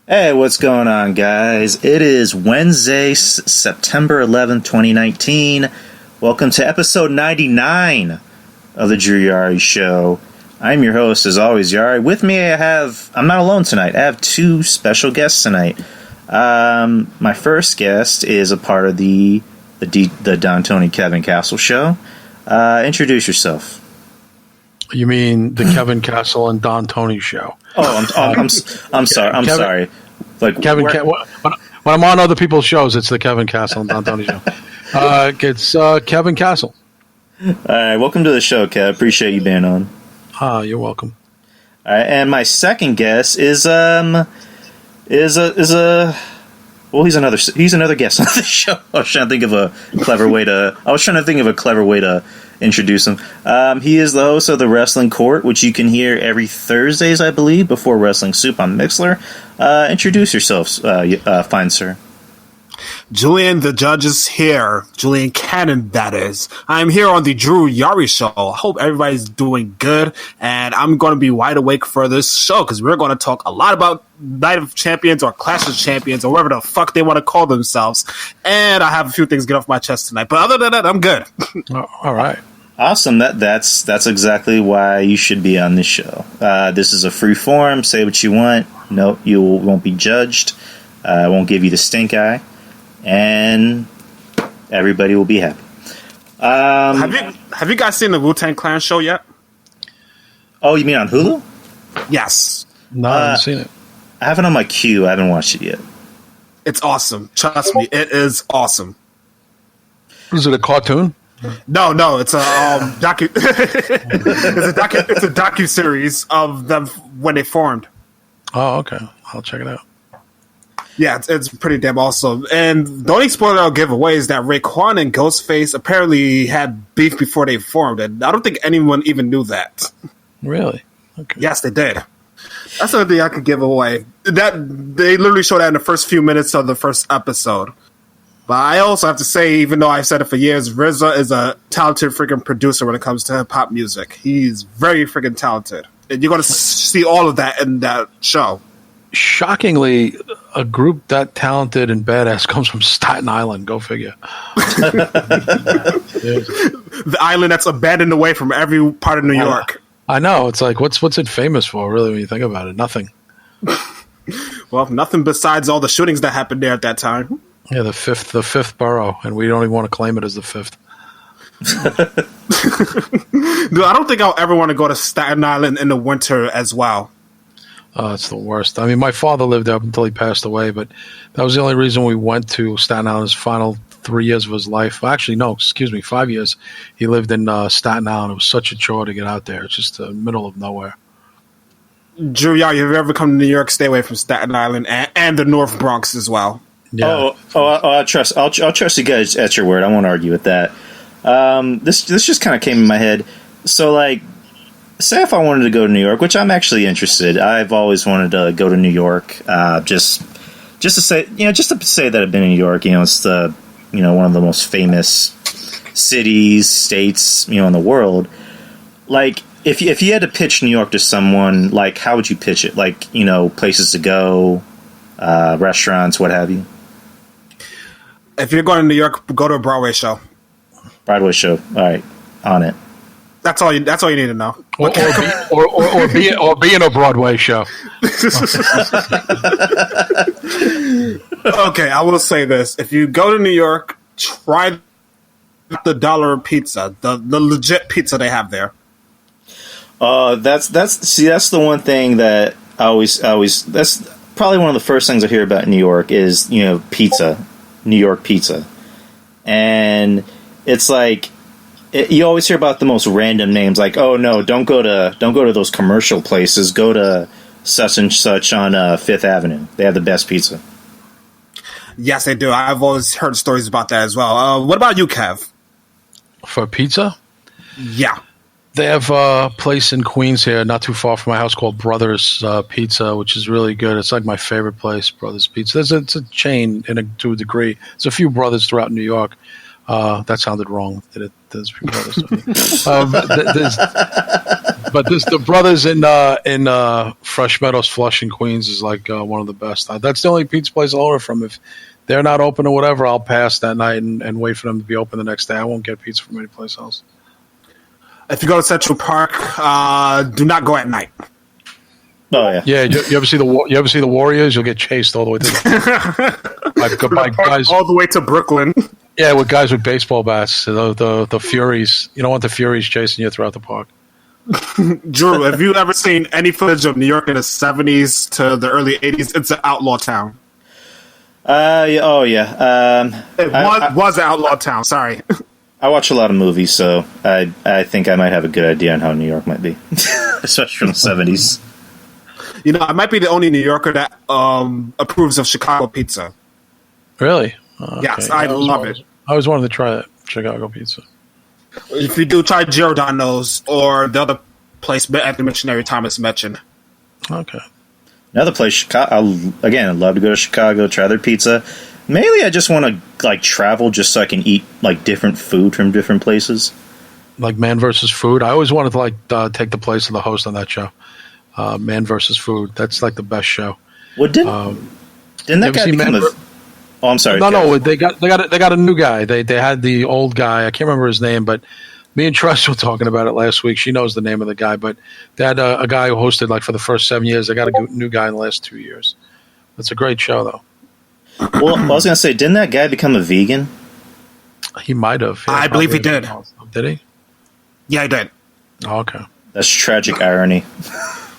Hey, what's going on, guys? It is Wednesday, September 11th, 2019. Welcome to episode 99 of the Drew Yari Show. I'm your host, as always, Yari. With me, I'm not alone tonight. I have two special guests tonight. My first guest is a part of the Don Tony Kevin Castle Show. Introduce yourself. You mean the Kevin Castle and Don Tony show? Oh, I'm sorry. I'm sorry. Like Kevin, when I'm on other people's shows, it's the Kevin Castle and Don Tony show. It's Kevin Castle. All right, welcome to the show, Kev. Appreciate you being on. You're welcome. All right, and my second guest is he's another guest on the show. I was trying to think of a clever way to introduce him. He is the host of the Wrestling Court, which you can hear every Thursdays, I believe, before Wrestling Soup on Mixlr. Introduce yourself, fine sir. Julian, the judge is here. Julian Cannon, that is. I'm here on the Drew Yari Show. I hope everybody's doing good, and I'm going to be wide awake for this show because we're going to talk a lot about Night of Champions or Clash of Champions or whatever the fuck they want to call themselves. And I have a few things to get off my chest tonight. But other than that, I'm good. All right. Awesome. That's exactly why you should be on this show. This is a free forum. Say what you want. No, you won't be judged. I won't give you the stink eye. And everybody will be happy. Have you guys seen the Wu-Tang Clan show yet? Oh, you mean on Hulu? Yes. No, I haven't seen it. I have it on my queue. I haven't watched it yet. It's awesome. Trust me, it is awesome. Is it a cartoon? No, it's a docu. It's a docu-series of them when they formed. Oh, okay. I'll check it out. Yeah, it's pretty damn awesome. And the only spoiler I'll give away is that Raekwon and Ghostface apparently had beef before they formed, and I don't think anyone even knew that. Really? Okay. Yes, they did. That's the only thing I could give away. That they literally showed that in the first few minutes of the first episode. But I also have to say, even though I've said it for years, RZA is a talented freaking producer when it comes to hip-hop music. He's very freaking talented. And you're going to see all of that in that show. Shockingly, a group that talented and badass comes from Staten Island. Go figure. The island that's abandoned away from every part of New York. I know. It's like, what's it famous for, really, when you think about it? Nothing. Well, nothing besides all the shootings that happened there at that time. Yeah, the fifth borough, and we don't even want to claim it as the fifth. Dude, I don't think I'll ever want to go to Staten Island in the winter as well. Oh, it's the worst. I mean, my father lived there up until he passed away, but that was the only reason we went to Staten Island his final 3 years of his life. Actually, no, 5 years. He lived in Staten Island. It was such a chore to get out there. It's just the middle of nowhere. Drew, have you ever come to New York? Stay away from Staten Island and the North Bronx as well. Yeah. I'll trust you guys at your word. I won't argue with that. This just kind of came in my head. So, like, say if I wanted to go to New York, which I'm actually interested. I've always wanted to go to New York. Just to say that I've been in New York. It's the one of the most famous cities, states, in the world. Like, if you had to pitch New York to someone, like, how would you pitch it? Like, places to go, restaurants, what have you. If you're going to New York, go to a Broadway show. Broadway show. All right, on it. That's all you need to know. Or be in a Broadway show. Okay, I will say this: if you go to New York, try the dollar pizza, the legit pizza they have there. That's the one thing that I always that's probably one of the first things I hear about New York is pizza, New York pizza, and it's like. You always hear about the most random names, like, oh no, don't go to those commercial places. Go to such and such on Fifth Avenue. They have the best pizza. Yes, they do. I've always heard stories about that as well. What about you, Kev? For pizza? Yeah. They have a place in Queens here, not too far from my house, called Brothers Pizza, which is really good. It's like my favorite place, Brothers Pizza. It's a chain to a degree. There's a few brothers throughout New York. That sounded wrong. There's a few brothers. But but the Brothers in Fresh Meadows, Flushing, Queens is like one of the best. That's the only pizza place I'll order from. If they're not open or whatever, I'll pass that night and wait for them to be open the next day. I won't get pizza from any place else. If you go to Central Park, do not go at night. Oh yeah. Yeah, you ever see the Warriors? You'll get chased all the way to by guys all the way to Brooklyn. Yeah, with guys with baseball bats. The Furies. You don't want the Furies chasing you throughout the park. Drew, have you ever seen any footage of New York in the 70s to the early 80s? It's an outlaw town. Oh yeah. It was an outlaw town. Sorry. I watch a lot of movies, so I think I might have a good idea on how New York might be, especially from the 70s. You know, I might be the only New Yorker that approves of Chicago pizza. Really? Okay. Yes, I love it. I always wanted to try that Chicago pizza. If you do, try Giordano's or the other place at the missionary Thomas mentioned. Okay. Another place, Chicago. I'd love to go to Chicago, try their pizza. Mainly, I just want to travel just so I can eat different food from different places. Like Man vs. Food. I always wanted to take the place of the host on that show. Man vs. Food. That's like the best show. Well, didn't that guy become a? Oh, I'm sorry. No. They got a new guy. They had the old guy. I can't remember his name, but me and Tress were talking about it last week. She knows the name of the guy, but they had a guy who hosted for the first 7 years. They got a new guy in the last 2 years. It's a great show, though. Well, I was going to say, didn't that guy become a vegan? He might have. Yeah, I believe he did. Did he? Yeah, he did. Oh, okay. That's tragic irony.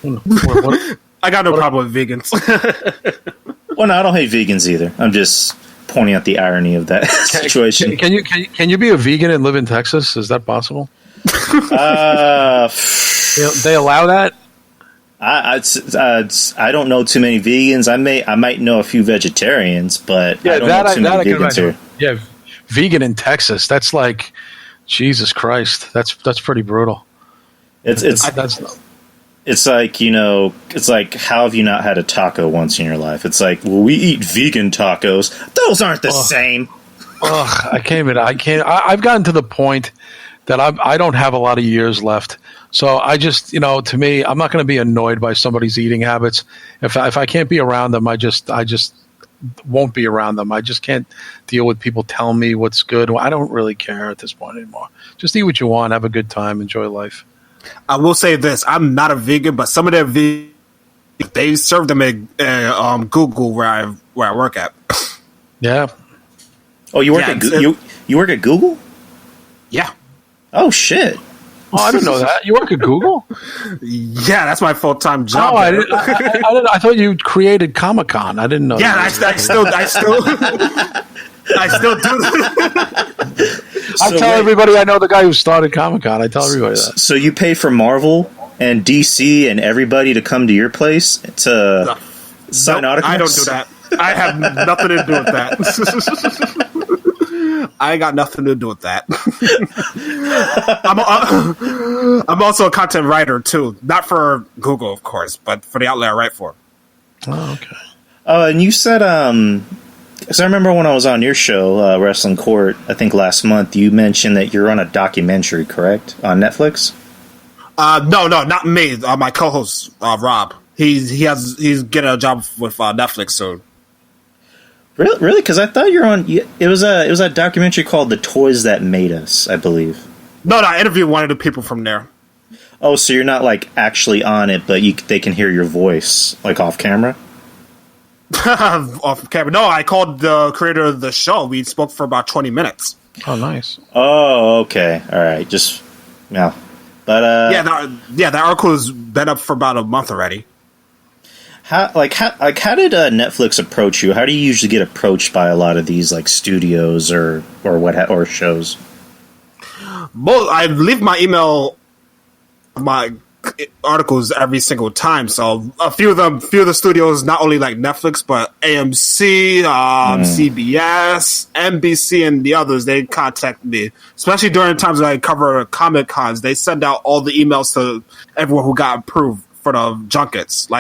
I got no problem with vegans. Well, no, I don't hate vegans either. I'm just pointing out the irony of that situation. Can you be a vegan and live in Texas? Is that possible? They allow that? I don't know too many vegans. I might know a few vegetarians, but I don't know too many vegans here. Yeah, vegan in Texas. That's like Jesus Christ. That's pretty brutal. It's like, how have you not had a taco once in your life? It's like, well, we eat vegan tacos. Those aren't the same. I can't. I've gotten to the point that I don't have a lot of years left. So I just, to me, I'm not going to be annoyed by somebody's eating habits. If I can't be around them, I just won't be around them. I just can't deal with people telling me what's good. I don't really care at this point anymore. Just eat what you want, have a good time, enjoy life. I will say this: I'm not a vegan, but some of their vegans, they serve them at Google where I work at. Yeah. Oh, you work at you work at Google? Yeah. Oh shit. Oh, I didn't know that. You work at Google? Yeah, that's my full-time job. Oh, I thought you created Comic-Con. I didn't know. Yeah, I still do. I tell everybody I know the guy who started Comic-Con. I tell everybody that. So you pay for Marvel and DC and everybody to come to your place to sign autographs? I don't do that. I have nothing to do with that. I ain't got nothing to do with that. I'm also a content writer too, not for Google, of course, but for the outlet I write for. Oh, okay. And you said, because I remember when I was on your show, Wrestling Court, I think last month, you mentioned that you're on a documentary, correct, on Netflix? No, not me. My co-host Rob. He's getting a job with Netflix soon. Really? Because I thought you were on. It was a documentary called "The Toys That Made Us," I believe. No, I interviewed one of the people from there. Oh, so you're not actually on it, but they can hear your voice off camera. Off camera? No, I called the creator of the show. We spoke for about 20 minutes. Oh, nice. Oh, okay, all right. Just yeah, but that article has been up for about a month already. How did Netflix approach you? How do you usually get approached by a lot of these studios or shows? Well, I leave my email, my articles every single time. So a few of the studios, not only Netflix, but AMC, CBS, NBC, and the others, they contact me. Especially during times when I cover Comic Cons, they send out all the emails to everyone who got approved for the junkets.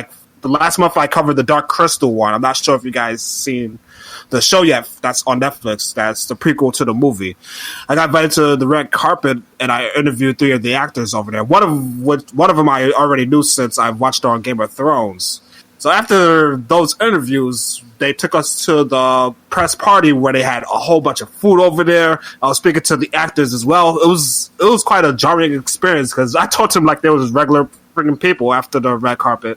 the last month I covered the Dark Crystal one. I'm not sure if you guys seen the show yet. That's on Netflix. That's the prequel to the movie. I got invited to the red carpet and I interviewed 3 of the actors over there. One of them I already knew since I've watched her on Game of Thrones. So after those interviews, they took us to the press party where they had a whole bunch of food over there. I was speaking to the actors as well. It was quite a jarring experience because I talked to them like they were just regular freaking people after the red carpet.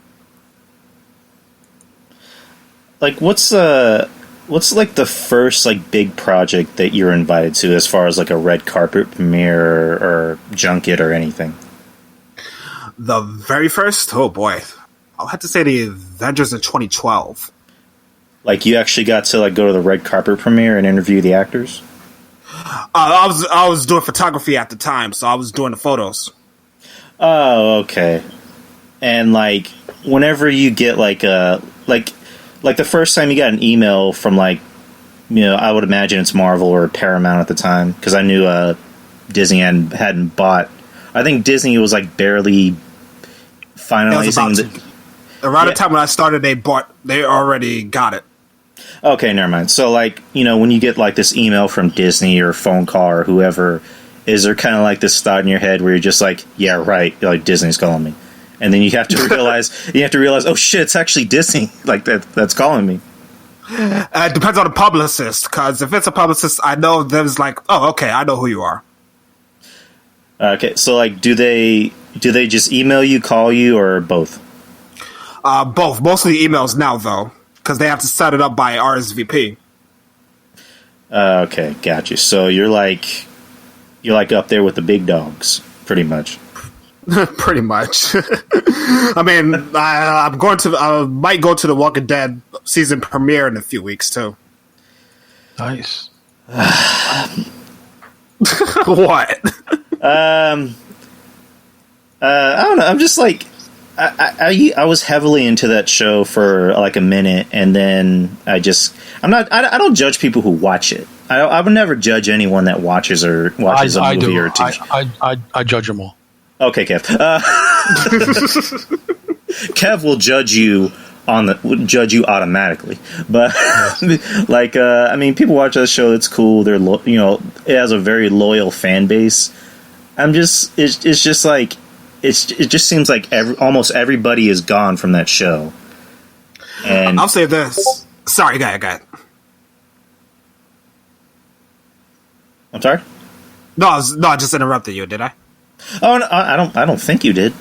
Like, what's like the first like big project that you're invited to as far as like a red carpet premiere or junket or anything? The very first? Oh boy. I'll have to say the Avengers in 2012. Like, you actually got to like go to the red carpet premiere and interview the actors? I was doing photography at the time, so I was doing the photos. Oh, okay. And like, whenever you get like the first time you got an email from like, you know, I would imagine it's Marvel or Paramount at the time, because I knew Disney hadn't bought. I think Disney was like barely finalizing around the time when I started, they already got it. Okay, never mind. So, like, you know, when you get, like, this email from Disney or phone call or whoever, is there kind of, like, this thought in your head where you're just like, yeah, right, like, Disney's calling me. And then you have to realize, oh, shit, it's actually Disney, like, that's calling me. It depends on the publicist, because if it's a publicist, I know there's, like, oh, okay, I know who you are. Okay, so, like, do they just email you, call you, or both? Both. Mostly emails now, though, because they have to set it up by RSVP. Okay, got you. So you're like up there with the big dogs, pretty much. Pretty much. I mean, I might go to the Walking Dead season premiere in a few weeks too. Nice. What? I don't know. I'm just like, I was heavily into that show for like a minute, and then I don't judge people who watch it. I would never judge anyone that watches a movie or TV. I judge them all. Okay, Kev. Kev will judge you automatically, but like I mean, people watch that show. It's cool. They're it has a very loyal fan base. It's just like. It just seems like almost everybody is gone from that show. And I'll say this. Sorry, go ahead. I'm sorry? No, I just interrupted you. Did I? Oh, no, I don't think you did.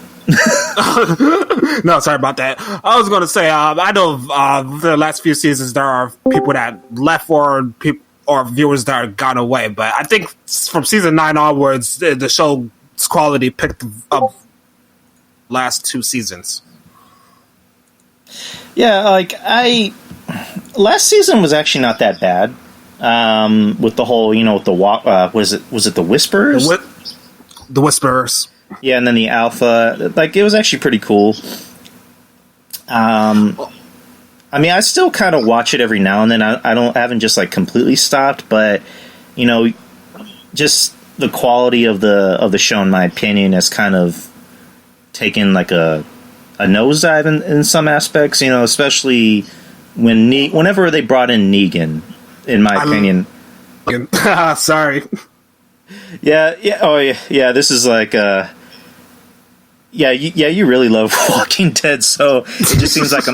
No, sorry about that. I was going to say, I know the last few seasons there are people that left or viewers that have gone away, but I think from season 9 onwards, the show's quality picked up last 2 seasons. Yeah, like last season was actually not that bad. With the whole, with the was it the Whisperers? The Whisperers. Yeah, and then the Alpha. Like, it was actually pretty cool. I mean, I still kind of watch it every now and then. I haven't just like completely stopped, but just the quality of the show, in my opinion, has kind of taken like a nosedive in some aspects. Especially whenever they brought in Negan, in my opinion. Sorry. Yeah. Oh, yeah. This is like. You really love Walking Dead, so it just seems like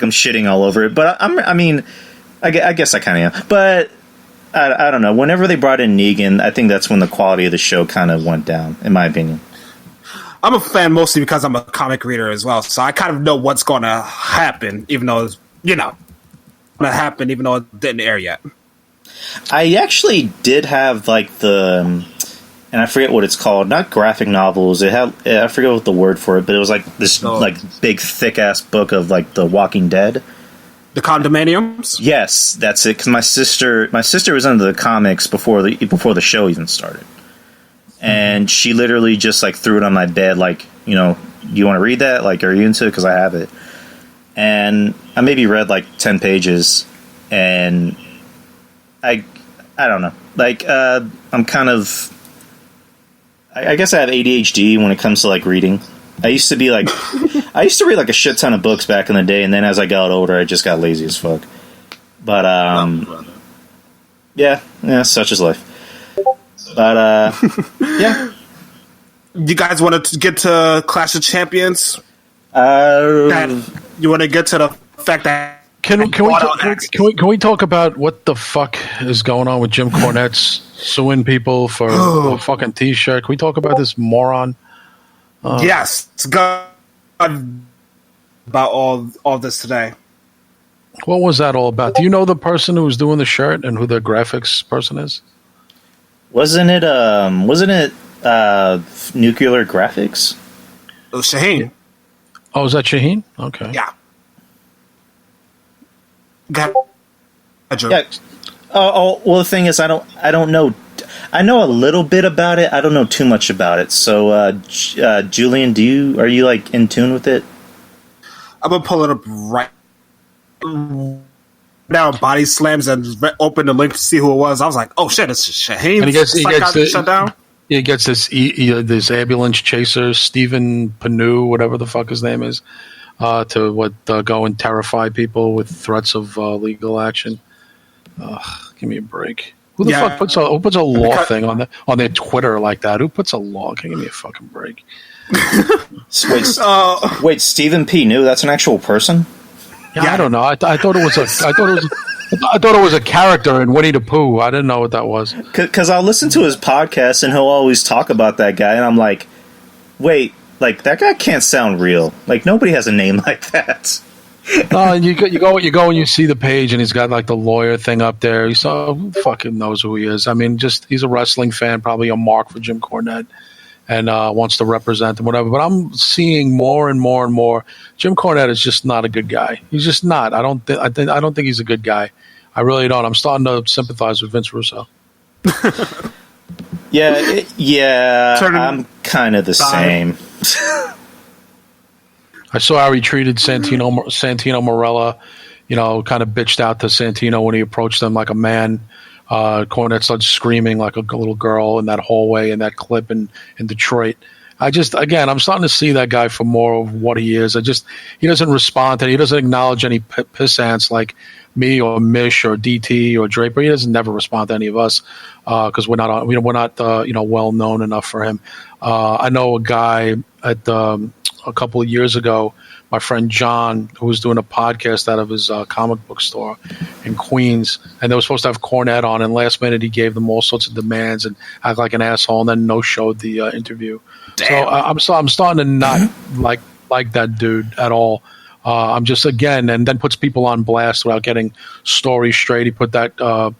I'm shitting all over it. But I guess I kind of am. But I don't know. Whenever they brought in Negan, I think that's when the quality of the show kind of went down, in my opinion. I'm a fan mostly because I'm a comic reader as well, so I kind of know what's going to happen, even though it's, going to happen, even though it didn't air yet. I actually did have like and I forget what it's called, not graphic novels. I forget what the word for it, but it was like this like big thick ass book of like The Walking Dead. The condominiums? Yes, that's it. Because my sister was into the comics before the show even started, and she literally just like threw it on my bed, like, you want to read that? Like, are you into it? Because I have it, and I maybe read like 10 pages, and I don't know, like I'm kind of. I guess I have ADHD when it comes to like reading, I used to be like, I used to read like a shit ton of books back in the day, and then as I got older, I just got lazy as fuck. But yeah, such is life. But yeah. You guys want to get to Clash of Champions? You want to get to the fact that can we talk about what the fuck is going on with Jim Cornette's suing people for a fucking T-shirt? Can we talk about this moron? Yes, it's about all this today. What was that all about? Do you know the person who was doing the shirt and who the graphics person is? Wasn't it Nuclear Graphics? It was Shaheen. Oh, is that Shaheen? Okay. Yeah. Yeah. Well, the thing is, I don't know. I know a little bit about it. I don't know too much about it. So, Julian, are you like in tune with it? I'm gonna pull it up right now. Body slams and open the link to see who it was. I was like, oh shit, it's Shaheen. And he gets shut down. He gets this ambulance chaser, Stephen Panu, whatever the fuck his name is, to go and terrify people with threats of legal action. Give me a break. Who the fuck puts a law thing on their Twitter like that? Who puts a law? Can you give me a fucking break? Wait, Stephen P. New? That's an actual person? Yeah, I don't know. I thought it was a character in Winnie the Pooh. I didn't know what that was. Because I'll listen to his podcast and he'll always talk about that guy, and I'm like, wait, like that guy can't sound real. Like nobody has a name like that. No, and you go and you see the page, and he's got like the lawyer thing up there. Who fucking knows who he is? I mean, he's a wrestling fan, probably a mark for Jim Cornette, and wants to represent him, whatever. But I'm seeing more and more and more. Jim Cornette is just not a good guy. He's just not. I don't think he's a good guy. I really don't. I'm starting to sympathize with Vince Russo. Yeah. I'm kind of the same. I saw how he treated Santino Marella, kind of bitched out to Santino when he approached him like a man. Cornette started screaming like a little girl in that hallway in that clip in Detroit. I'm starting to see that guy for more of what he is. He doesn't respond to it. He doesn't acknowledge any pissants like me or Mish or DT or Draper. He doesn't never respond to any of us because we're not well known enough for him. I know a guy at a couple of years ago, my friend John, who was doing a podcast out of his comic book store in Queens, and they were supposed to have Cornette on, and last minute he gave them all sorts of demands and act like an asshole, and then no-showed the interview. Damn. So I'm starting to not like that dude at all. I'm just, again, and then puts people on blast without getting stories straight. He put that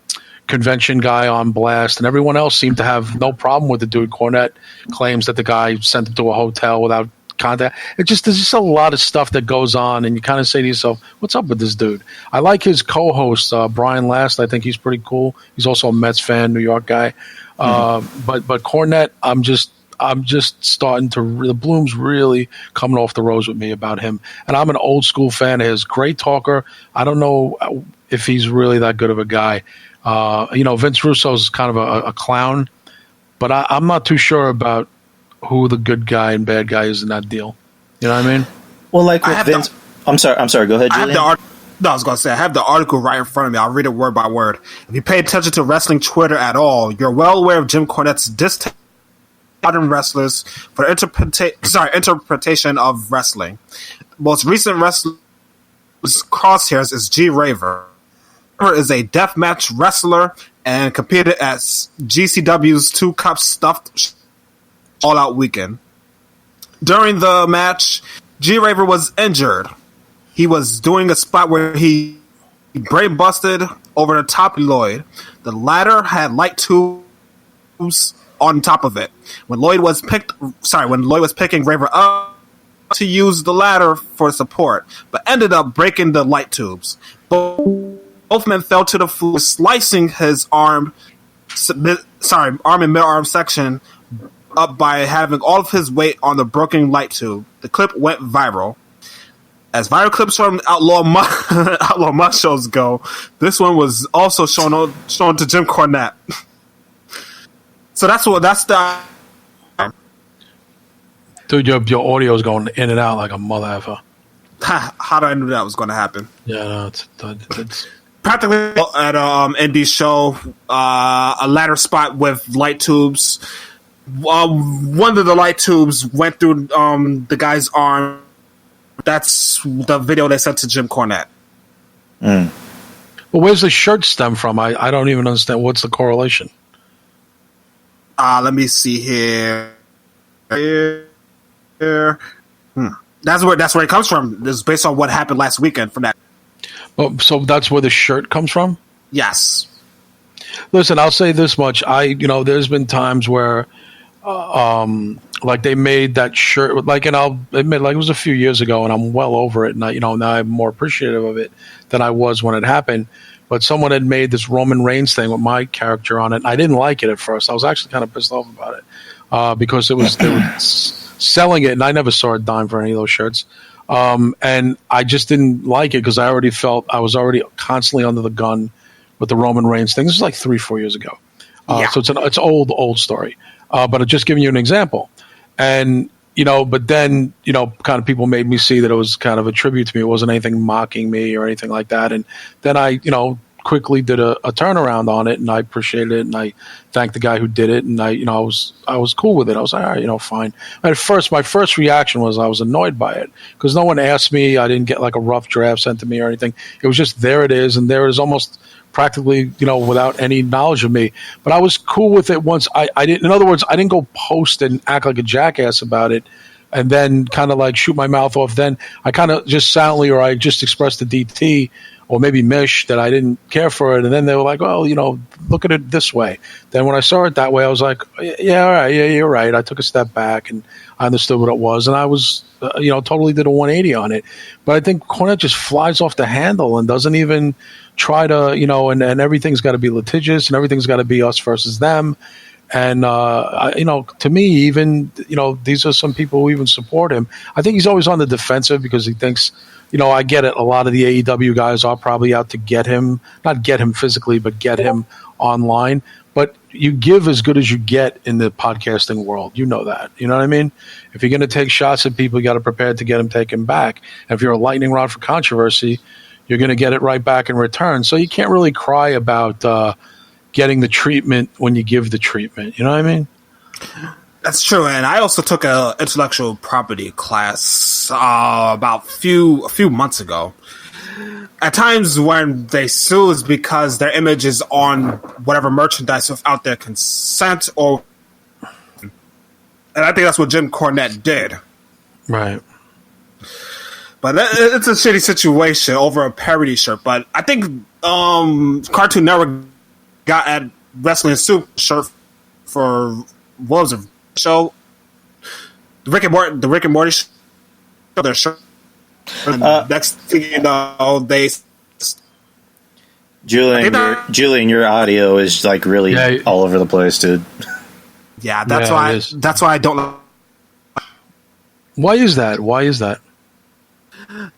convention guy on blast, and everyone else seemed to have no problem with the dude. Cornette claims that the guy sent him to a hotel without contact. There's just a lot of stuff that goes on, and you kind of say to yourself, what's up with this dude? I like his co-host, Brian Last. I think he's pretty cool. He's also a Mets fan, New York guy. But Cornette, I'm just starting to, the bloom's really coming off the rose with me about him. And I'm an old school fan of his. Great talker. I don't know if he's really that good of a guy. Vince Russo's kind of a clown, but I'm not too sure about who the good guy and bad guy is in that deal. You know what I mean? Well, like with Vince. I'm sorry. Go ahead, Julian. I was going to say, I have the article right in front of me. I'll read it word by word. If you pay attention to wrestling Twitter at all, you're well aware of Jim Cornette's distaste for modern wrestlers for interpretation of wrestling. Most recent wrestling crosshairs is G. Raver. Raver is a deathmatch wrestler and competed at GCW's 2 Cup Stuffed All Out Weekend. During the match, G. Raver was injured. He was doing a spot where he brain busted over the top of Lloyd. The ladder had light tubes on top of it. When Lloyd was picking Raver up to use the ladder for support, but ended up breaking the light tubes. Both men fell to the floor, slicing his arm and mid-arm section up by having all of his weight on the broken light tube. The clip went viral. As viral clips from Outlaw Mud shows go, this one was also shown to Jim Cornette. So that's the. Dude, your audio is going in and out like a mother effer. How did I know that was going to happen? Yeah, no, it's Practically at indie show, a ladder spot with light tubes. One of the light tubes went through the guy's arm. That's the video they sent to Jim Cornette. Well, where's the shirt stem from? I don't even understand. What's the correlation? Let me see here. That's where it comes from. This is based on what happened last weekend from that. Oh, so that's where the shirt comes from? Yes. Listen, I'll say this much. There's been times where, like they made that shirt, like, and I'll admit, like it was a few years ago, and I'm well over it, and now I'm more appreciative of it than I was when it happened. But someone had made this Roman Reigns thing with my character on it, and I didn't like it at first. I was actually kind of pissed off about it because they were selling it, and I never saw a dime for any of those shirts. And I just didn't like it because I already felt I was already constantly under the gun with the Roman Reigns thing. This is like 3-4 years ago. So it's old story. But I'm just giving you an example. And, but then, kind of people made me see that it was kind of a tribute to me. It wasn't anything mocking me or anything like that. And then I, quickly did a turnaround on it, and I appreciated it, and I thanked the guy who did it, and I was cool with it. I was like, all right, fine. At first, my first reaction was I was annoyed by it because no one asked me. I didn't get like a rough draft sent to me or anything. It was just there it is, and there it is almost practically, without any knowledge of me. But I was cool with it once I didn't. In other words, I didn't go post and act like a jackass about it, and then kind of like shoot my mouth off. Then I kind of just silently, or I just expressed to DT or maybe Mish that I didn't care for it. And then they were like, well, look at it this way. Then when I saw it that way, I was like, yeah, all right, yeah, you're right. I took a step back and I understood what it was. And I was, totally did a 180 on it. But I think Cornette just flies off the handle and doesn't even try to, and everything's got to be litigious and everything's got to be us versus them. And, to me, even, these are some people who even support him. I think he's always on the defensive because he thinks, I get it. A lot of the AEW guys are probably out to get him, not get him physically, but get him online. But you give as good as you get in the podcasting world. You know that. You know what I mean? If you're going to take shots at people, you got to prepare to get them taken back. And if you're a lightning rod for controversy, you're going to get it right back in return. So you can't really cry about getting the treatment when you give the treatment. You know what I mean? That's true, and I also took an intellectual property class about a few months ago. At times when they sue is because their image is on whatever merchandise without their consent, and I think that's what Jim Cornette did. Right. But it's a shitty situation over a parody shirt. But I think Cartoon Network got at Wrestling Soup shirt for what was it? Show the Rick and Morty show, their shirt. Next thing you know, they Julian, your audio is like really all over the place, dude. Yeah, that's why I don't. Why is that?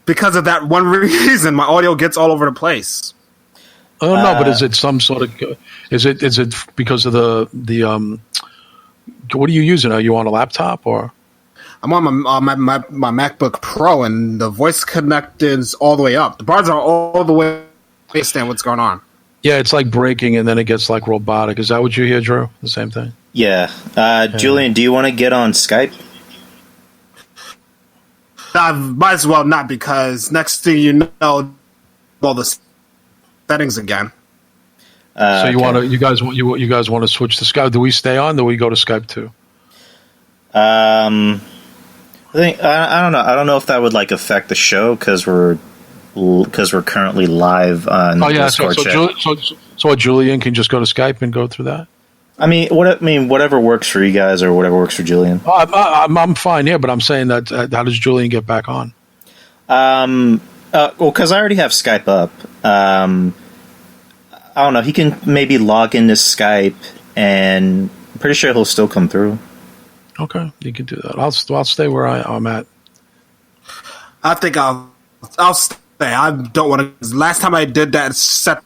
Because of that one reason, my audio gets all over the place. Oh no, but is it some sort of? Is it because of the what are you using? Are you on a laptop or? I'm on my MacBook Pro, and the voice connect is all the way up. The bars are all the way. Understand what's going on? Yeah, it's like breaking, and then it gets like robotic. Is that what you hear, Drew? The same thing. Yeah, Julian, do you want to get on Skype? Might as well not, because next thing you know, all the settings again. So you guys want to switch to Skype? Do we stay on? Do we go to Skype too? I think I don't know. I don't know if that would like affect the show because we're currently live on the Discord chat. So Julian can just go to Skype and go through that. I mean, whatever works for you guys or whatever works for Julian. I'm fine. Yeah, but I'm saying that how does Julian get back on? Well, because I already have Skype up. I don't know. He can maybe log into Skype, and I'm pretty sure he'll still come through. Okay, you can do that. I'll stay where I'm at. I think I'll stay. I don't want to. Last time I did that, set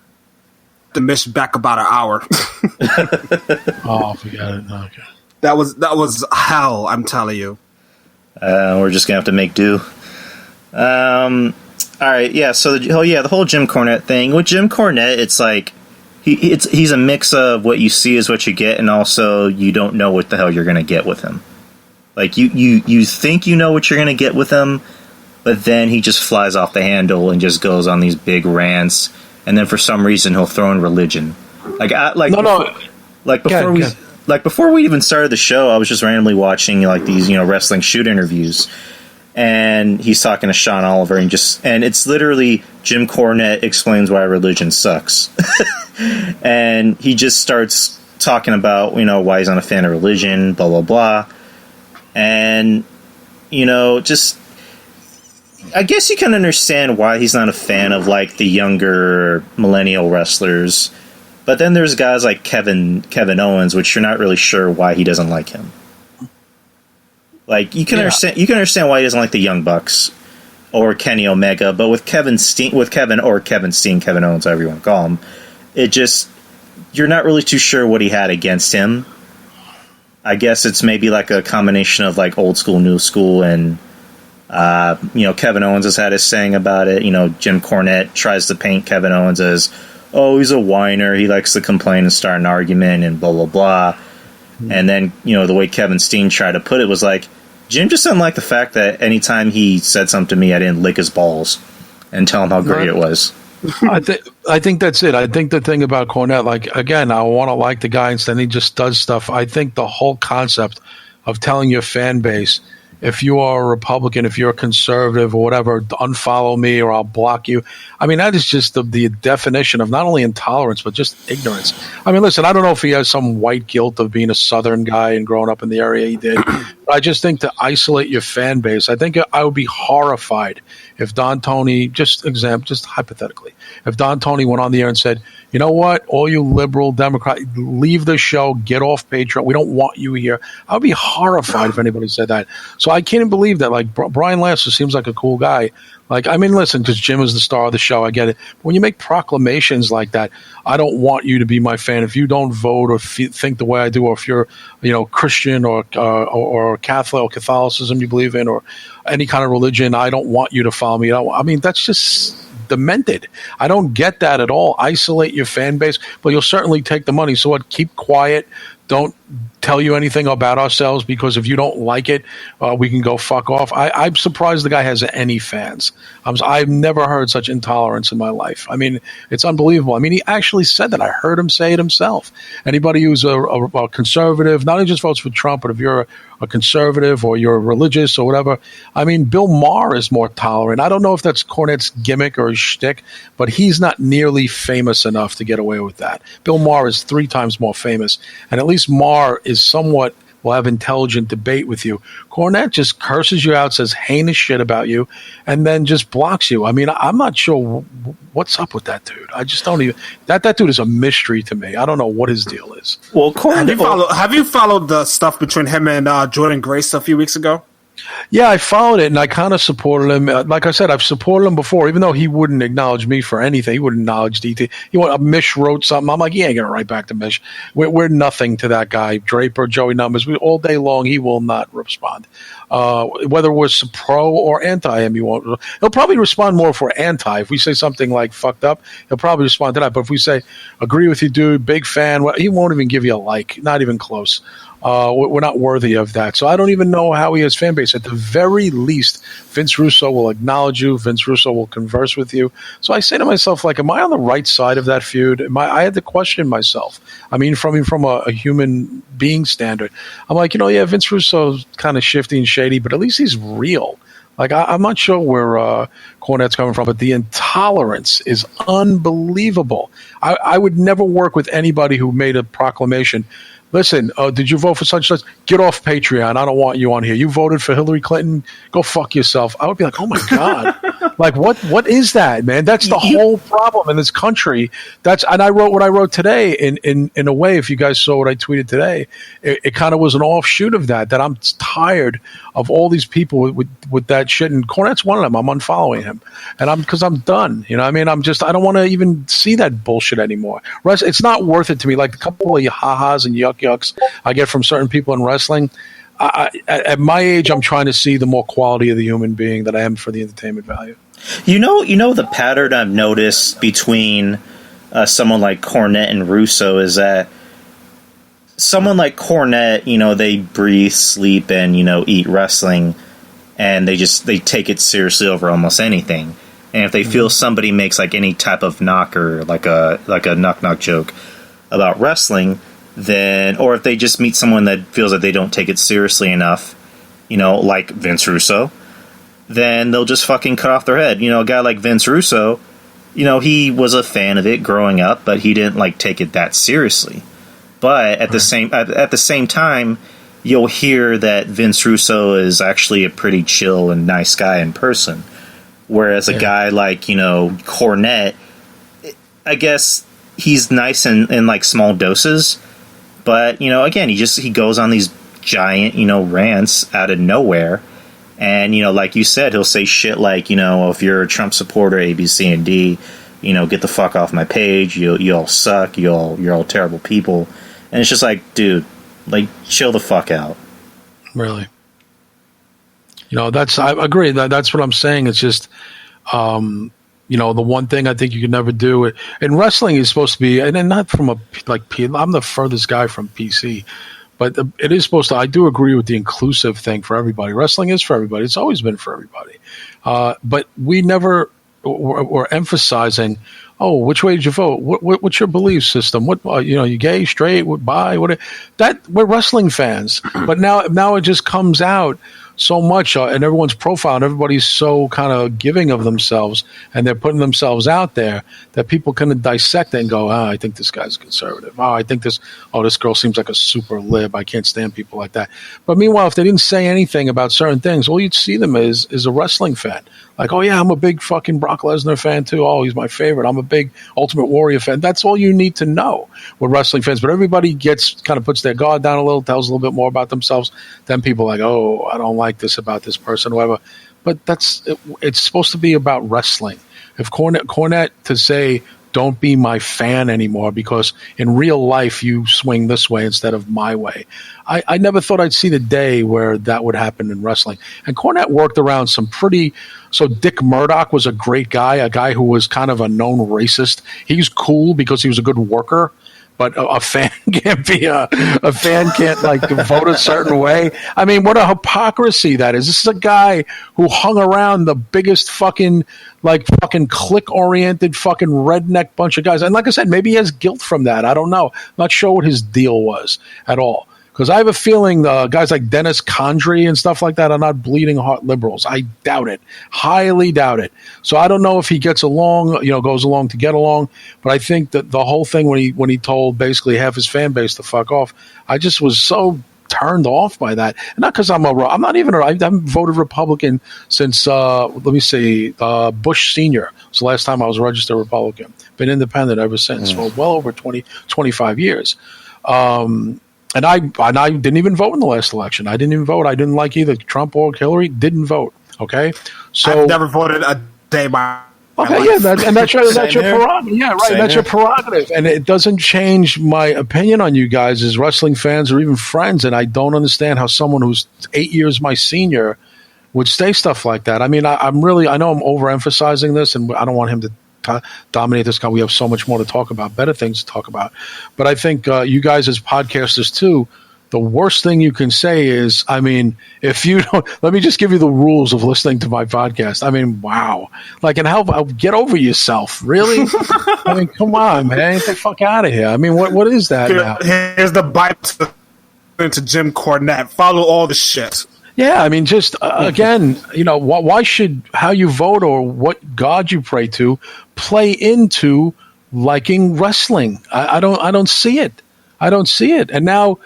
the mission back about an hour. Oh, forget it. Okay. That was hell. I'm telling you. We're just gonna have to make do. All right, yeah. So the whole Jim Cornette thing. With Jim Cornette, it's like he's a mix of what you see is what you get, and also you don't know what the hell you're gonna get with him. Like you think you know what you're gonna get with him, but then he just flies off the handle and just goes on these big rants, and then for some reason he'll throw in religion. Before we even started the show, I was just randomly watching like these wrestling shoot interviews. And he's talking to Sean Oliver, and it's literally Jim Cornette explains why religion sucks. And he just starts talking about, why he's not a fan of religion, blah, blah, blah. And, just, I guess you can understand why he's not a fan of, like, the younger millennial wrestlers. But then there's guys like Kevin Owens, which you're not really sure why he doesn't like him. Like you can understand why he doesn't like the Young Bucks or Kenny Omega, but with Kevin Owens, however you want to call him, you're not really too sure what he had against him. I guess it's maybe like a combination of like old school, new school, and Kevin Owens has had his saying about it. Jim Cornette tries to paint Kevin Owens as, oh, he's a whiner, he likes to complain and start an argument and blah blah blah. And then, the way Kevin Steen tried to put it was like, Jim just didn't like the fact that anytime he said something to me, I didn't lick his balls and tell him how great it was. I think that's it. I think the thing about Cornette, like, again, I want to like the guy, instead he just does stuff. I think the whole concept of telling your fan base, if you are a Republican, if you're a conservative or whatever, unfollow me or I'll block you. I mean, that is just the definition of not only intolerance, but just ignorance. I mean, listen, I don't know if he has some white guilt of being a Southern guy and growing up in the area he did. But I just think to isolate your fan base, I think I would be horrified if Don Tony, just hypothetically, if Don Tony went on the air and said, you know what, all you liberal Democrat, leave the show, get off Patreon, we don't want you here. I would be horrified if anybody said that. So I can't believe that. Like, Brian Lasser seems like a cool guy. Like, I mean, listen, because Jim is the star of the show, I get it. But when you make proclamations like that, I don't want you to be my fan. If you don't vote or think the way I do, or if you're, Christian or Catholic or Catholicism you believe in, or any kind of religion, I don't want you to follow me. I mean, that's just demented. I don't get that at all. Isolate your fan base, but you'll certainly take the money. So what? Keep quiet. Don't tell you anything about ourselves, because if you don't like it, we can go fuck off. I'm surprised the guy has any fans. I've never heard such intolerance in my life. I mean, it's unbelievable. I mean, he actually said that. I heard him say it himself. Anybody who's a conservative, not only just votes for Trump, but if you're a conservative or you're religious or whatever, I mean, Bill Maher is more tolerant. I don't know if that's Cornette's gimmick or his shtick, but he's not nearly famous enough to get away with that. Bill Maher is 3 times more famous, and at least Maher is somewhat will have intelligent debate with you. Cornette just curses you out, says heinous shit about you, and then just blocks you. I mean, I'm not sure what's up with that dude. I just don't even that dude is a mystery to me. I don't know what his deal is. Well, have you followed the stuff between him and Jordan Grace a few weeks ago? Yeah, I followed it, and I kind of supported him. Like I said, I've supported him before, even though he wouldn't acknowledge me for anything. He wouldn't acknowledge DT. Mish wrote something. I'm like, he ain't going to write back to Mish. We're nothing to that guy. Draper, Joey Numbers, all day long, he will not respond. Whether we're pro or anti him, he'll probably respond more if we're anti. If we say something like fucked up, he'll probably respond to that. But if we say, agree with you, dude, big fan, he won't even give you a like, not even close. We're not worthy of that. So I don't even know how he has fan base. At the very least, Vince Russo will acknowledge you. Vince Russo will converse with you. So I say to myself, like, am I on the right side of that feud? I had to question myself. I mean, from a human being standard, I'm like, yeah, Vince Russo's kind of shifty and shady, but at least he's real. Like, I'm not sure where Cornette's coming from, but the intolerance is unbelievable. I would never work with anybody who made a proclamation. Listen, did you vote for such and such? Get off Patreon. I don't want you on here. You voted for Hillary Clinton? Go fuck yourself. I would be like, oh my God. Like, what is that, man? That's the whole problem in this country. And I wrote what I wrote today in a way, if you guys saw what I tweeted today, it kind of was an offshoot of that I'm tired of all these people with that shit. And Cornette's one of them. I'm unfollowing him. And because I'm done. I mean, I don't want to even see that bullshit anymore. It's not worth it to me. Like the couple of ha-has and yucks I get from certain people in wrestling, At my age, I'm trying to see the more quality of the human being than I am for the entertainment value. You know the pattern I've noticed between someone like Cornette and Russo is that someone like Cornette, they breathe, sleep, and eat wrestling, and they take it seriously over almost anything. And if they feel somebody makes like any type of knock or like a knock joke about wrestling, then, or if they just meet someone that feels that they don't take it seriously enough, like Vince Russo, then they'll just fucking cut off their head. A guy like Vince Russo, he was a fan of it growing up, but he didn't like take it that seriously. But at the same time, you'll hear that Vince Russo is actually a pretty chill and nice guy in person. Whereas a guy like, Cornette, I guess he's nice in like small doses. But, again, he goes on these giant, rants out of nowhere. And, like you said, he'll say shit like, if you're a Trump supporter, A, B, C, and D, get the fuck off my page. You all suck. You're all terrible people. And it's just like, dude, like, chill the fuck out. Really. I agree. That's what I'm saying. It's just, the one thing I think you can never do in wrestling is supposed to be, and then not from I'm the furthest guy from PC, but it is supposed to, I do agree with the inclusive thing for everybody. Wrestling is for everybody. It's always been for everybody. But we never were emphasizing, oh, which way did you vote? What's your belief system? You gay, straight, bi, that we're wrestling fans. But now it just comes out so much in everyone's profile, and everybody's so kind of giving of themselves, and they're putting themselves out there that people can dissect it and go, I think this guy's conservative. I think this girl seems like a super lib. I can't stand people like that. But meanwhile, if they didn't say anything about certain things, all you'd see them is a wrestling fan. Like, oh yeah, I'm a big fucking Brock Lesnar fan too. Oh, he's my favorite. I'm a big Ultimate Warrior fan. That's all you need to know with wrestling fans. But everybody puts their guard down a little, tells a little bit more about themselves. Then people are like, oh, I don't like this about this person, whatever. But it's supposed to be about wrestling. If Cornette to say, don't be my fan anymore because in real life you swing this way instead of my way. I never thought I'd see the day where that would happen in wrestling. And Cornette worked around so Dick Murdoch was a great guy, a guy who was kind of a known racist. He's cool because he was a good worker. But a fan can't be a fan can't like vote a certain way. I mean, what a hypocrisy that is. This is a guy who hung around the biggest fucking clique-oriented fucking redneck bunch of guys. And like I said, maybe he has guilt from that. I don't know. I'm not sure what his deal was at all. Because I have a feeling guys like Dennis Condrey and stuff like that are not bleeding heart liberals. I doubt it. Highly doubt it. So I don't know if he gets along, goes along to get along. But I think that the whole thing when he told basically half his fan base to fuck off, I just was so turned off by that. And not because I haven't voted Republican since, Bush Senior. It was the last time I was a registered Republican. Been independent ever since for well over 20, 25 years. And I didn't even vote in the last election. I didn't even vote. I didn't like either Trump or Hillary. Didn't vote. Okay, so I've never voted a day by. Okay, yeah, that's your prerogative. Yeah, right. Same that's here. Your prerogative, and it doesn't change my opinion on you guys as wrestling fans or even friends. And I don't understand how someone who's 8 years my senior would say stuff like that. I mean, I know I'm overemphasizing this, and I don't want him to dominate this. We have so much more to talk about, better things to talk about. But I think you guys as podcasters too, the worst thing you can say is, I mean, if you don't, let me just give you the rules of listening to my podcast. I mean, wow. Like, and how, get over yourself. Really? I mean, come on, man. Get the fuck out of here. I mean, what is that now? Here's the Bible to Jim Cornette. Follow all the shit. Yeah, I mean, just again, why should how you vote or what God you pray to play into liking wrestling? I don't see it. I don't see it. And now,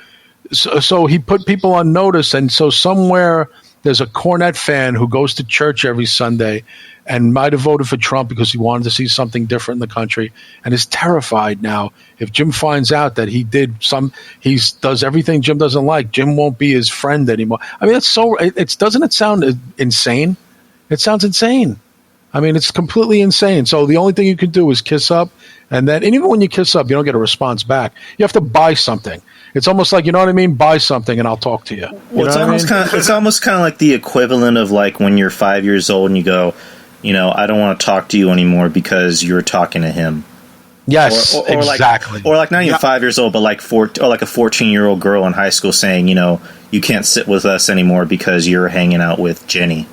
so he put people on notice, and so somewhere there's a Cornette fan who goes to church every Sunday and might have voted for Trump because he wanted to see something different in the country, and is terrified now. If Jim finds out that he does everything Jim doesn't like, Jim won't be his friend anymore. I mean, doesn't it sound insane? It sounds insane. I mean, it's completely insane. So the only thing you can do is kiss up, and even when you kiss up, you don't get a response back. You have to buy something. It's almost like, you know what I mean? Buy something and I'll talk to you. Well, it's almost kind of like the equivalent of like when you're 5 years old and you go, I don't want to talk to you anymore because you're talking to him. Yes, or exactly. Or like not even 5 years old, but like or like a 14-year-old girl in high school saying, you can't sit with us anymore because you're hanging out with Jenny.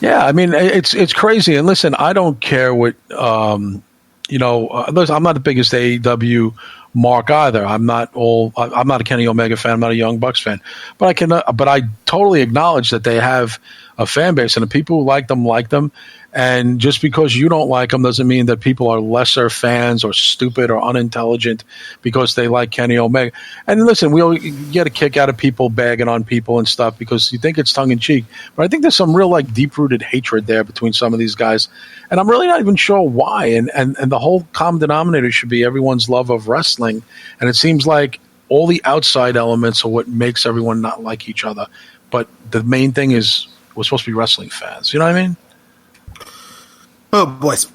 I mean, it's crazy. And listen, I don't care what, listen, I'm not the biggest AEW mark either. I'm not a Kenny Omega fan. I'm not a Young Bucks fan, but I totally acknowledge that they have a fan base, and the people who like them. And just because you don't like them doesn't mean that people are lesser fans or stupid or unintelligent because they like Kenny Omega. And listen, we'll get a kick out of people bagging on people and stuff because you think it's tongue in cheek. But I think there's some real deep rooted hatred there between some of these guys. And I'm really not even sure why. And the whole common denominator should be everyone's love of wrestling. And it seems like all the outside elements are what makes everyone not like each other. But the main thing is we're supposed to be wrestling fans. You know what I mean? Oh, boys.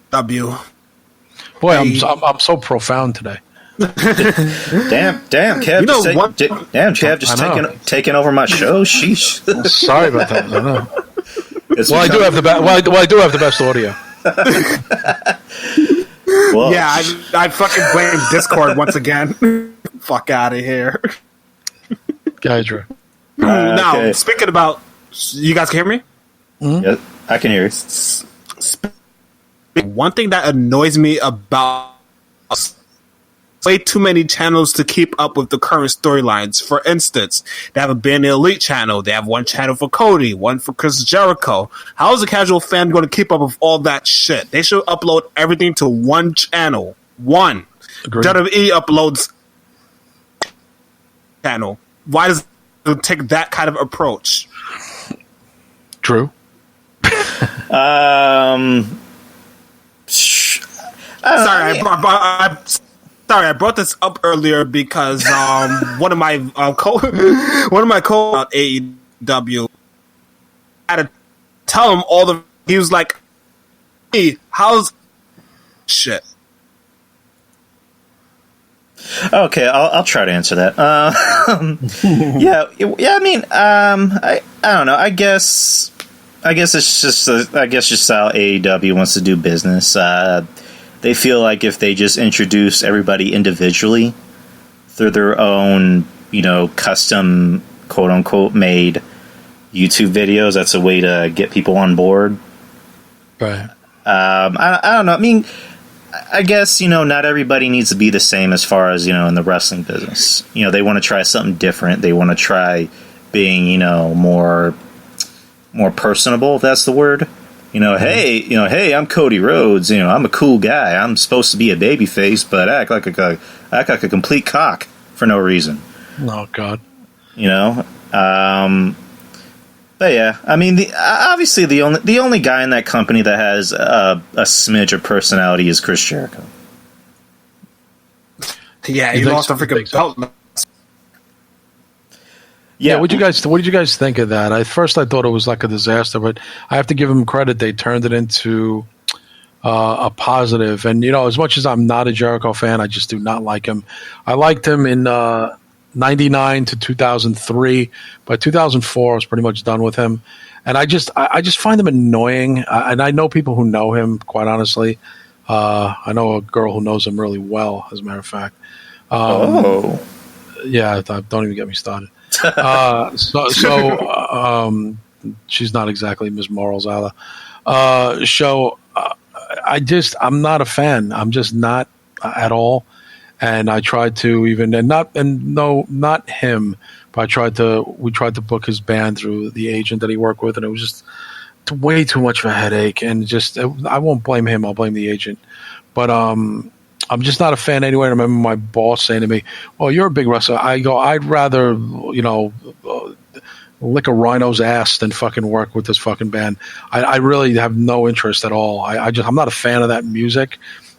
W. Boy, I'm so profound today. Damn, Kev. Kev just taking over my show. Sheesh. Sorry about that. I know. I do have the best audio. Yeah, I fucking blame Discord once again. Fuck out of here. Gydra. Now, okay. Speaking about, you guys can hear me? Mm-hmm. Yeah, I can hear you. One thing that annoys me about way too many channels to keep up with the current storylines. For instance, they have a Band Elite channel. They have one channel for Cody, one for Chris Jericho. How is a casual fan going to keep up with all that shit? They should upload everything to one channel. One. Agreed. WWE uploads channel. Why does it take that kind of approach? True. I brought this up earlier because one of my co on AEW had to tell him he was like, "Hey, how's shit?" Okay, I'll try to answer that. Yeah. I mean, I don't know. I guess it's just how AEW wants to do business. They feel like if they just introduce everybody individually through their own, custom quote unquote made YouTube videos, that's a way to get people on board. Right. I don't know. I mean, I guess, not everybody needs to be the same as far as, in the wrestling business. They want to try something different. They want to try being, more personable, if that's the word. Hey, I'm Cody Rhodes. I'm a cool guy. I'm supposed to be a babyface, but act like a complete cock for no reason. Oh God. But yeah, I mean, obviously the only guy in that company that has a smidge of personality is Chris Jericho. Yeah, he lost a freaking belt. Yeah, what did you guys think of that? At first, I thought it was like a disaster, but I have to give them credit. They turned it into a positive. And as much as I'm not a Jericho fan, I just do not like him. I liked him in '99 to 2003. By 2004, I was pretty much done with him. And I just find him annoying. And I know people who know him. Quite honestly, I know a girl who knows him really well. As a matter of fact. Yeah, don't even get me started. She's not exactly Ms. Morals either. I'm not a fan. I'm just not at all. And I tried to not him, but we tried to book his band through the agent that he worked with, and it was just way too much of a headache. And I won't blame him. I'll blame the agent. But I'm just not a fan anyway. I remember my boss saying to me, "Oh, you're a big wrestler." I go, "I'd rather, lick a rhino's ass than fucking work with this fucking band." I really have no interest at all. I'm not a fan of that music.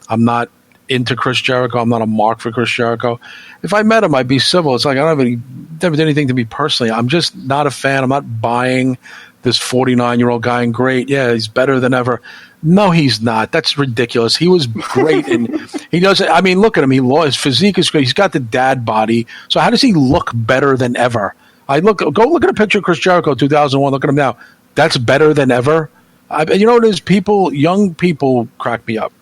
I'm not into Chris Jericho. I'm not a mark for Chris Jericho. If I met him, I'd be civil. It's like I don't have never did anything to me personally. I'm just not a fan. I'm not buying this 49-year-old guy. And great, yeah, he's better than ever. No, he's not. That's ridiculous. He was great, and he doesn't. I mean, look at him. His physique is great. He's got the dad body. So how does he look better than ever? Go look at a picture of Chris Jericho, 2001. Look at him now. That's better than ever. You know what it is? Young people crack me up.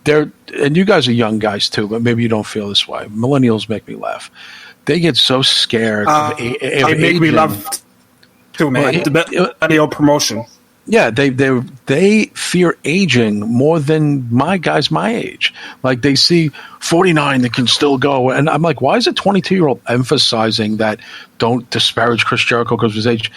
And you guys are young guys too, but maybe you don't feel this way. Millennials make me laugh. They get so scared of they make me laugh too, man. The promotion. Yeah, they fear aging more than my guys my age. Like they see 49 that can still go, and I'm like, why is a 22-year-old emphasizing that? Don't disparage Chris Jericho because of his age.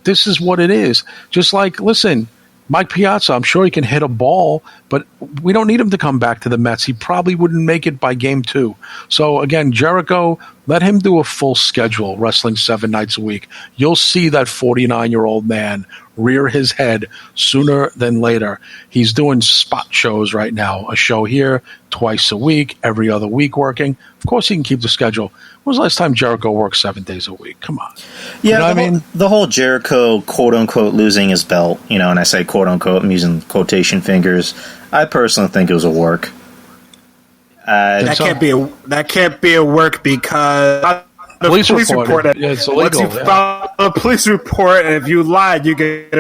This is what it is. Just like, listen, Mike Piazza, I'm sure he can hit a ball, but we don't need him to come back to the Mets. He probably wouldn't make it by game 2. So, again, Jericho, let him do a full schedule, wrestling 7 nights a week. You'll see that 49-year-old man rear his head sooner than later. He's doing spot shows right now, a show here, twice a week, every other week working. Of course he can keep the schedule. When was the last time Jericho worked 7 days a week? Come on. Yeah, you know the whole Jericho, quote-unquote, losing his belt, and I say quote-unquote, I'm using quotation fingers. I personally think it was a work. That can't be a work because the police report that it's illegal. Once you file a police report, and if you lied, you get.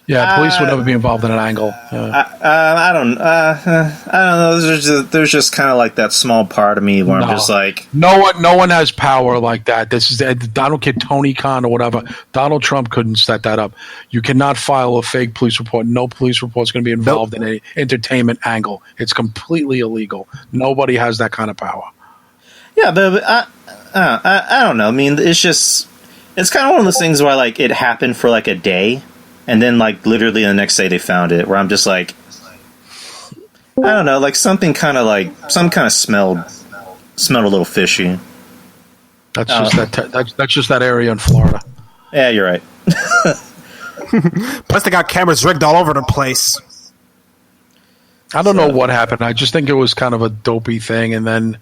Yeah, police would never be involved in an angle. I don't know. There's just kind of like that small part of me where I'm just like, no one has power like that. I don't care, Tony Khan or whatever. Donald Trump couldn't set that up. You cannot file a fake police report. No police report is going to be involved in an entertainment angle. It's completely illegal. Nobody has that kind of power. Yeah, but I don't know. I mean, it's kind of one of those things where like it happened for like a day. And then, like, literally the next day they found it, where I'm just like, I don't know, like some kind of smelled a little fishy. That's just that area in Florida. Yeah, you're right. Plus, they got cameras rigged all over the place. I don't know what happened. I just think it was kind of a dopey thing, and then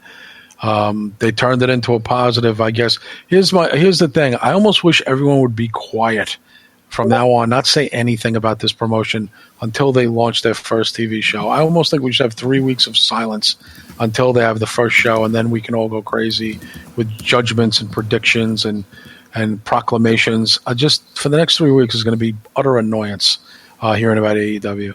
they turned it into a positive, I guess. Here's the thing. I almost wish everyone would be quiet from now on, not say anything about this promotion until they launch their first TV show. I almost think we should have 3 weeks of silence until they have the first show, and then we can all go crazy with judgments and predictions and proclamations. Just for the next 3 weeks is going to be utter annoyance hearing about AEW.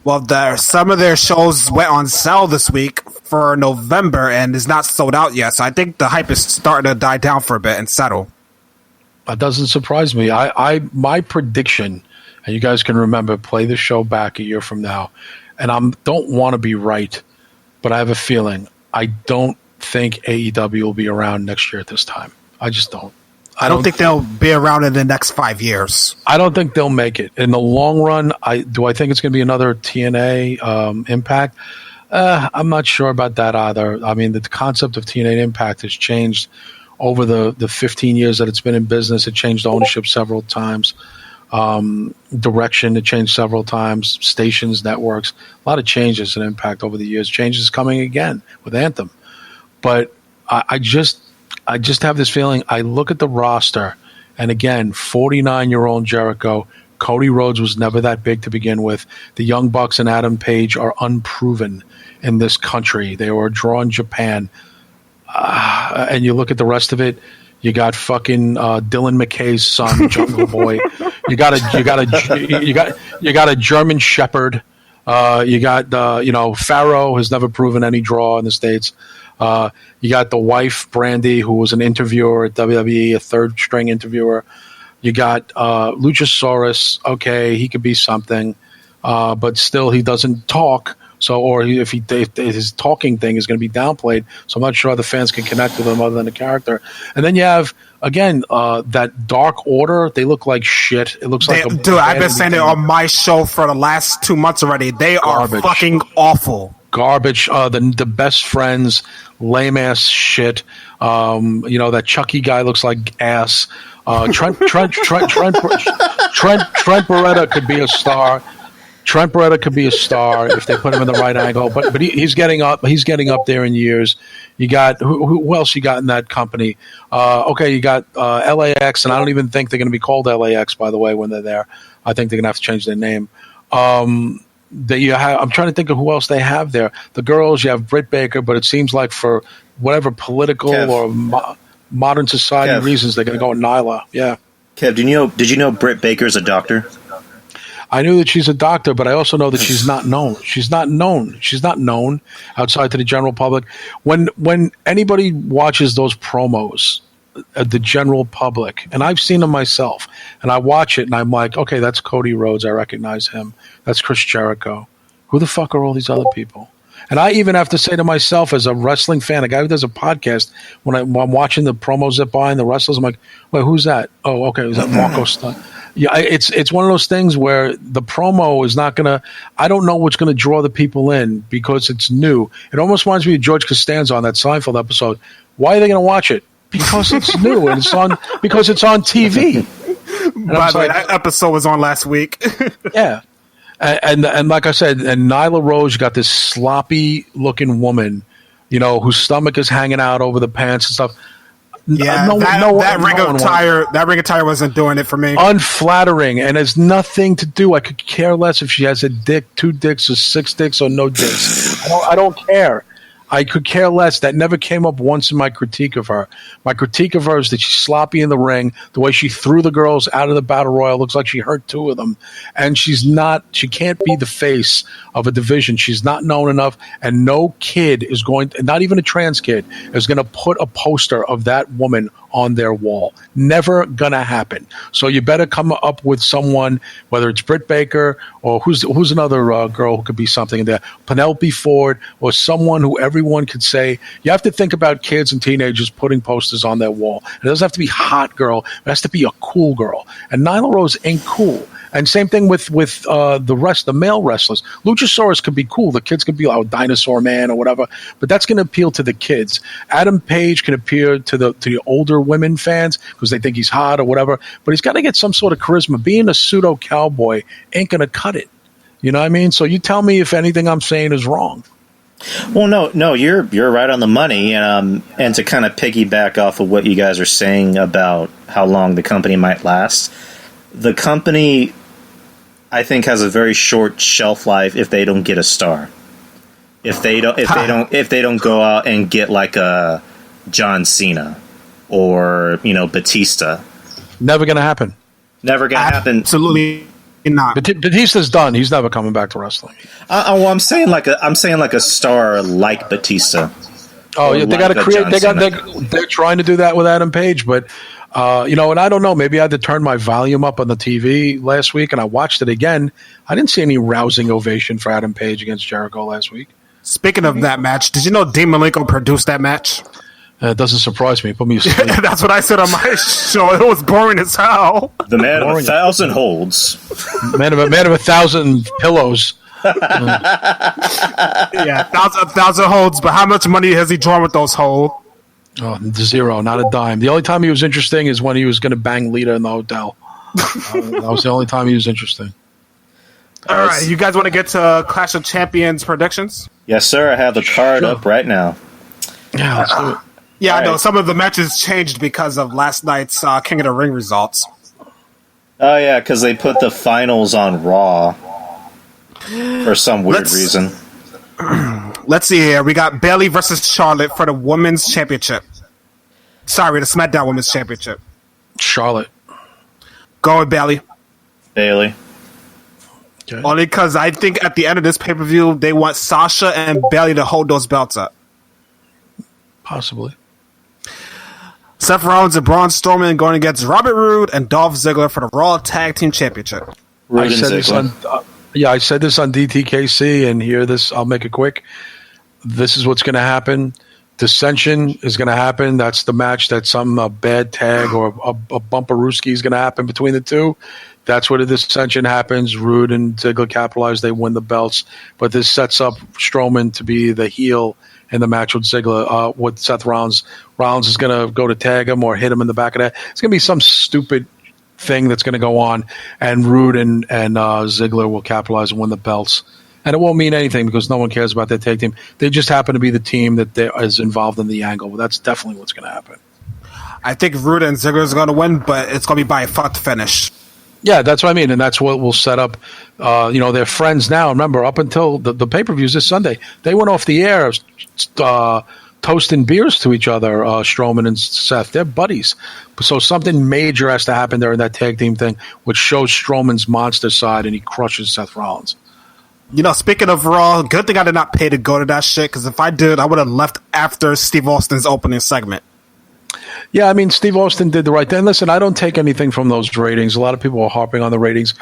Well, some of their shows went on sale this week for November and is not sold out yet, so I think the hype is starting to die down for a bit and settle. That doesn't surprise me. My prediction, and you guys can remember, play the show back a year from now, and I don't want to be right, but I have a feeling I don't think AEW will be around next year at this time. I just don't. I don't think they'll be around in the next 5 years. I don't think they'll make it. In the long run, I think it's going to be another TNA Impact? I'm not sure about that either. I mean, the concept of TNA Impact has changed over the 15 years that it's been in business. It changed ownership several times. Direction, it changed several times. Stations, networks, a lot of changes in Impact over the years. Changes coming again with Anthem. But I just have this feeling. I look at the roster, and again, 49-year-old Jericho. Cody Rhodes was never that big to begin with. The Young Bucks and Adam Page are unproven in this country. They were a draw in Japan. And you look at the rest of it, you got fucking Dylan McKay's son, Jungle Boy. You got a German Shepherd. You got Pharaoh has never proven any draw in the States. You got the wife Brandy, who was an interviewer at WWE, a third string interviewer. You got Luchasaurus. Okay, he could be something, but still he doesn't talk. So, or if his talking thing is going to be downplayed, so I'm not sure how the fans can connect with him other than the character. And then you have again that Dark Order. They look like shit. It looks like I've been saying it on my show for the last 2 months already. They are fucking awful. Garbage. The best friends, lame ass shit. That Chucky guy looks like ass. Trent Beretta could be a star. Trent Beretta could be a star if they put him in the right angle, but he's getting up. He's getting up there in years. You got who else you got in that company? Okay, you got LAX, and I don't even think they're going to be called LAX. By the way, when they're there, I think they're going to have to change their name. I'm trying to think of who else they have there. The girls, you have Britt Baker, but it seems like for whatever political or modern society reasons, they're going to go with Nyla. Yeah. Kev, did you know Britt Baker's a doctor? I knew that she's a doctor, but I also know that she's not known. She's not known. She's not known outside to the general public. When anybody watches those promos, the general public, and I've seen them myself, and I watch it, and I'm like, okay, that's Cody Rhodes. I recognize him. That's Chris Jericho. Who the fuck are all these other people? And I even have to say to myself, as a wrestling fan, a guy who does a podcast, when I'm watching the promos zip by and the wrestlers, I'm like, wait, who's that? Oh, okay, is that Marco Stunt? Yeah, it's one of those things where the promo is not going to – I don't know what's going to draw the people in because it's new. It almost reminds me of George Costanza on that Seinfeld episode. Why are they going to watch it? Because it's new and because it's on TV. By the way, that episode was on last week. Yeah. And like I said, and Nyla Rose, you got this sloppy looking woman, whose stomach is hanging out over the pants and stuff. Yeah, that ring of tire wasn't doing it for me. Unflattering, and has nothing to do. I could care less if she has a dick, 2 dicks, or 6 dicks, or no dicks. I don't care. I could care less. That never came up once in my critique of her. My critique of her is that she's sloppy in the ring. The way she threw the girls out of the battle royal looks like she hurt 2 of them. And she can't be the face of a division. She's not known enough. And no kid is going to, not even a trans kid, is going to put a poster of that woman on their wall. Never gonna happen. So you better come up with someone, whether it's Britt Baker or who's another girl who could be something in there, Penelope Ford, or someone who everyone could say. You have to think about kids and teenagers putting posters on their wall. It doesn't have to be hot girl. It has to be a cool girl. And Nyla Rose ain't cool. And same thing with the male wrestlers. Luchasaurus could be cool. The kids could be like Dinosaur Man or whatever, but that's going to appeal to the kids. Adam Page can appeal to the older women fans because they think he's hot or whatever, but he's got to get some sort of charisma. Being a pseudo cowboy ain't going to cut it. You know what I mean? So you tell me if anything I'm saying is wrong. Well, no, you're right on the money, and to kind of piggyback off of what you guys are saying about how long the company might last. The company, I think, has a very short shelf life if they don't get a star. If they don't go out and get like a John Cena or Batista. Never going to happen. Never going to happen. Absolutely not. Batista's done. He's never coming back to wrestling. I'm saying like a star like Batista. Oh yeah, they got to create. They're trying to do that with Adam Page, but. And I don't know, maybe I had to turn my volume up on the TV last week and I watched it again. I didn't see any rousing ovation for Adam Page against Jericho last week. Speaking of that match, did you know Dean Malenko produced that match? It doesn't surprise me. Put me to sleep. That's what I said on my show. It was boring as hell. The man of 1,000 holds. Man of 1,000 pillows. Yeah, 1,000 holds, but how much money has he drawn with those holds? Oh, 0, not a dime. The only time he was interesting is when he was going to bang Lita in the hotel. That was the only time he was interesting. All right, you guys want to get to Clash of Champions predictions? Yes, sir. I have the card up right now. Yeah, let's do it. Yeah, I know. Some of the matches changed because of last night's King of the Ring results. Oh, yeah, because they put the finals on Raw for some weird reason. Let's see here. We got Bayley versus Charlotte for the Women's Championship. Sorry, the SmackDown Women's Championship. Charlotte. Go with Bayley. Bayley. Okay. Only because I think at the end of this pay-per-view, they want Sasha and Bayley to hold those belts up. Possibly. Seth Rollins and Braun Strowman going against Robert Roode and Dolph Ziggler for the Raw Tag Team Championship. Roode and Ziggler. I said this on DTKC, and I'll make it quick. This is what's going to happen. Dissension is going to happen. That's the match that some bad tag or a bumperooski is going to happen between the two. That's where the dissension happens. Roode and Ziggler capitalize. They win the belts. But this sets up Strowman to be the heel in the match with Ziggler, with Seth Rollins. Rollins is going to go to tag him or hit him in the back of that. It's going to be some stupid thing that's going to go on, and Rude and Ziggler will capitalize and win the belts. And it won't mean anything because no one cares about their tag team. They just happen to be the team that is involved in the angle. Well, that's definitely what's going to happen. I think Rude and Ziggler is going to win, but it's going to be by a fucked finish. Yeah, that's what I mean, and that's what will set up. They're friends now. Remember, up until the pay-per-views this Sunday, they went off the air toasting beers to each other, Strowman and Seth. They're buddies. So something major has to happen during that tag team thing, which shows Strowman's monster side, and he crushes Seth Rollins. Speaking of Raw, good thing I did not pay to go to that shit, because if I did, I would have left after Steve Austin's opening segment. Yeah, I mean, Steve Austin did the right thing. Listen, I don't take anything from those ratings. A lot of people are harping on the ratings.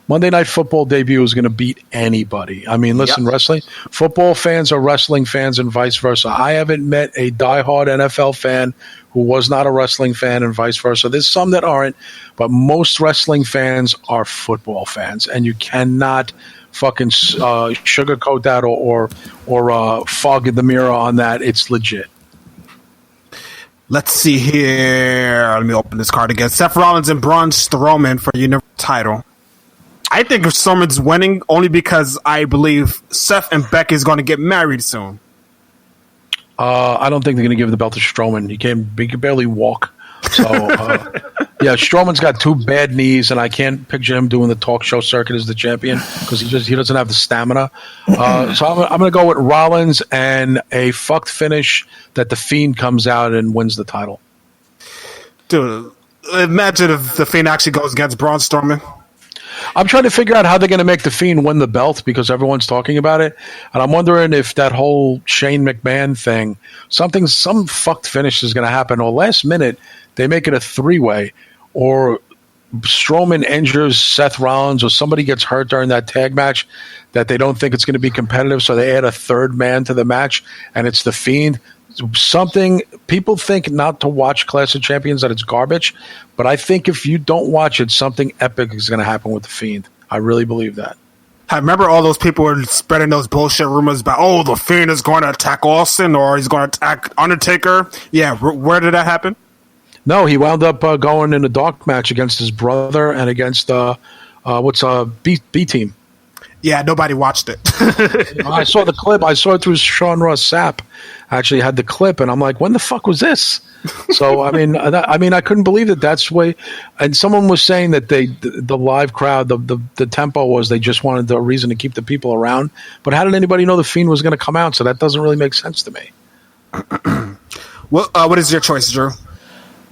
Monday Night Football debut is going to beat anybody. I mean, listen, Wrestling, football fans are wrestling fans and vice versa. I haven't met a diehard NFL fan who was not a wrestling fan and vice versa. There's some that aren't, but most wrestling fans are football fans, and you cannot fucking sugarcoat that or fog in the mirror on that. It's legit. Let's see here. Let me open this card again. Seth Rollins and Braun Strowman for the Universal title. I think Strowman's winning only because I believe Seth and Becky is going to get married soon. I don't think they're going to give the belt to Strowman. He can barely walk. So, yeah, Strowman's got two bad knees, and I can't picture him doing the talk show circuit as the champion because he doesn't have the stamina. So I'm going to go with Rollins and a fucked finish that the Fiend comes out and wins the title. Dude, imagine if the Fiend actually goes against Braun Strowman. I'm trying to figure out how they're going to make the Fiend win the belt because everyone's talking about it, and I'm wondering if that whole Shane McMahon thing, some fucked finish is going to happen, or last minute they make it a three-way, or Strowman injures Seth Rollins, or somebody gets hurt during that tag match that they don't think it's going to be competitive, so they add a third man to the match, and it's the Fiend. Something people think not to watch Clash of Champions, that it's garbage, but I think if you don't watch it, something epic is going to happen with the Fiend. I really believe that. I remember all those people were spreading those bullshit rumors about, the Fiend is going to attack Austin or he's going to attack Undertaker. Yeah, where did that happen? No, he wound up going in a dark match against his brother and against B Team. Yeah, nobody watched it. I saw the clip. I saw it through Sean Ross Sapp. Actually had the clip, and I'm like, when the fuck was this? So, I mean, I couldn't believe that that's the way. And someone was saying that the live crowd, the tempo was they just wanted a reason to keep the people around. But how did anybody know the Fiend was going to come out? So that doesn't really make sense to me. What is your choice, Drew?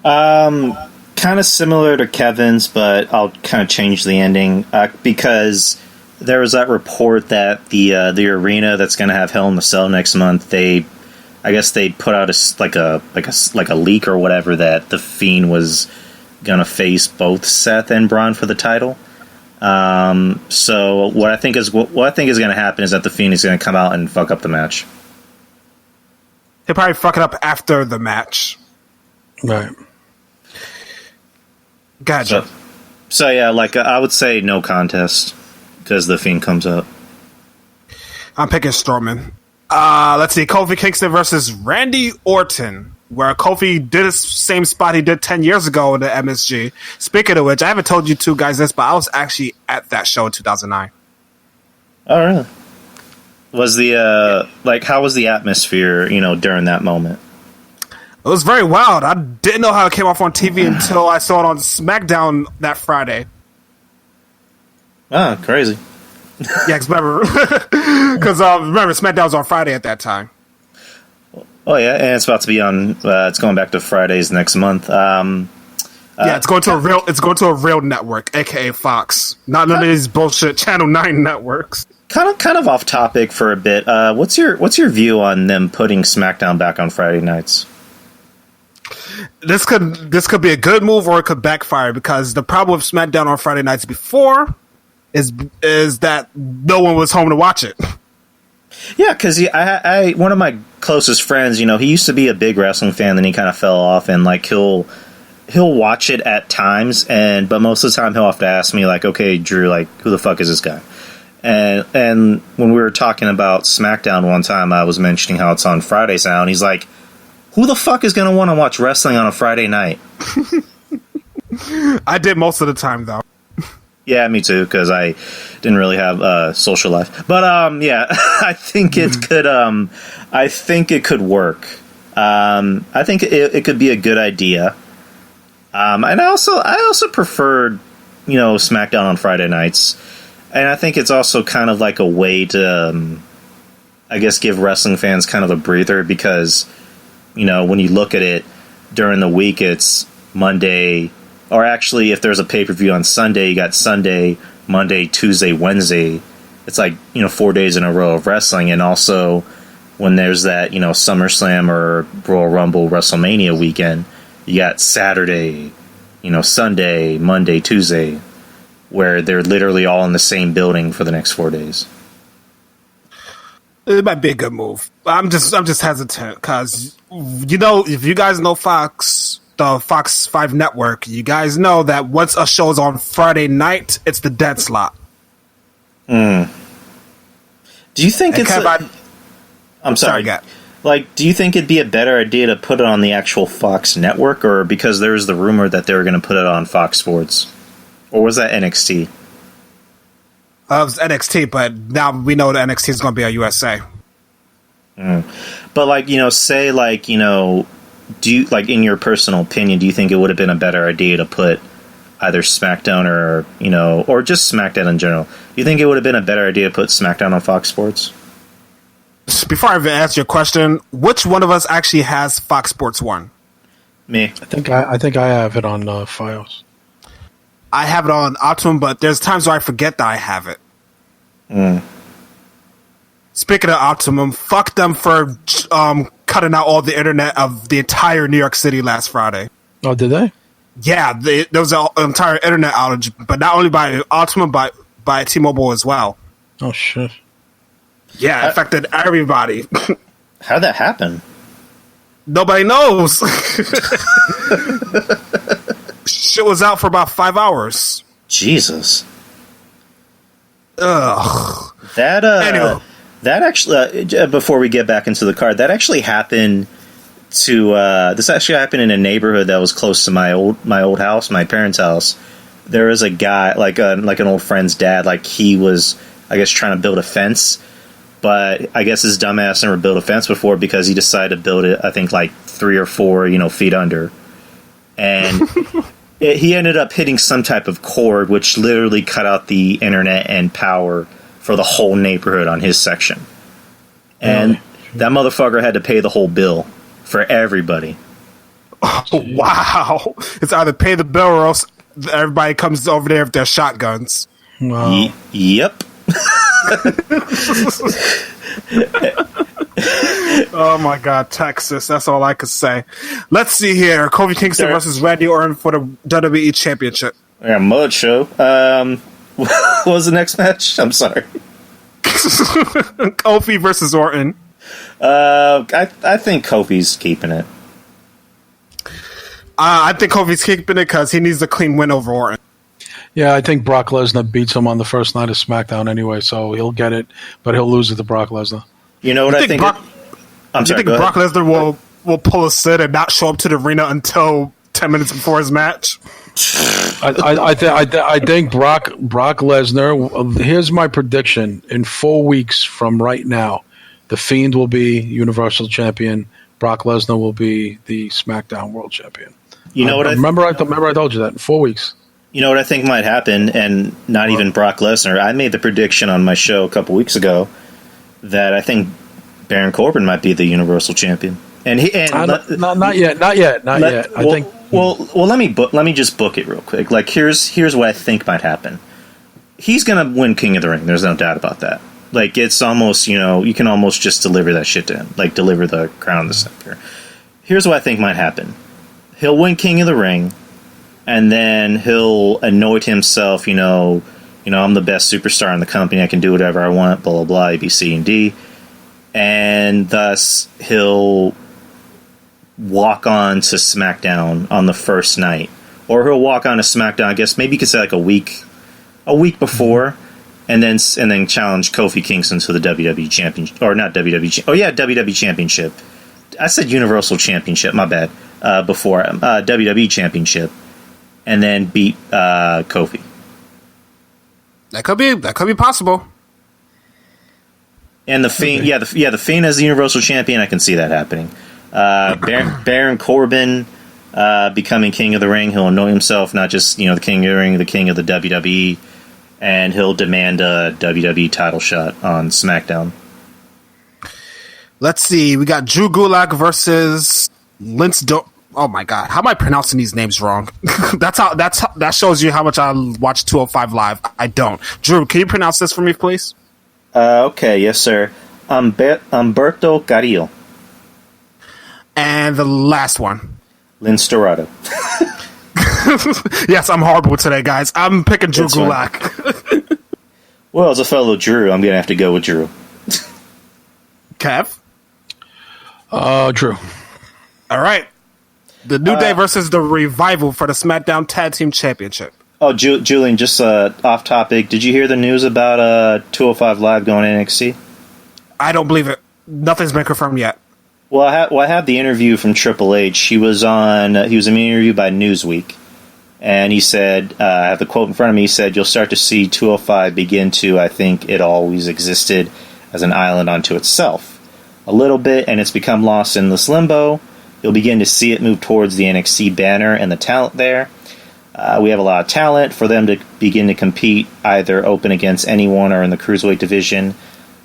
Kind of similar to Kevin's, but I'll kind of change the ending because there was that report that the arena that's going to have Hell in the Cell next month, I guess they put out a leak or whatever that the Fiend was going to face both Seth and Braun for the title. So what I think is going to happen is that the Fiend is going to come out and fuck up the match. He'll probably fuck it up after the match. Right. Gotcha. So yeah, I would say no contest because the Fiend comes up. I'm picking Strowman. Let's see, Kofi Kingston versus Randy Orton, where Kofi did the same spot he did 10 years ago in the MSG. Speaking of which, I haven't told you two guys this, but I was actually at that show in 2009. Oh, really? Was how was the atmosphere, during that moment? It was very wild. I didn't know how it came off on TV until I saw it on SmackDown that Friday. Ah, crazy. Yeah, remember SmackDown was on Friday at that time. Oh yeah, and it's about to be on. It's going back to Fridays next month. It's going to a real network, aka Fox. Not none of these bullshit Channel 9 networks. Kind of off topic for a bit. What's your view on them putting SmackDown back on Friday nights? This could be a good move or it could backfire because the problem with SmackDown on Friday nights before is that no one was home to watch it. Yeah, because I one of my closest friends, he used to be a big wrestling fan, then he kind of fell off, and he'll watch it at times, but most of the time he'll have to ask me okay, Drew, who the fuck is this guy? And when we were talking about SmackDown one time, I was mentioning how it's on Fridays now, and he's like, who the fuck is going to want to watch wrestling on a Friday night? I did most of the time though. Yeah, me too, because I didn't really have a social life. But yeah, I think it could. I think it could work. I think it could be a good idea. And I also preferred, SmackDown on Friday nights, and I think it's also kind of like a way to, I guess, give wrestling fans kind of a breather because, when you look at it during the week, it's Monday. Or actually, if there's a pay-per-view on Sunday, you got Sunday, Monday, Tuesday, Wednesday. It's like, 4 days in a row of wrestling. And also, when there's that, SummerSlam or Royal Rumble, WrestleMania weekend, you got Saturday, Sunday, Monday, Tuesday, where they're literally all in the same building for the next 4 days. It might be a good move. I'm just hesitant because, if you guys know Fox, the Fox 5 network, you guys know that once a show is on Friday night, it's the dead slot. Do you think it's... I'm sorry. Do you think it'd be a better idea to put it on the actual Fox network, or because there was the rumor that they were going to put it on Fox Sports? Or was that NXT? It was NXT, but now we know that NXT is going to be on USA. But, say, do you, in your personal opinion, do you think it would have been a better idea to put either SmackDown or just SmackDown in general? Do you think it would have been a better idea to put SmackDown on Fox Sports? Before I even answer your question, which one of us actually has Fox Sports 1? Me. I think I have it on Fios. I have it on Optimum, but there's times where I forget that I have it. Speaking of Optimum, fuck them for cutting out all the internet of the entire New York City last Friday. Oh, did they? Yeah, there was an entire internet outage, but not only by Optimum, but by T-Mobile as well. Oh, shit. Yeah, it affected everybody. How'd that happen? Nobody knows. Shit was out for about 5 hours. Jesus. Ugh. Anyway. That actually, before we get back into the card, that actually happened to, this actually happened in a neighborhood that was close to my old house, my parents' house. There was a guy, like an old friend's dad, he was, I guess, trying to build a fence, but I guess his dumbass never built a fence before because he decided to build it, I think, 3 or 4, feet under. And he ended up hitting some type of cord, which literally cut out the internet and power for the whole neighborhood on his section. And that motherfucker had to pay the whole bill for everybody. Oh, wow. It's either pay the bill or else everybody comes over there with their shotguns. Wow. Yep. Oh my God, Texas. That's all I could say. Let's see here. Kofi Kingston versus Randy Orton for the WWE Championship. Yeah, mud show. What was the next match? I'm sorry. Kofi versus Orton. I think Kofi's keeping it. I think Kofi's keeping it because he needs a clean win over Orton. Yeah, I think Brock Lesnar beats him on the first night of SmackDown anyway, so he'll get it, but he'll lose it to Brock Lesnar. You know what I think? I'm sorry. You think Brock Lesnar will pull a sit and not show up to the arena until 10 minutes before his match? I think Brock Lesnar. Here's my prediction: in 4 weeks from right now, the Fiend will be Universal Champion. Brock Lesnar will be the SmackDown World Champion. You know what? Remember I told you that in 4 weeks. You know what I think might happen, and not even Brock Lesnar. I made the prediction on my show a couple weeks ago that I think Baron Corbin might be the Universal Champion. Not yet. I think. Well, let me just book it real quick. Here's what I think might happen. He's gonna win King of the Ring. There's no doubt about that. It's almost, you can almost just deliver that shit to him. Deliver the crown of the scepter. Here's what I think might happen. He'll win King of the Ring, and then he'll anoint himself, I'm the best superstar in the company. I can do whatever I want, blah, blah, blah, A, B, C, and D. And thus, he'll walk on to SmackDown on the first night. Or he'll walk on to SmackDown, I guess, maybe you could say a week before, and then challenge Kofi Kingston to the WWE Championship. Or not WWE, WWE Championship. I said Universal Championship, my bad, before. WWE Championship. and then beat Kofi. That could be possible. And the Fiend, the Fiend as the Universal Champion, I can see that happening. Baron Corbin becoming King of the Ring. He'll anoint himself not just the King of the Ring, the King of the WWE, and he'll demand a WWE title shot on SmackDown. Let's see. We got Drew Gulak versus Oh my God, how am I pronouncing these names wrong? That shows you how much I watch 205 Live. I don't. Drew, can you pronounce this for me, please? Okay, yes, sir. Humberto Carrillo. And the last one. Lince Dorado. Yes, I'm horrible today, guys. I'm picking Drew Gulak. Well, as a fellow Drew, I'm going to have to go with Drew. Kev? Drew. All right. The New Day versus the Revival for the SmackDown Tag Team Championship. Oh, Julian, just off topic. Did you hear the news about 205 Live going to NXT? I don't believe it. Nothing's been confirmed yet. Well, I have the interview from Triple H. He was being interviewed by Newsweek, and he said, I have the quote in front of me, he said, "You'll start to see 205 begin to, I think it always existed as an island unto itself. A little bit, and it's become lost in this limbo. You'll begin to see it move towards the NXT banner and the talent there. We have a lot of talent for them to begin to compete, either open against anyone or in the Cruiserweight division,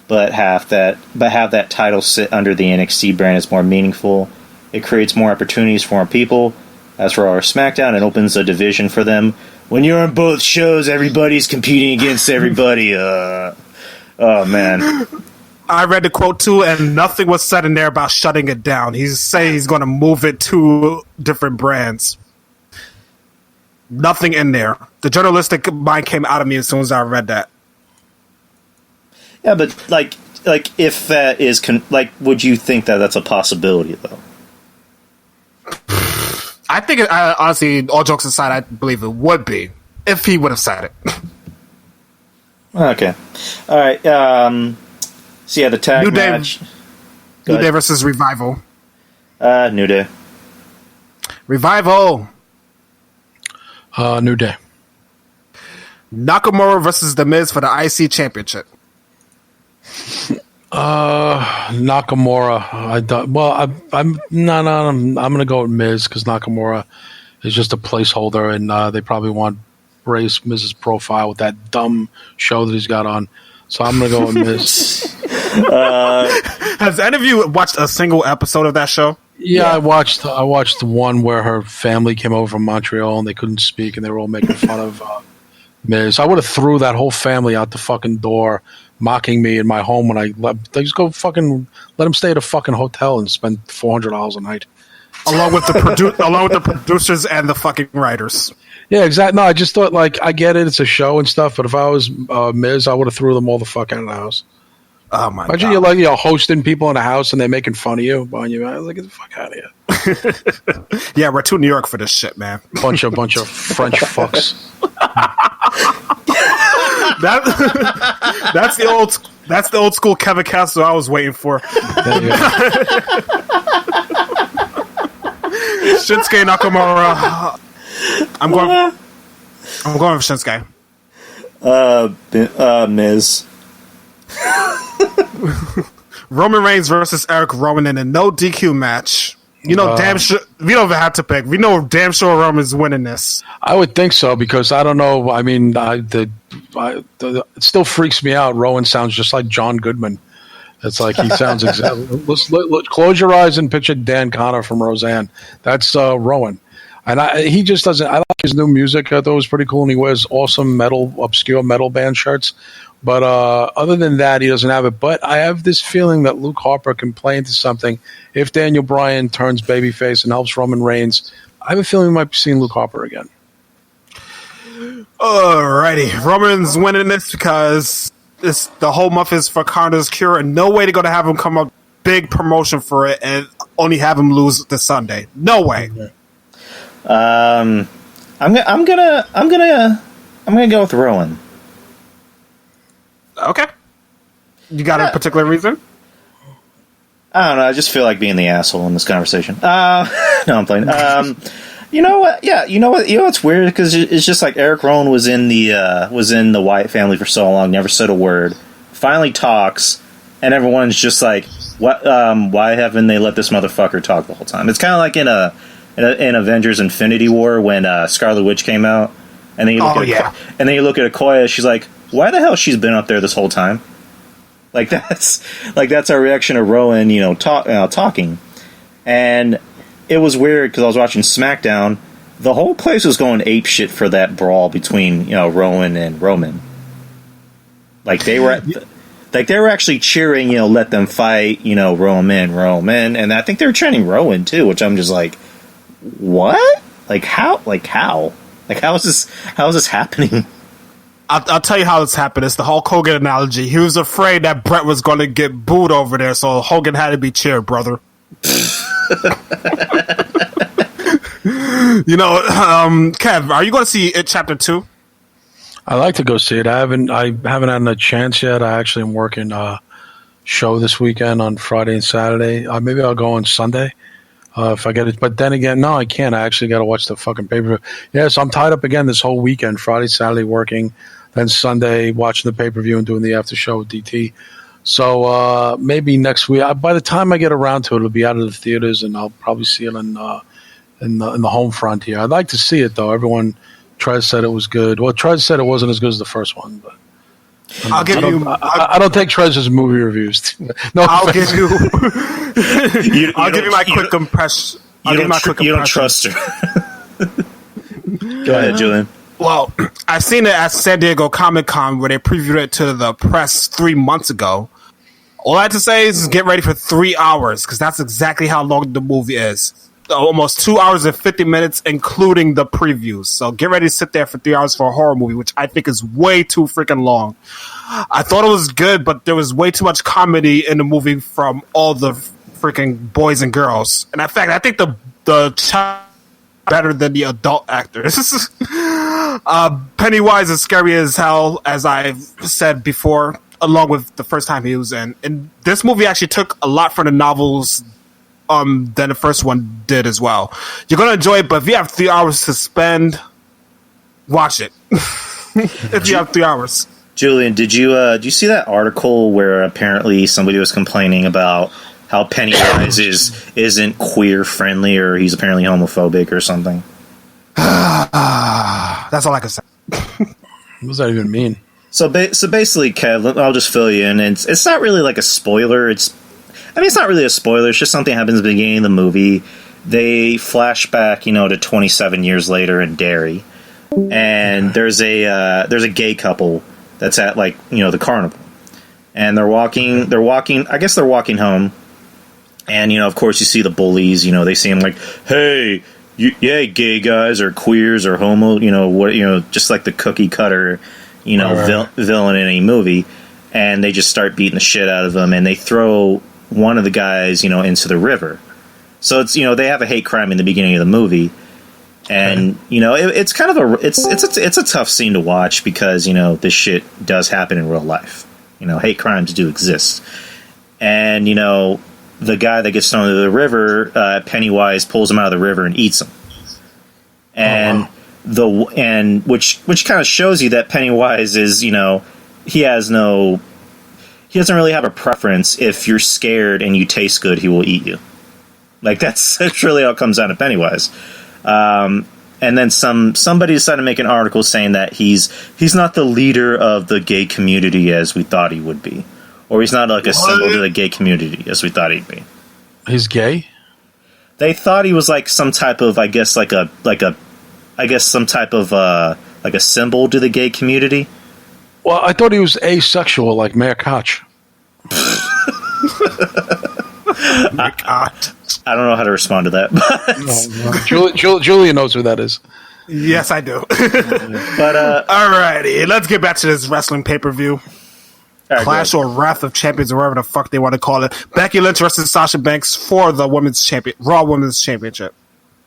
but have that title sit under the NXT brand is more meaningful. It creates more opportunities for more people. As for our SmackDown, it opens a division for them. When you're on both shows, everybody's competing against everybody. Oh, man." I read the quote too, and nothing was said in there about shutting it down. He's saying he's going to move it to different brands. Nothing in there. The journalistic mind came out of me as soon as I read that. Yeah, but like if that is would you think that that's a possibility though? I think, honestly, all jokes aside, I believe it would be if he would have said it. Okay, all right. So yeah, the tag match. New Day versus Revival. New Day. Revival. New Day. Nakamura versus The Miz for the IC Championship. Nakamura. I'm going to go with Miz because Nakamura is just a placeholder, and they probably want to raise Miz's profile with that dumb show that he's got on. So I'm going to go with Miz. Has any of you watched a single episode of that show? Yeah, I watched the one where her family came over from Montreal and they couldn't speak and they were all making fun of Miz. I would have threw that whole family out the fucking door, mocking me in my home when I left. They just go fucking let them stay at a fucking hotel and spend $400 a night, along with the producers and the fucking writers. Yeah, exactly. No, I just thought, I get it, it's a show and stuff, but if I was Miz, I would have threw them all the fuck out of the house. Oh my Imagine God. you're hosting people in a house and they're making fun of you behind you. I was like, get the fuck out of here. Yeah, we're too New York for this shit, man. Bunch of French fucks. That's the old school Kevin Castle I was waiting for. Shinsuke Nakamura. I'm going for Shinsuke. Miz. Roman Reigns versus Eric Rowan in a no DQ match. Damn sure we don't even have to pick. We know damn sure Roman's winning this. I would think so because I don't know. I mean, it still freaks me out. Rowan sounds just like John Goodman. It's like he sounds exactly. Close your eyes and picture Dan Connor from Roseanne. That's Rowan. And he just doesn't. I like his new music. I thought it was pretty cool, and he wears awesome obscure metal band shirts. But other than that, he doesn't have it. But I have this feeling that Luke Harper can play into something if Daniel Bryan turns babyface and helps Roman Reigns. I have a feeling we might be seeing Luke Harper again. Alrighty, Roman's winning this because the whole month is for Connor's cure, and no way they're gonna have him come up big promotion for it and only have him lose this Sunday. No way. I'm gonna go with Rowan. Okay. You got a particular reason? I don't know. I just feel like being the asshole in this conversation. No, I'm playing. You know what? Yeah, you know what? You know what's weird because it's just like Eric Rowan was in the Wyatt family for so long, never said a word. Finally talks, and everyone's just like, "What? Why haven't they let this motherfucker talk the whole time?" It's kind of like in Avengers: Infinity War when Scarlet Witch came out, and then you look and then you look at Okoye. She's like, "Why the hell she's been up there this whole time?" Like that's our reaction to Rowan, talking, and it was weird because I was watching SmackDown. The whole place was going ape shit for that brawl between Rowan and Roman. Like they were, actually cheering. Let them fight. Roman, and I think they were chanting Rowan too. Which I'm just like, what? How is this happening? I'll tell you how this happened. It's the Hulk Hogan analogy. He was afraid that Brett was going to get booed over there, so Hogan had to be cheered, brother. Kev, are you going to see it Chapter 2? I like to go see it. I haven't had a chance yet. I actually am working a show this weekend on Friday and Saturday. Maybe I'll go on Sunday if I get it. But then again, no, I can't. I actually got to watch the fucking pay-per-view. Yeah, so I'm tied up again this whole weekend. Friday, Saturday working, then Sunday watching the pay-per-view and doing the after show with DT. So maybe next week. By the time I get around to it, it'll be out of the theaters, and I'll probably see it in the home front here. I'd like to see it though. Everyone said it was good. Well, Trez said it wasn't as good as the first one, but I don't take Trez's movie reviews. No, I'll give you. I'll give you my quick impression. You don't trust her. Go ahead, Julian. Well, I've seen it at San Diego Comic-Con where they previewed it to the press 3 months ago. All I have to say is get ready for 3 hours because that's exactly how long the movie is. Almost 2 hours and 50 minutes, including the previews. So get ready to sit there for 3 hours for a horror movie, which I think is way too freaking long. I thought it was good, but there was way too much comedy in the movie from all the freaking boys and girls. And in fact, I think the child better than the adult actors. Pennywise is scary as hell, as I've said before, along with the first time he was in. And this movie actually took a lot from the novels than the first one did as well. You're gonna enjoy it, but if you have 3 hours to spend, watch it. If you have 3 hours. Julian, did you see that article where apparently somebody was complaining about how Pennywise isn't queer friendly, or he's apparently homophobic or something? That's all I can say. What does that even mean? So basically, Kev, I'll just fill you in. It's not really like a spoiler. It's not really a spoiler. It's just something that happens at the beginning of the movie. They flash back, to 27 years later in Derry, and there's a gay couple that's at the carnival, and they're walking. I guess they're walking home, and of course you see the bullies. They see them like, hey, gay guys or queers or homo. Just like the cookie cutter, villain in any movie, and they just start beating the shit out of them, and they throw one of the guys, into the river. So it's, they have a hate crime in the beginning of the movie, and it's kind of it's a tough scene to watch because this shit does happen in real life. Hate crimes do exist, and the guy that gets thrown into the river, Pennywise pulls him out of the river and eats him, and which kind of shows you that Pennywise is he doesn't really have a preference. If you're scared and you taste good, he will eat you. That's really how it comes down to Pennywise. And then somebody decided to make an article saying that he's not the leader of the gay community as we thought he would be, or he's not a symbol to the gay community as we thought he'd be. He's gay? They thought he was some type of, I guess, some type of a symbol to the gay community. Well, I thought he was asexual, like Mayor Koch. I don't know how to respond to that. But Julian knows who that is. Yes, I do. But alrighty, let's get back to this wrestling pay-per-view. Right, Clash or Wrath of Champions, or whatever the fuck they want to call it. Becky Lynch versus Sasha Banks for the Raw Women's Championship.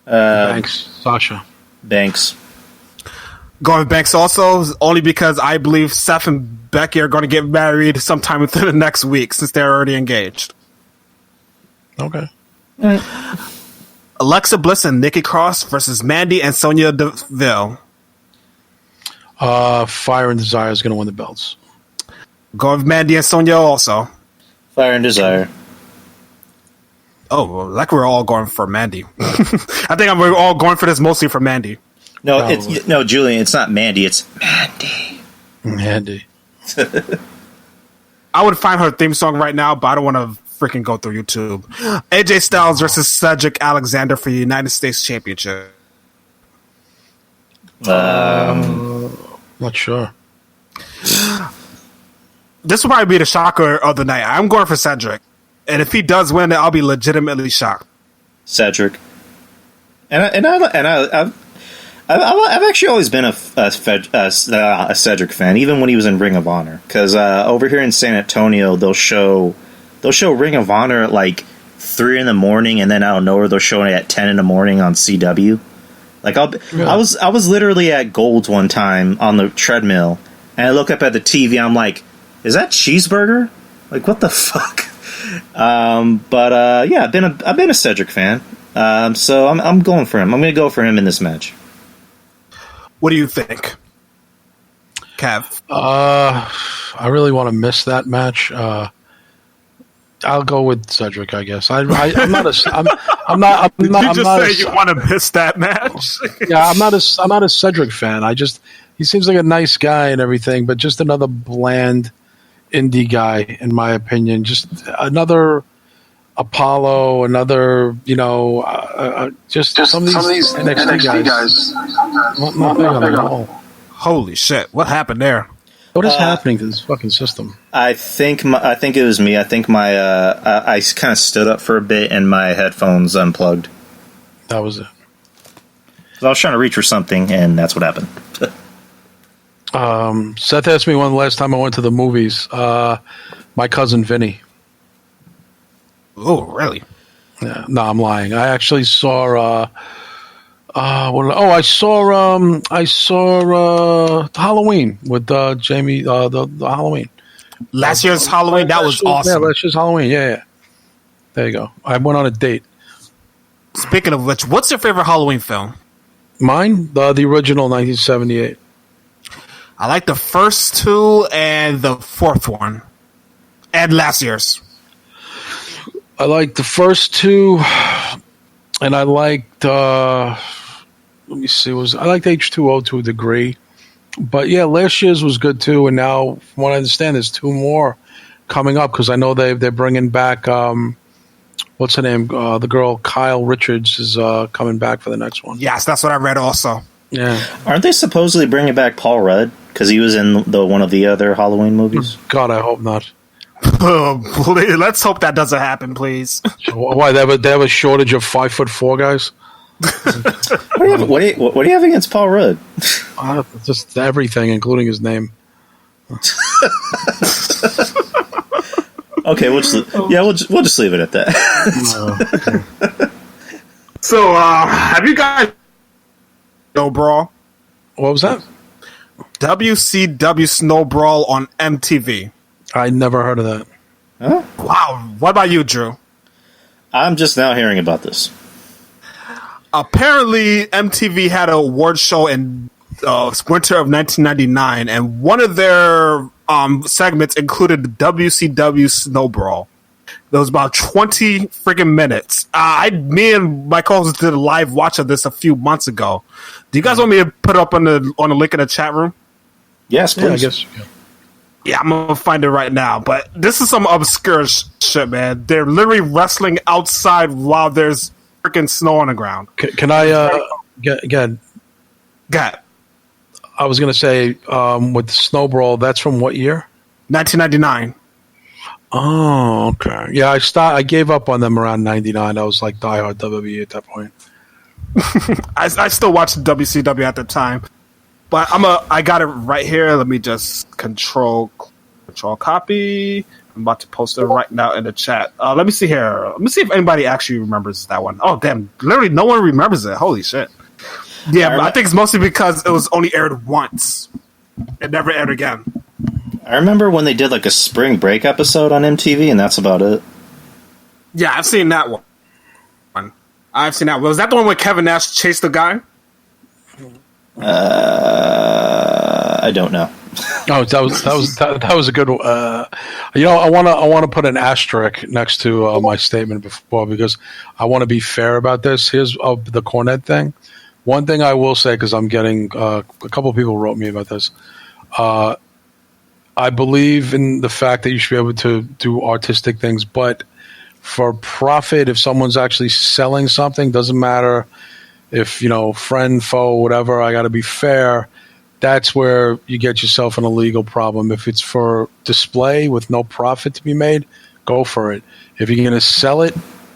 Banks. Sasha. Banks. Going with Banks also, only because I believe Seth and Becky are going to get married sometime within the next week since they're already engaged. Okay. Alexa Bliss and Nikki Cross versus Mandy and Sonya Deville. Fire and Desire is going to win the belts. Go with Mandy and Sonya also. Fire and Desire. Oh, well, like we're all going for Mandy. I think we're all going for this mostly for Mandy. No, Julian, it's not Mandy, it's Mandy. Mandy. I would find her theme song right now, but I don't want to freaking go through YouTube. AJ Styles versus Cedric Alexander for the United States Championship. Not sure. This will probably be the shocker of the night. I'm going for Cedric. And if he does win, I'll be legitimately shocked. Cedric. I've actually always been a Cedric fan, even when he was in Ring of Honor. Because over here in San Antonio, they'll show Ring of Honor at like 3 in the morning, and then out of nowhere they'll show it at 10 in the morning on CW. Like I was literally at Gold's one time on the treadmill, and I look up at the TV. I'm like, is that Cheeseburger? Like, what the fuck? Yeah, I've been a Cedric fan. So I'm going for him. I'm going to go for him in this match. What do you think, Kev? I really want to miss that match. I'll go with Cedric, I guess. I'm not. You just say you want to miss that match? Yeah, I'm not a Cedric fan. He seems like a nice guy and everything, but just another bland indie guy, in my opinion. Just another Apollo, another, just some of these NXT guys. Not big on the wall. Holy shit! What happened there? What is happening to this fucking system? I think it was me. I think I kind of stood up for a bit and my headphones unplugged. That was it. I was trying to reach for something, and that's what happened. Seth asked me when the last time I went to the movies. My cousin Vinny. Oh, really? Yeah, no, I'm lying. I actually saw. I saw Halloween with Jamie. The Halloween. Last year's Halloween. That was awesome. Yeah, last year's Halloween. Yeah. There you go. I went on a date. Speaking of which, what's your favorite Halloween film? Mine, the original 1978. I like the first two and the fourth one, and last year's. I liked the first two, and I liked. Let me see. I liked H2O to a degree, but yeah, last year's was good too. And now, from what I understand, there's 2 more coming up because I know they're bringing back. What's her name? The girl Kyle Richards is coming back for the next one. Yes, that's what I read also. Yeah. Aren't they supposedly bringing back Paul Rudd because he was in one of the other Halloween movies? God, I hope not. Let's hope that doesn't happen, please. Why they have a shortage of 5'4" guys? What do you have against Paul Rudd? Just everything, including his name. Okay, we'll just leave it at that. So, have you guys Snow Brawl? What was that? WCW Snow Brawl on MTV. I never heard of that. Huh? Wow. What about you, Drew? I'm just now hearing about this. Apparently, MTV had an award show in winter of 1999, and one of their segments included the WCW Snow Brawl. There was about 20 freaking minutes. Me and my co-host did a live watch of this a few months ago. Do you guys want me to put it up on the link in the chat room? Yes, please. Yeah, I guess. Yeah, I'm gonna find it right now. But this is some obscure shit, man. They're literally wrestling outside while there's freaking snow on the ground. Can I get? Got. I was gonna say with the Snow Brawl. That's from what year? 1999. Oh, okay. Yeah, I gave up on them around 99. I was like diehard WWE at that point. I still watched WCW at the time, but I got it right here. Let me just control copy. I'm about to post it right now in the chat. Let me see here. Let me see if anybody actually remembers that one. Oh, damn! Literally, no one remembers it. Holy shit! Yeah, but I think it's mostly because it was only aired once. It never aired again. I remember when they did like a spring break episode on MTV, and that's about it. Yeah, I've seen that one. I've seen that. Was that the one where Kevin Nash chased the guy? I don't know. Oh, that was a good. I want to put an asterisk next to my statement before because I want to be fair about this. Here's the Cornette thing. One thing I will say, because I'm getting a couple of people wrote me about this. I believe in the fact that you should be able to do artistic things, but for profit, if someone's actually selling something, doesn't matter if, friend, foe, whatever, I got to be fair. That's where you get yourself in a legal problem. If it's for display with no profit to be made, go for it. If you're going to sell it,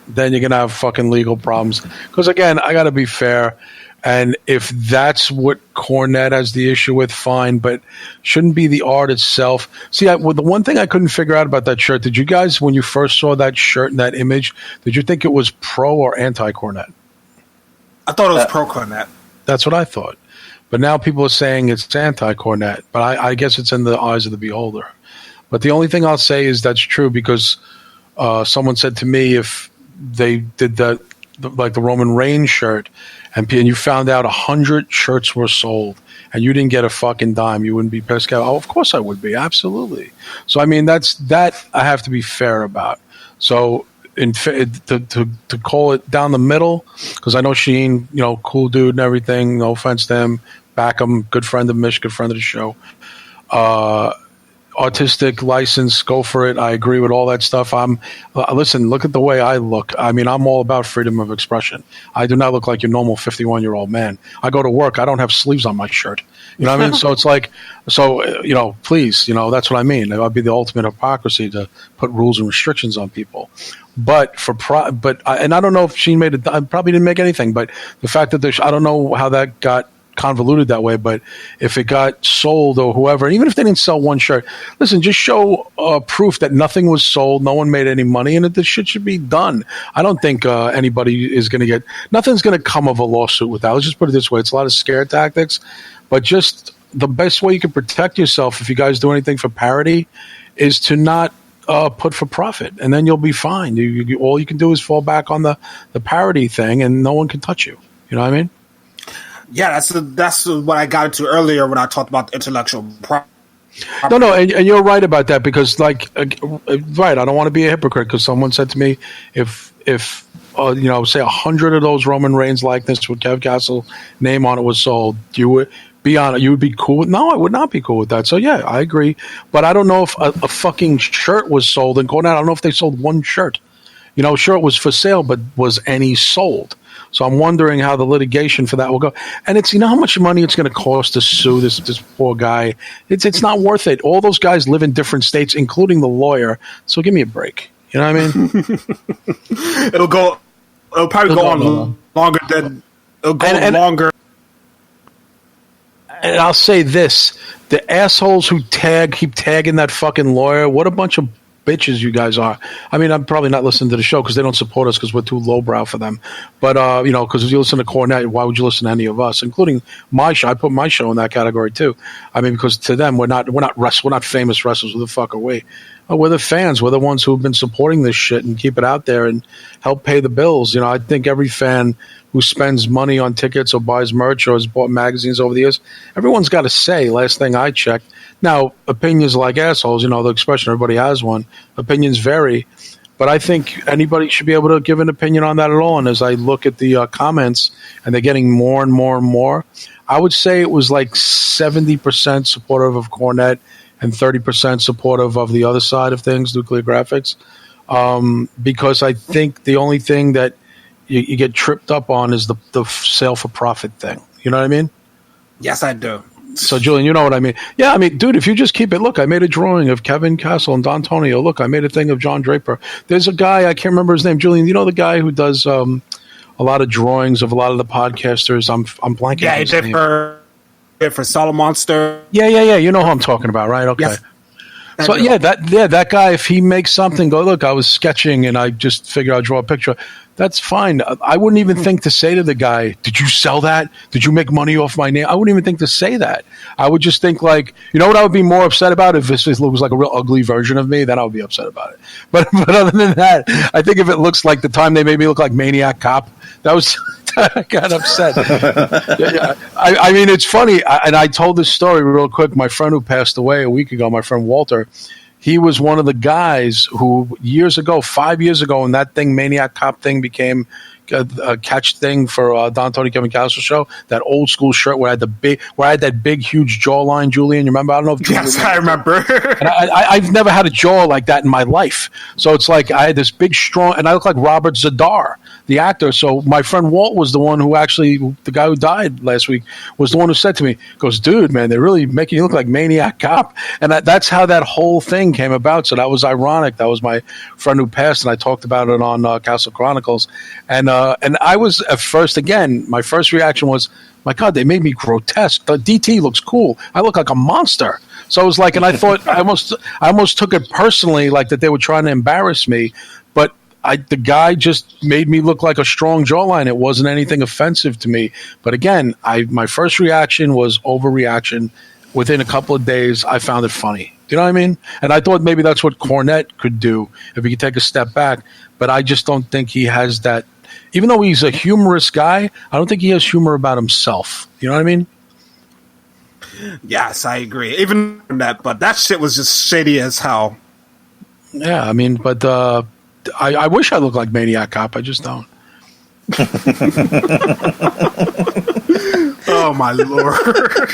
then you're going to have fucking legal problems. Because, again, I got to be fair. And if that's what Cornette has the issue with, fine, but shouldn't be the art itself. See, the one thing I couldn't figure out about that shirt, did you guys, when you first saw that shirt and that image, did you think it was pro or anti-Cornette? I thought it was pro Cornette. That's what I thought. But now people are saying it's anti-Cornette. But I guess it's in the eyes of the beholder. But the only thing I'll say is that's true because someone said to me if they did that, like the Roman Reigns shirt, and you found out 100 shirts were sold and you didn't get a fucking dime, you wouldn't be pissed off? Oh, of course I would be. Absolutely. So, I mean, that I have to be fair about. So to call it down the middle, because I know Sheen, cool dude and everything, no offense to him, back him, good friend of Mish, good friend of the show. Artistic license, go for it. I agree with all that stuff. Listen, look at the way I look. I mean, I'm all about freedom of expression. I do not look like your normal 51-year-old man. I go to work. I don't have sleeves on my shirt. You know what I mean? So it's like, please, that's what I mean. It would be the ultimate hypocrisy to put rules and restrictions on people. But and I don't know if she made it. I probably didn't make anything. But the fact that I don't know how that got convoluted that way, but if it got sold or whoever, even if they didn't sell one shirt, listen, just show proof that nothing was sold, no one made any money, and that this shit should be done. I don't think anybody is going to nothing's going to come of a lawsuit with that. Let's just put it this way. It's a lot of scare tactics, but just the best way you can protect yourself if you guys do anything for parody is to not put for profit, and then you'll be fine. All you can do is fall back on the parody thing, and no one can touch you. You know what I mean? Yeah, that's what I got into earlier when I talked about the intellectual property. No, and you're right about that because, right, I don't want to be a hypocrite because someone said to me, if say 100 of those Roman Reigns likeness with Kev Castle name on it was sold, you would be cool with? No, I would not be cool with that. So yeah, I agree, but I don't know if a fucking shirt was sold in Cornette. I don't know if they sold one shirt. Sure, it was for sale, but was any sold? So I'm wondering how the litigation for that will go. And it's, how much money it's going to cost to sue this poor guy. It's not worth it. All those guys live in different states, including the lawyer. So give me a break. You know what I mean? It'll probably go on longer than it'll go longer. And I'll say this: the assholes who keep tagging that fucking lawyer. What a bunch of bitches you guys are. I mean, I'm probably not listening to the show because they don't support us because we're too lowbrow for them. But, because if you listen to Cornette, why would you listen to any of us, including my show? I put my show in that category too. I mean, because to them, we're not famous wrestlers. Who the fuck are we? We're the fans. We're the ones who've been supporting this shit and keep it out there and help pay the bills. I think every fan who spends money on tickets or buys merch or has bought magazines over the years, everyone's got a say. Last thing I checked. Now, opinions like assholes, the expression, everybody has one. Opinions vary. But I think anybody should be able to give an opinion on that at all. And as I look at the comments, and they're getting more and more and more, I would say it was like 70% supportive of Cornette and 30% supportive of the other side of things, Nuclear Graphics. Because I think the only thing that you get tripped up on is the sale for profit thing. You know what I mean? Yes, I do. So, Julian, you know what I mean? Yeah, I mean, dude, if you just keep it, look, I made a drawing of Kevin Castle and Don Tonio. Look, I made a thing of John Draper. There's a guy, I can't remember his name. Julian, you know the guy who does a lot of drawings of a lot of the podcasters? I'm blanking. Yeah, he did for Solid Monster. Yeah. You know who I'm talking about, right? Okay. Yes. So, that guy, if he makes something, go, look, I was sketching and I just figured I'd draw a picture. That's fine. I wouldn't even think to say to the guy, "Did you sell that? Did you make money off my name?" I wouldn't even think to say that. I would just think like, you know what I would be more upset about if this was like a real ugly version of me, then I would be upset about it. But other than that, I think if it looks like the time they made me look like Maniac Cop, that was I got upset. I mean, it's funny, and I told this story real quick. My friend who passed away a week ago, my friend Walter. He was one of the guys who years ago, 5 years ago, when that thing, Maniac Cop thing, became a catch thing for Don Tony Kevin Castro show. That old school shirt where I had that big, huge jawline. Julian, you remember? I don't know if Julian yes, I remember. And I've never had a jaw like that in my life. So it's like I had this big, strong, and I look like Robert Zadar, the actor. So my friend Walt was the one who actually, the guy who died last week, was the one who said to me, goes, "Dude, man, they're really making you look like Maniac Cop." And that's how that whole thing came about. So that was ironic. That was my friend who passed, and I talked about it on Castle Chronicles. And I was at first, again, my first reaction was, my God, they made me grotesque. The DT looks cool. I look like a monster. So I was like, and I thought, I almost took it personally, like that they were trying to embarrass me. But the guy just made me look like a strong jawline. It wasn't anything offensive to me. But again, my first reaction was overreaction. Within a couple of days, I found it funny. You know what I mean? And I thought maybe that's what Cornette could do if he could take a step back. But I just don't think he has that. Even though he's a humorous guy, I don't think he has humor about himself. You know what I mean? Yes, I agree. Even that, but that shit was just shady as hell. Yeah, I mean, but I wish I looked like Maniac Cop. I just don't. Oh my lord!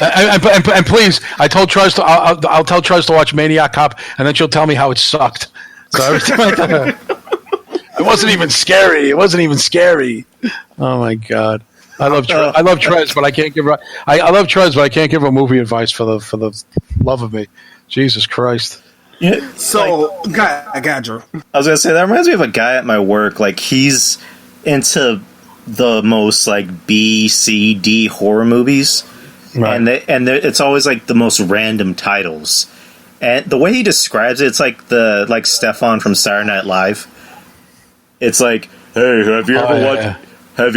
and please, I told Truz to. I'll tell Truz to watch Maniac Cop, and then she'll tell me how it sucked. So every time it wasn't even scary. It wasn't even scary. Oh my God! I love Trez, but I can't give her. I love Trez, but I can't give her movie advice for the love of me. Jesus Christ! Yeah, so, I got Drew. I was gonna say that reminds me of a guy at my work. Like he's into the most like B, C, D horror movies, right. and it's always like the most random titles. And the way he describes it, it's like like Stefan from Saturday Night Live. It's like, hey, have you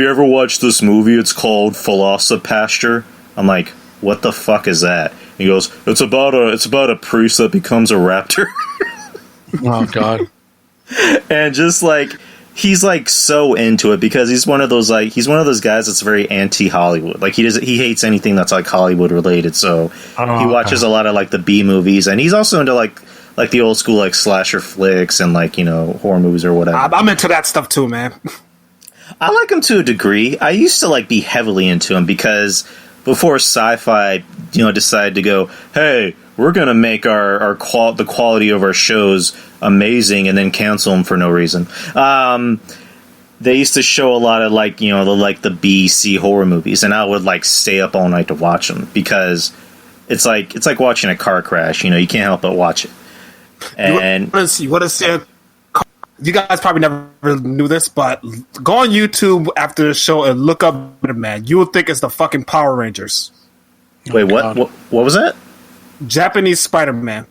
ever watched this movie? It's called Velocipasture. I'm like, what the fuck is that? He goes, it's about a priest that becomes a raptor. Oh God! And just like he's like so into it because he's one of those guys that's very anti-Hollywood. Like he hates anything that's like Hollywood related. So he watches a lot of like the B movies, and he's also into like the old school like slasher flicks and like, you know, horror movies or whatever. I'm into that stuff too, man. I like him to a degree. I used to like be heavily into him because before Sci-Fi, you know, decided to go, hey, we're gonna make the quality of our shows amazing, and then cancel them for no reason. They used to show a lot of like, you know, the B, C horror movies, and I would like stay up all night to watch them because it's like watching a car crash. You know, you can't help but watch it. And you want to see you guys probably never knew this, but go on YouTube after the show and look up Spider-Man. You would think it's the fucking Power Rangers. Wait, what? What was that? Japanese Spider-Man.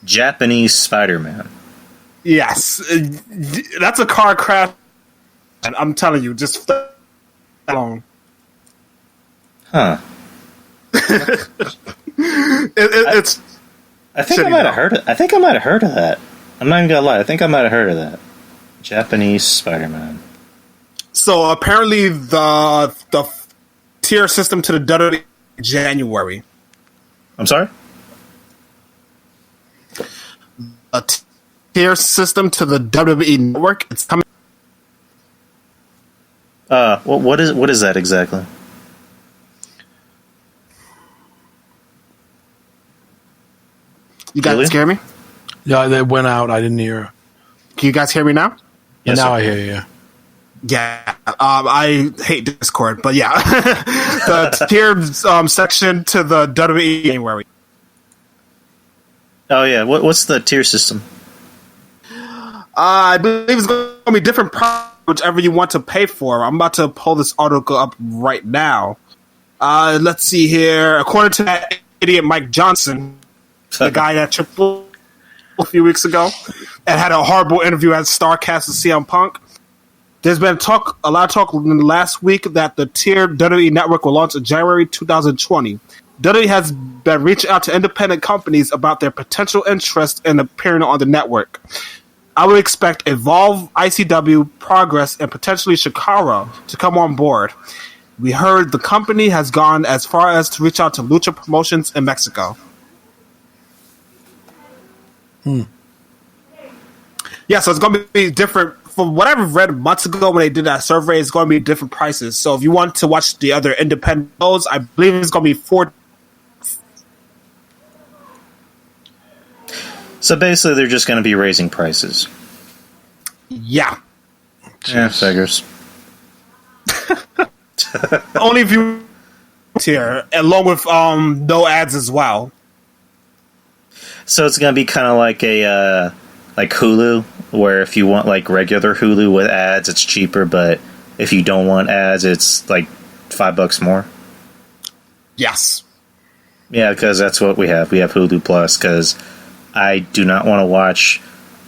Japanese Spider-Man. Yes. That's a car crash. And I'm telling you, just alone. Huh. It's. I think I might have heard it. I think I might have heard of that. I'm not even gonna lie. I think I might have heard of that. Japanese Spider-Man. So apparently the tier system to the WWE January. I'm sorry? A tier system to the WWE network. It's coming. What is that exactly? You guys scare me? Yeah, they went out. I didn't hear. Can you guys hear me now? Yes, now I hear you. Yeah, I hate Discord, but yeah, the tier section to the WWE January. Oh yeah, what's the tier system? I believe it's going to be different price, whichever you want to pay for. I'm about to pull this article up right now. Let's see here. According to that idiot Mike Johnson, the guy at Triple a few weeks ago, and had a horrible interview at StarCast with CM Punk. There's been a lot of talk last week that the tiered WWE network will launch in January 2020. WWE has been reaching out to independent companies about their potential interest in appearing on the network. I would expect Evolve, ICW, Progress, and potentially Shikara to come on board. We heard the company has gone as far as to reach out to Lucha Promotions in Mexico. Yeah, so it's going to be different. From what I've read months ago when they did that survey, it's going to be different prices. So if you want to watch the other independent shows, I believe it's going to be $4. So basically, they're just going to be raising prices. Yeah. Yeah, figures. Only if you tier, along with no ads as well. So it's going to be kind of like a like Hulu, where if you want like regular Hulu with ads, it's cheaper, but if you don't want ads, it's like $5 more. Yes. Yeah, because that's what we have. We have Hulu Plus because I do not want to watch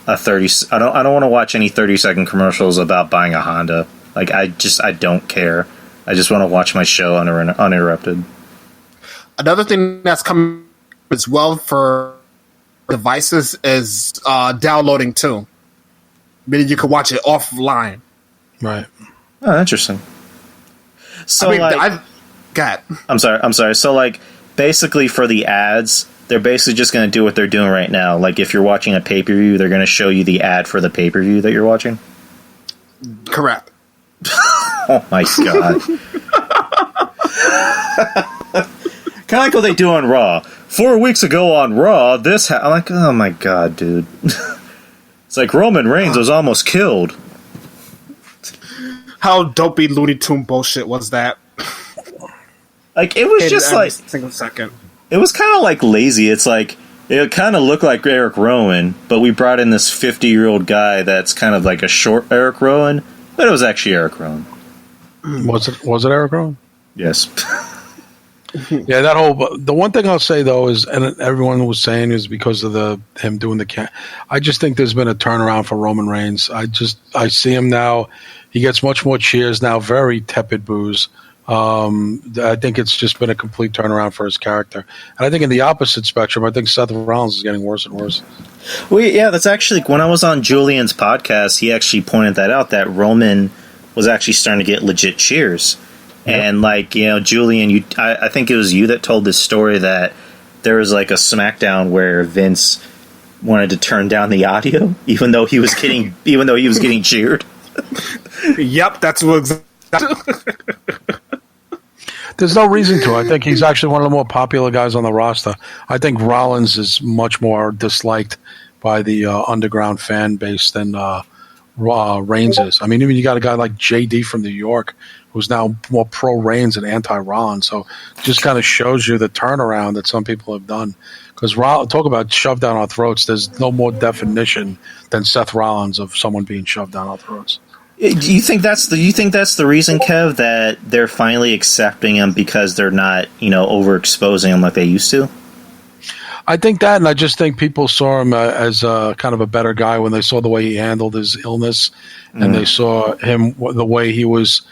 a 30. I don't want to watch any 30-second commercials about buying a Honda. Like I don't care. I just want to watch my show uninterrupted. Another thing that's coming as well for devices is downloading too. Meaning you can watch it offline. Right. Oh, interesting. So I'm sorry. So like basically for the ads, they're basically just going to do what they're doing right now. Like if you're watching a pay-per-view, they're going to show you the ad for the pay-per-view that you're watching. Correct. Oh my god. Kind of like what they do on Raw. 4 weeks ago on Raw, I'm like, oh my god, dude. It's like Roman Reigns was almost killed. How dopey Looney Tune bullshit was that? Like, it was just like... single second. It was kind of like lazy. It's like, it kind of looked like Eric Rowan, but we brought in this 50-year-old guy that's kind of like a short Eric Rowan, but it was actually Eric Rowan. Was it Eric Rowan? Yes. Yeah, the one thing I'll say though is, and everyone was saying is because of him doing the I just think there's been a turnaround for Roman Reigns. I see him now. He gets much more cheers now. Very tepid boos. I think it's just been a complete turnaround for his character. And I think in the opposite spectrum, I think Seth Rollins is getting worse and worse. Well, yeah, that's actually when I was on Julian's podcast. He actually pointed that out, that Roman was actually starting to get legit cheers. And, like, you know, Julian, I think it was you that told this story that there was, like, a SmackDown where Vince wanted to turn down the audio, even though he was getting cheered. Yep, that's what exactly. There's no reason to. I think he's actually one of the more popular guys on the roster. I think Rollins is much more disliked by the underground fan base than Reigns is. I mean, even you got a guy like JD from New York who's now more pro Reigns and anti Rollins. So just kind of shows you the turnaround that some people have done. Because talk about shoved down our throats. There's no more definition than Seth Rollins of someone being shoved down our throats. Do you think that's the reason, Kev, that they're finally accepting him because they're not, overexposing him like they used to? I think that, and I just think people saw him as kind of a better guy when they saw the way he handled his illness, and they saw him the way he was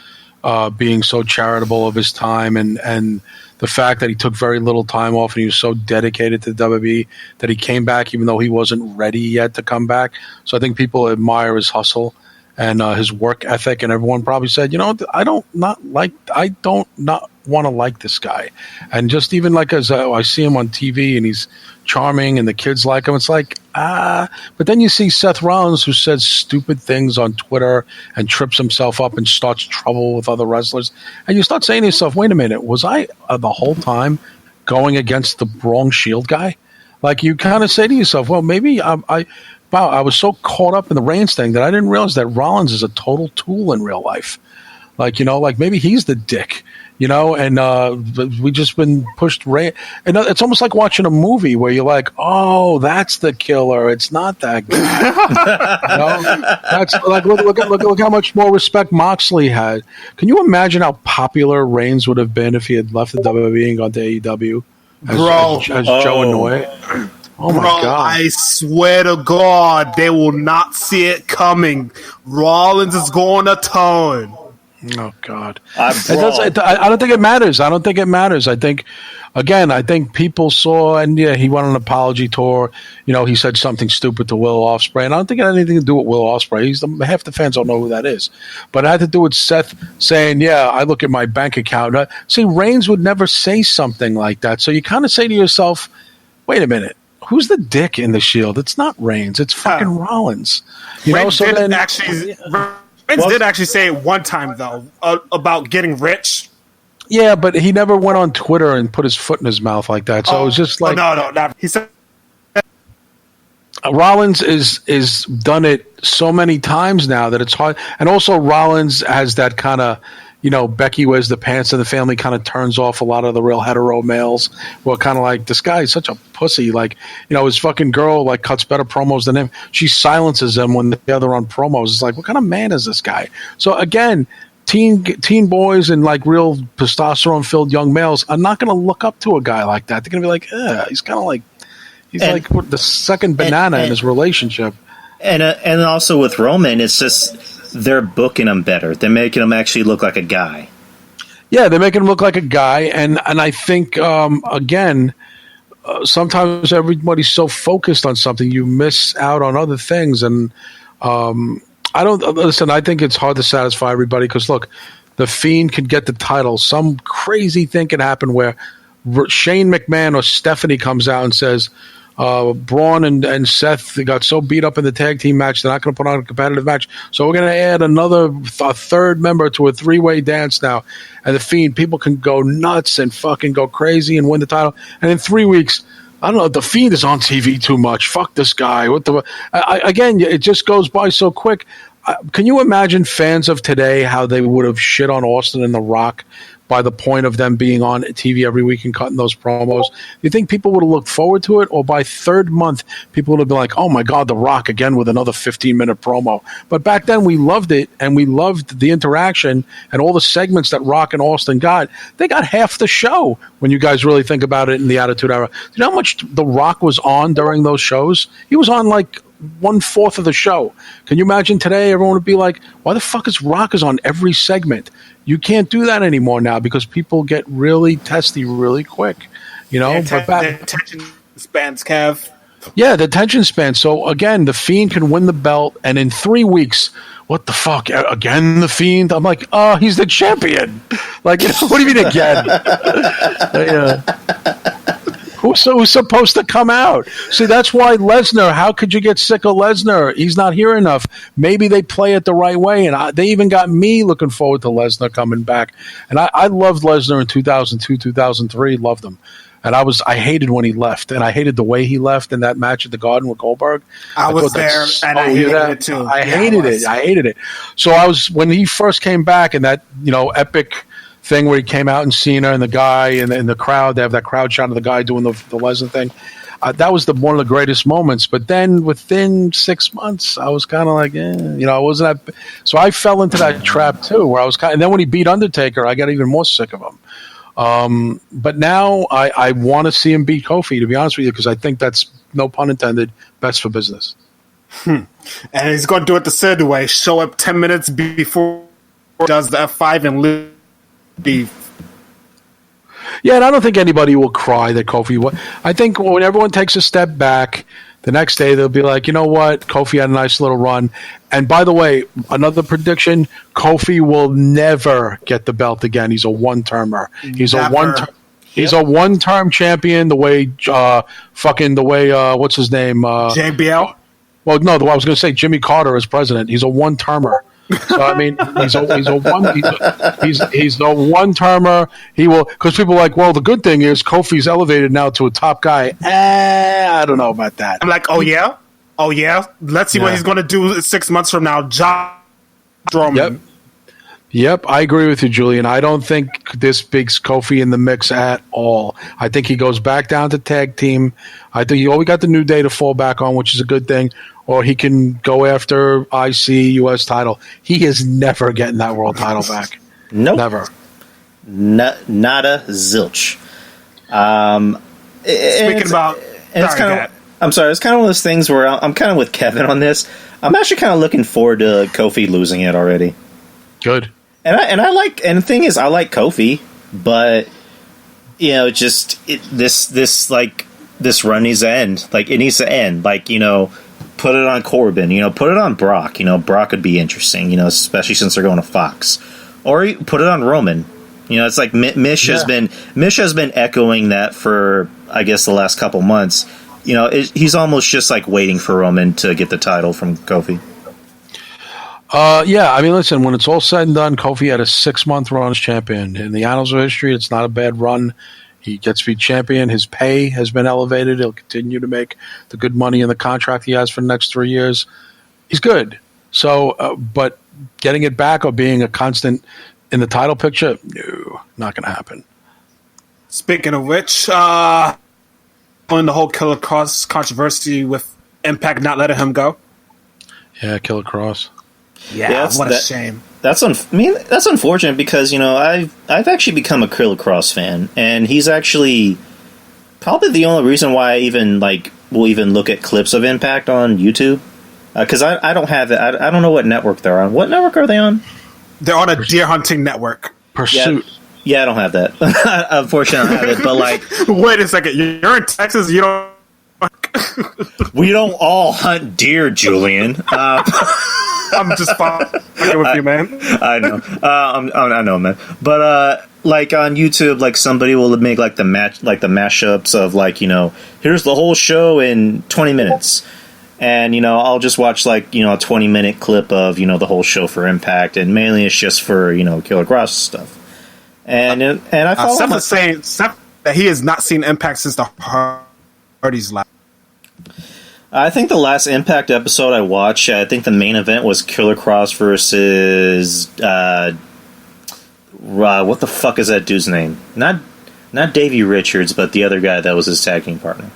being so charitable of his time, and the fact that he took very little time off and he was so dedicated to WWE that he came back even though he wasn't ready yet to come back. So I think people admire his hustle and his work ethic, and everyone probably said, I don't not want to like this guy. And just even like as I see him on TV and he's charming and the kids like him, it's like, but then you see Seth Rollins who says stupid things on Twitter and trips himself up and starts trouble with other wrestlers. And you start saying to yourself, wait a minute, was I the whole time going against the wrong Shield guy? Like you kind of say to yourself, well, maybe I was so caught up in the Reigns thing that I didn't realize that Rollins is a total tool in real life. Like, like maybe he's the dick, and we just been pushed. And it's almost like watching a movie where you're like, oh, that's the killer. It's not that guy. That's like, look how much more respect Moxley had. Can you imagine how popular Reigns would have been if he had left the WWE and gone to AEW as Joe Inoue? Oh my Bro, God. I swear to God, they will not see it coming. Rollins is going to turn. Oh God! I don't think it matters. I don't think it matters. I think, again, people saw, and yeah, he went on an apology tour. He said something stupid to Will Ospreay, and I don't think it had anything to do with Will Ospreay. Half the fans don't know who that is, but it had to do with Seth saying, "Yeah, I look at my bank account." See, Reigns would never say something like that, so you kind of say to yourself, "Wait a minute." Who's the dick in the Shield? It's not Reigns. It's fucking Rollins. Reigns did actually say it one time, though, about getting rich. Yeah, but he never went on Twitter and put his foot in his mouth like that. So it was just like... No, never. He said... Rollins is done it so many times now that it's hard. And also Rollins has that kind of... Becky wears the pants and the family kind of turns off a lot of the real hetero males. Well, kind of like, this guy is such a pussy. Like, his fucking girl, like, cuts better promos than him. She silences him when the other on promos. It's like, what kind of man is this guy? So, again, teen boys and, like, real testosterone-filled young males are not going to look up to a guy like that. They're going to be like, he's kind of like, like the second banana in his relationship. And also with Roman, it's just... they're booking him better. They're making him actually look like a guy. Yeah, they're making him look like a guy, and I think again, sometimes everybody's so focused on something, you miss out on other things. And I don't listen. I think it's hard to satisfy everybody because look, the Fiend can get the title. Some crazy thing can happen where Shane McMahon or Stephanie comes out and says, Braun and Seth got so beat up in the tag team match, they're not going to put on a competitive match. So we're going to add a third member to a three-way dance now. And the Fiend, people can go nuts and fucking go crazy and win the title. And in 3 weeks, I don't know, the Fiend is on TV too much. Fuck this guy. Again, it just goes by so quick. Can you imagine fans of today, how they would have shit on Austin and The Rock by the point of them being on TV every week and cutting those promos? You think people would have looked forward to it? Or by third month, people would have been like, oh my God, The Rock again with another 15-minute promo. But back then we loved it, and we loved the interaction and all the segments that Rock and Austin got. They got half the show when you guys really think about it in the Attitude Era. Do you know how much The Rock was on during those shows? He was on like 1/4 of the show. Can you imagine today? Everyone would be like, why the fuck is Rock is on every segment? You can't do that anymore now because people get really testy really quick, The attention spans, Kev. Yeah, the attention span. So again, the Fiend can win the belt, and in 3 weeks, what the fuck? Again, the Fiend? I'm like, he's the champion. Like, what do you mean again? Who's supposed to come out? See, that's why Lesnar, how could you get sick of Lesnar? He's not here enough. Maybe they play it the right way, and they even got me looking forward to Lesnar coming back. And I loved Lesnar in 2002, 2003, loved him. And I hated when he left, and I hated the way he left in that match at the Garden with Goldberg. I was there, and I hated it too. I hated it. So when he first came back in that, epic thing where he came out and Cena and the guy and the crowd, they have that crowd shot of the guy doing the Lesnar thing. That was one of the greatest moments. But then within 6 months, I was kind of like, I wasn't that. So I fell into that trap too, where I was and then when he beat Undertaker, I got even more sick of him. But now I want to see him beat Kofi, to be honest with you, because I think that's, no pun intended, best for business. And he's going to do it the Sid way. Show up 10 minutes before he does the F5 and lose. Yeah, and I don't think anybody will cry that Kofi won. I think when everyone takes a step back, the next day they'll be like, you know what, Kofi had a nice little run. And by the way, another prediction, Kofi will never get the belt again. He's a one-termer. He's a one-term champion, the way what's his name? JBL? Well, no, I was going to say Jimmy Carter as president. He's a one-termer. So I mean, he's a one-termer. He will, because people are like, well, the good thing is Kofi's elevated now to a top guy. I don't know about that. I'm like, oh yeah. Let's see what he's going to do 6 months from now. John Strowman. Yep, I agree with you, Julian. I don't think this bigs Kofi in the mix at all. I think he goes back down to tag team. I think he always got the New Day to fall back on, which is a good thing. Or he can go after IC, U.S. title. He is never getting that world title back. Nope. Never. Nada zilch. Speaking about... it's kind of... I'm sorry. It's kind of one of those things where I'm kind of with Kevin on this. I'm actually kind of looking forward to Kofi losing it already. Good. And the thing is, I like Kofi, but this run needs to end. Like, it needs to end. Like, put it on Corbin. Put it on Brock. Brock would be interesting. Especially since they're going to Fox, or put it on Roman. It's like Mish has been echoing that for, I guess, the last couple months. He's almost just like waiting for Roman to get the title from Kofi. Yeah, I mean, listen, when it's all said and done, Kofi had a 6-month run as champion. In the annals of history, it's not a bad run. He gets to be champion. His pay has been elevated. He'll continue to make the good money in the contract he has for the next 3 years. He's good. So, but getting it back or being a constant in the title picture, no, not going to happen. Speaking of which, on the whole Killer Cross controversy with Impact not letting him go. Yeah, Killer Cross. Yeah, what a shame. That's unfortunate because I've actually become a Killer Cross fan, and he's actually probably the only reason why I even will even look at clips of Impact on YouTube, because I don't have it. I don't know what network they're on. What network are they on? They're on a deer hunting network. Pursuit. Yeah, I don't have that. Unfortunately, I don't have it. But wait a second, you're in Texas. You don't. We don't all hunt deer, Julian. I'm just fucking with you, man. I know. I know, man. But like on YouTube, like somebody will make like the mashups of here's the whole show in 20 minutes, and I'll just watch a 20-minute clip of the whole show for Impact, and mainly it's just for Killer Cross stuff. And I follow saying that he has not seen Impact since the Hardy's last. I think the last Impact episode I watched, I think the main event was Killer Cross versus what the fuck is that dude's name? Not Davey Richards, but the other guy that was his tag team partner.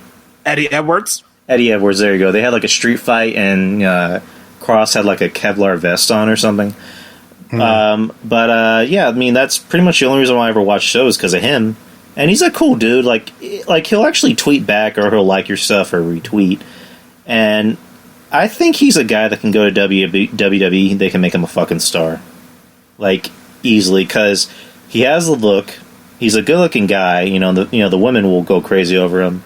Eddie Edwards. Eddie Edwards. There you go. They had like a street fight, and Cross had like a Kevlar vest on or something. But yeah, I mean that's pretty much the only reason why I ever watched shows because of him. And he's a cool dude. Like he'll actually tweet back, or he'll like your stuff or retweet. And I think he's a guy that can go to WWE. They can make him a fucking star, like easily, because he has the look. He's a good-looking guy. The women will go crazy over him.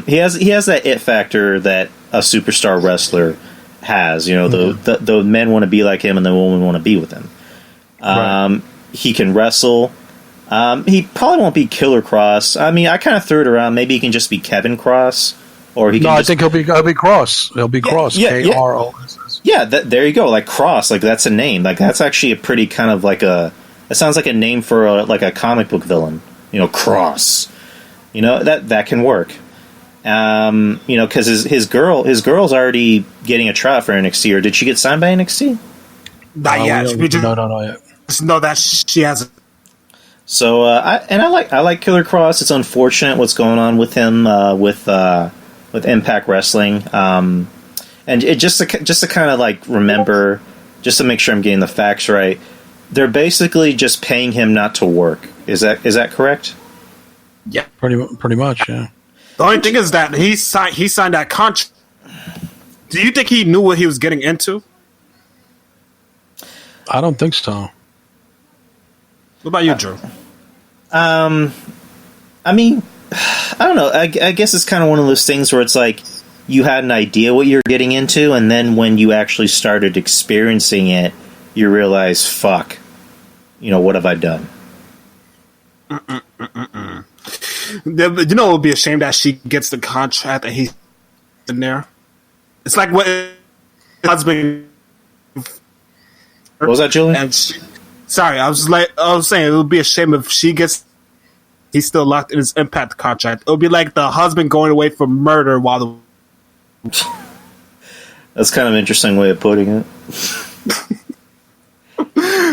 He has that it factor that a superstar wrestler has. The men want to be like him, and the women want to be with him. Right. He can wrestle. He probably won't be Killer Cross. I mean, I kind of threw it around. Maybe he can just be Kevin Cross. Or he can I think he'll be Cross. He'll be Cross. K-R-O-S-S. Yeah, there you go. Like Cross, like that's a name. Like that's actually a pretty kind of like a. It sounds like a name for a comic book villain. Cross. That can work. Because his girl's already getting a tryout for NXT. Or did she get signed by NXT? Not yet. No yet. Just know that she hasn't. So I like Killer Cross. It's unfortunate what's going on with him with Impact Wrestling, and just to kind of remember, just to make sure I'm getting the facts right, they're basically just paying him not to work. Is that correct? Yeah, pretty much. Yeah. The only thing is that he signed that contract. Do you think he knew what he was getting into? I don't think so. What about you, Drew? I mean, I don't know. I guess it's kind of one of those things where it's like you had an idea what you're getting into, and then when you actually started experiencing it, you realize, fuck, what have I done? It would be a shame that she gets the contract and he's in there. It's like what husband. What was that, Julian? Sorry, I was saying it would be a shame if she gets. He's still locked in his Impact contract. It would be like the husband going away for murder while the. That's kind of an interesting way of putting it.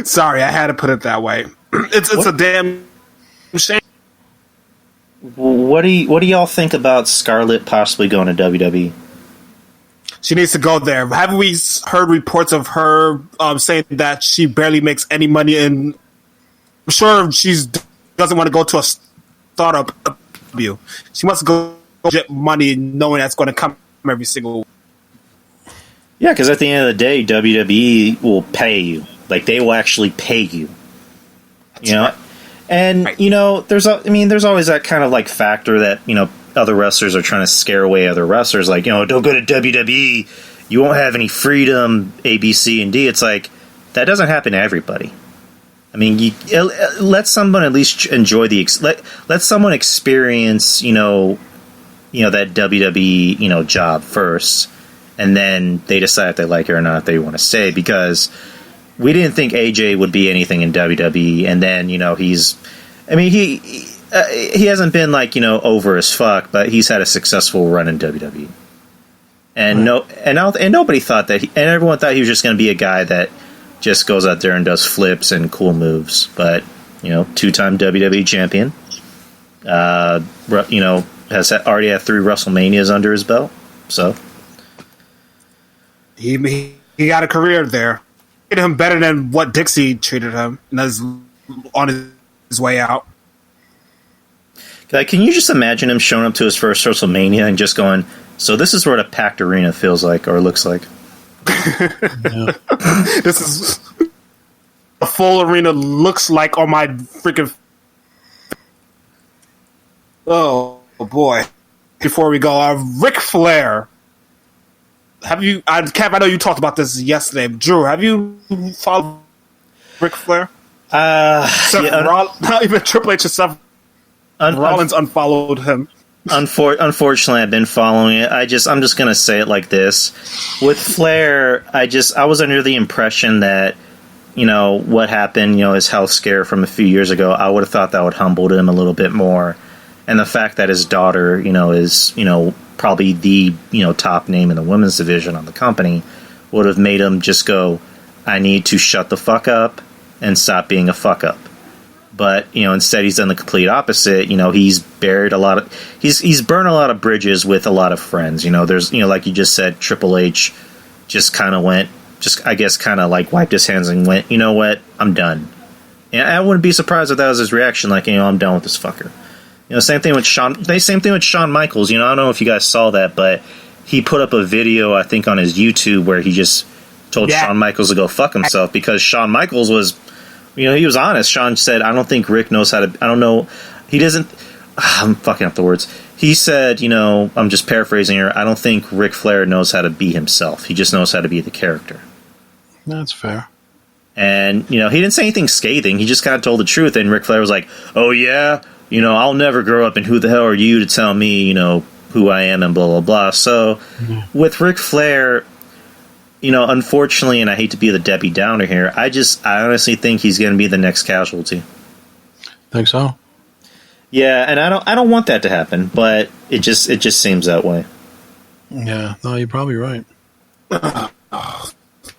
Sorry, I had to put it that way. It's a damn shame. What do y'all think about Scarlett possibly going to WWE? She needs to go there. Haven't we heard reports of her saying that she barely makes any money? And I'm sure she doesn't want to go to a startup. She wants to go legit money, knowing that's going to come every single week. Yeah, because at the end of the day, WWE will pay you. Like, they will actually pay you. You know? And, you know, there's always that kind of, like, factor that, you know, other wrestlers are trying to scare away other wrestlers. Like, you know, don't go to WWE. You won't have any freedom, A, B, C, and D. It's like, that doesn't happen to everybody. I mean, let someone at least enjoy let someone experience, you know, that WWE, you know, job first. And then they decide if they like it or not, if they want to stay, because we didn't think AJ would be anything in WWE, and then, you know, he hasn't been, like, you know, over as fuck, but he's had a successful run in WWE, and nobody thought that, and everyone thought he was just going to be a guy that just goes out there and does flips and cool moves, but, you know, 2-time WWE champion, you know, has already had 3 WrestleManias under his belt, so. He got a career there. Treated him better than what Dixie treated him on his way out. Like, can you just imagine him showing up to his first WrestleMania and just going, so this is what a packed arena feels like or looks like? This is a full arena looks like on my freaking... Oh, boy. Before we go, Ric Flair... Have you, Kev, I know you talked about this yesterday. Drew, have you followed Ric Flair? Not even Triple H and Seth Rollins unfollowed him. Unfortunately, I've been following it. I'm just going to say it like this. With Flair, I was under the impression that, you know, what happened, you know, his health scare from a few years ago, I would have thought that would humble him a little bit more. And the fact that his daughter, you know, is, you know, probably the, you know, top name in the women's division on the company, would have made him just go, I need to shut the fuck up and stop being a fuck up. But, you know, instead he's done the complete opposite. You know, he's buried he's burned a lot of bridges with a lot of friends. You know, there's, you know, like you just said, Triple H just kind of went, I guess kind of like wiped his hands and went, you know what, I'm done. And I wouldn't be surprised if that was his reaction, like, you know, I'm done with this fucker. You know, same thing with Shawn Michaels. You know, I don't know if you guys saw that, but he put up a video, I think, on his YouTube where he just told Shawn Michaels to go fuck himself, because Shawn Michaels was, you know, he was honest. Shawn said, I don't think Rick knows how to, I don't know, he doesn't, I'm fucking up the words. He said, you know, I'm just paraphrasing here, I don't think Ric Flair knows how to be himself. He just knows how to be the character. That's fair. And, you know, he didn't say anything scathing. He just kind of told the truth, and Ric Flair was like, oh yeah? You know, I'll never grow up, and who the hell are you to tell me, you know, who I am and blah, blah, blah. So, with Ric Flair, you know, unfortunately, and I hate to be the Debbie Downer here, I honestly think he's going to be the next casualty. Think so? Yeah, and I don't want that to happen, but it just seems that way. Yeah, no, you're probably right.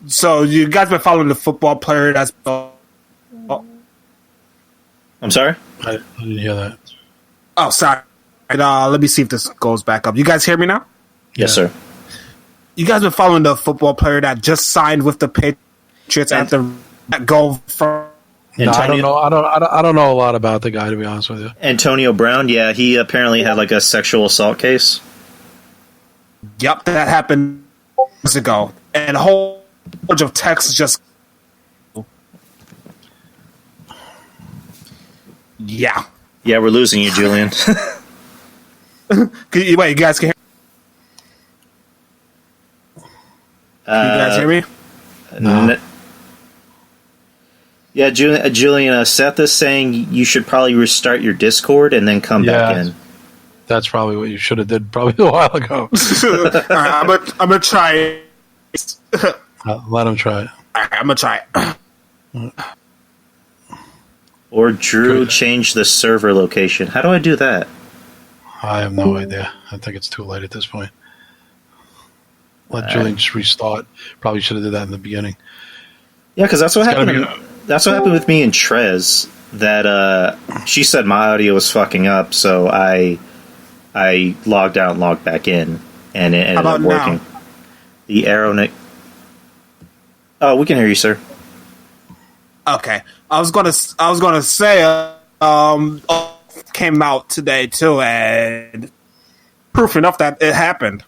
So, you guys been following the football player that's... I'm sorry? I didn't hear that. Oh, sorry. Let me see if this goes back up. You guys hear me now? Yes, sir. You guys been following the football player that just signed with the Patriots at the goal for... No, I don't know. I don't know a lot about the guy, to be honest with you. Antonio Brown, yeah, he apparently had like a sexual assault case. Yep, that happened years ago, and a whole bunch of texts just. Yeah, we're losing you, Julian. Wait, you guys can hear me? No. Yeah, Julian, Seth is saying you should probably restart your Discord and then come back in. That's probably what you should have did probably a while ago. All right, I'm gonna try. Let him try it. All right, I'm gonna try it. Or Drew change the server location. How do I do that? I have no idea. I think it's too late at this point. Let Julian just restart. Probably should have did that in the beginning. Yeah, because that's what happened. That's what happened with me and Trez. That she said my audio was fucking up, so I logged out and logged back in, and it ended up working. Now? The arrow Nick. Oh, we can hear you, sir. Okay, I was gonna say came out today too, and proof enough that it happened.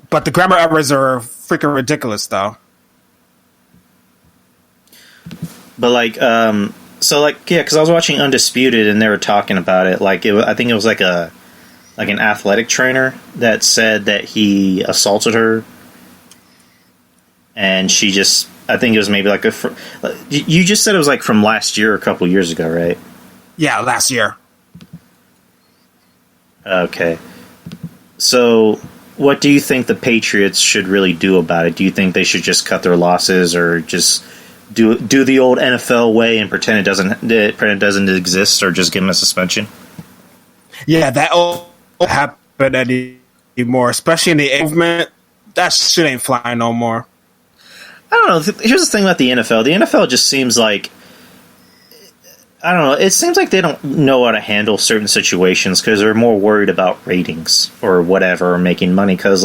But the grammar errors are freaking ridiculous, though. But yeah, because I was watching Undisputed and they were talking about it. I think it was like an athletic trainer that said that he assaulted her, and she just, I think it was maybe you just said it was like from last year or a couple years ago, right? Yeah, last year. Okay. So, what do you think the Patriots should really do about it? Do you think they should just cut their losses, or just do the old NFL way and pretend it doesn't exist, or just give them a suspension? Yeah, that won't happen anymore, especially in the movement. That shit ain't flying no more. I don't know. Here's the thing about the NFL. The NFL just seems like, I don't know, it seems like they don't know how to handle certain situations because they're more worried about ratings or whatever, or making money. Because,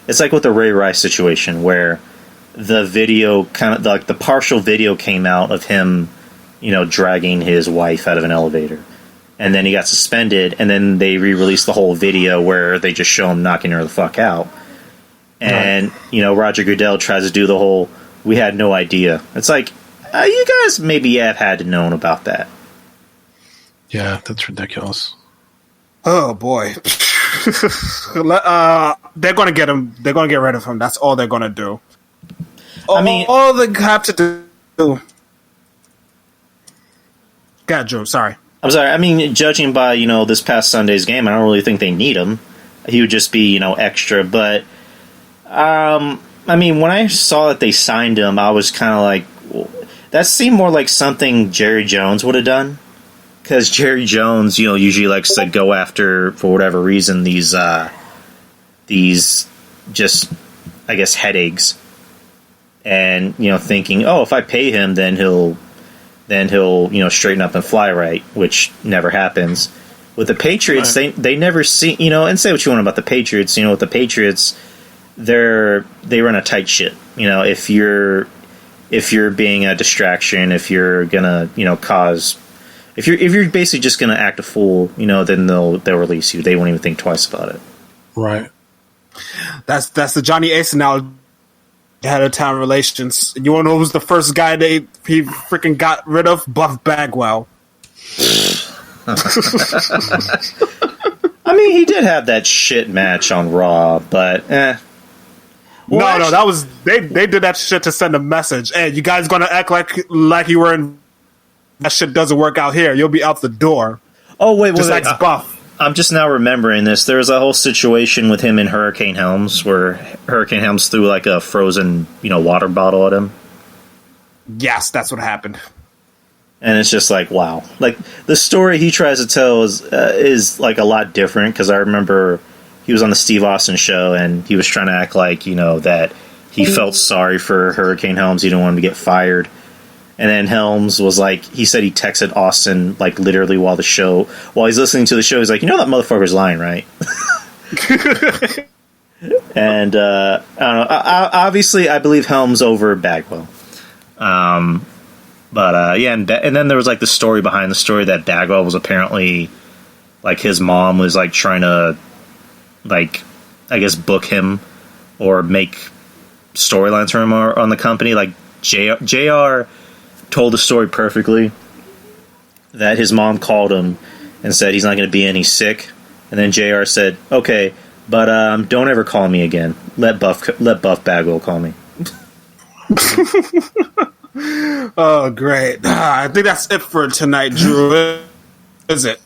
it's like with the Ray Rice situation where the video the partial video came out of him, dragging his wife out of an elevator. And then he got suspended, and then they re-released the whole video where they just show him knocking her the fuck out. And, Roger Goodell tries to do the whole, we had no idea. It's like, you guys maybe have had to known about that. Yeah, that's ridiculous. Oh, boy. They're going to get him. They're going to get rid of him. That's all they're going to do. All they have to do. Go ahead, Drew. Sorry. I'm sorry. I mean, judging by, this past Sunday's game, I don't really think they need him. He would just be, extra. But, when I saw that they signed him, I was kind of like, that seemed more like something Jerry Jones would have done. Because Jerry Jones, usually likes to go after, for whatever reason, these just, I guess, headaches. And, thinking, if I pay him, then he'll straighten up and fly right, which never happens. With the Patriots, right. they never see, and say what you want about the Patriots, with the Patriots, they run a tight ship. If you're being a distraction, if you're gonna, cause, if you're basically just gonna act a fool, then they'll release you. They won't even think twice about it. Right. That's the Johnny Ace analogy. Head of town relations. You want to know who's the first guy he freaking got rid of? Buff Bagwell. He did have that shit match on Raw, but Well, no, that was they did that shit to send a message. Hey, you guys gonna act like you were in? That shit doesn't work out here. You'll be out the door. Oh wait, just like Buff. I'm just now remembering this. There was a whole situation with him and Hurricane Helms where Hurricane Helms threw like a frozen, water bottle at him. Yes, that's what happened. And it's just like, wow. Like, the story he tries to tell is like a lot different, because I remember he was on the Steve Austin show and he was trying to act like, that he felt sorry for Hurricane Helms. He didn't want him to get fired. And then Helms was like, he said he texted Austin, like, literally while he's listening to the show, he's like, that motherfucker's lying, right? And, I don't know, obviously I believe Helms over Bagwell. And then there was, like, the story behind the story that Bagwell was apparently, like, his mom was, like, trying to, like, I guess book him or make storylines for him on the company. Like, JR told the story perfectly, that his mom called him and said he's not going to be in, he's sick. And then JR said, okay, but don't ever call me again. Let Buff Bagwell call me. Oh, great. I think that's it for tonight, Drew. Is it?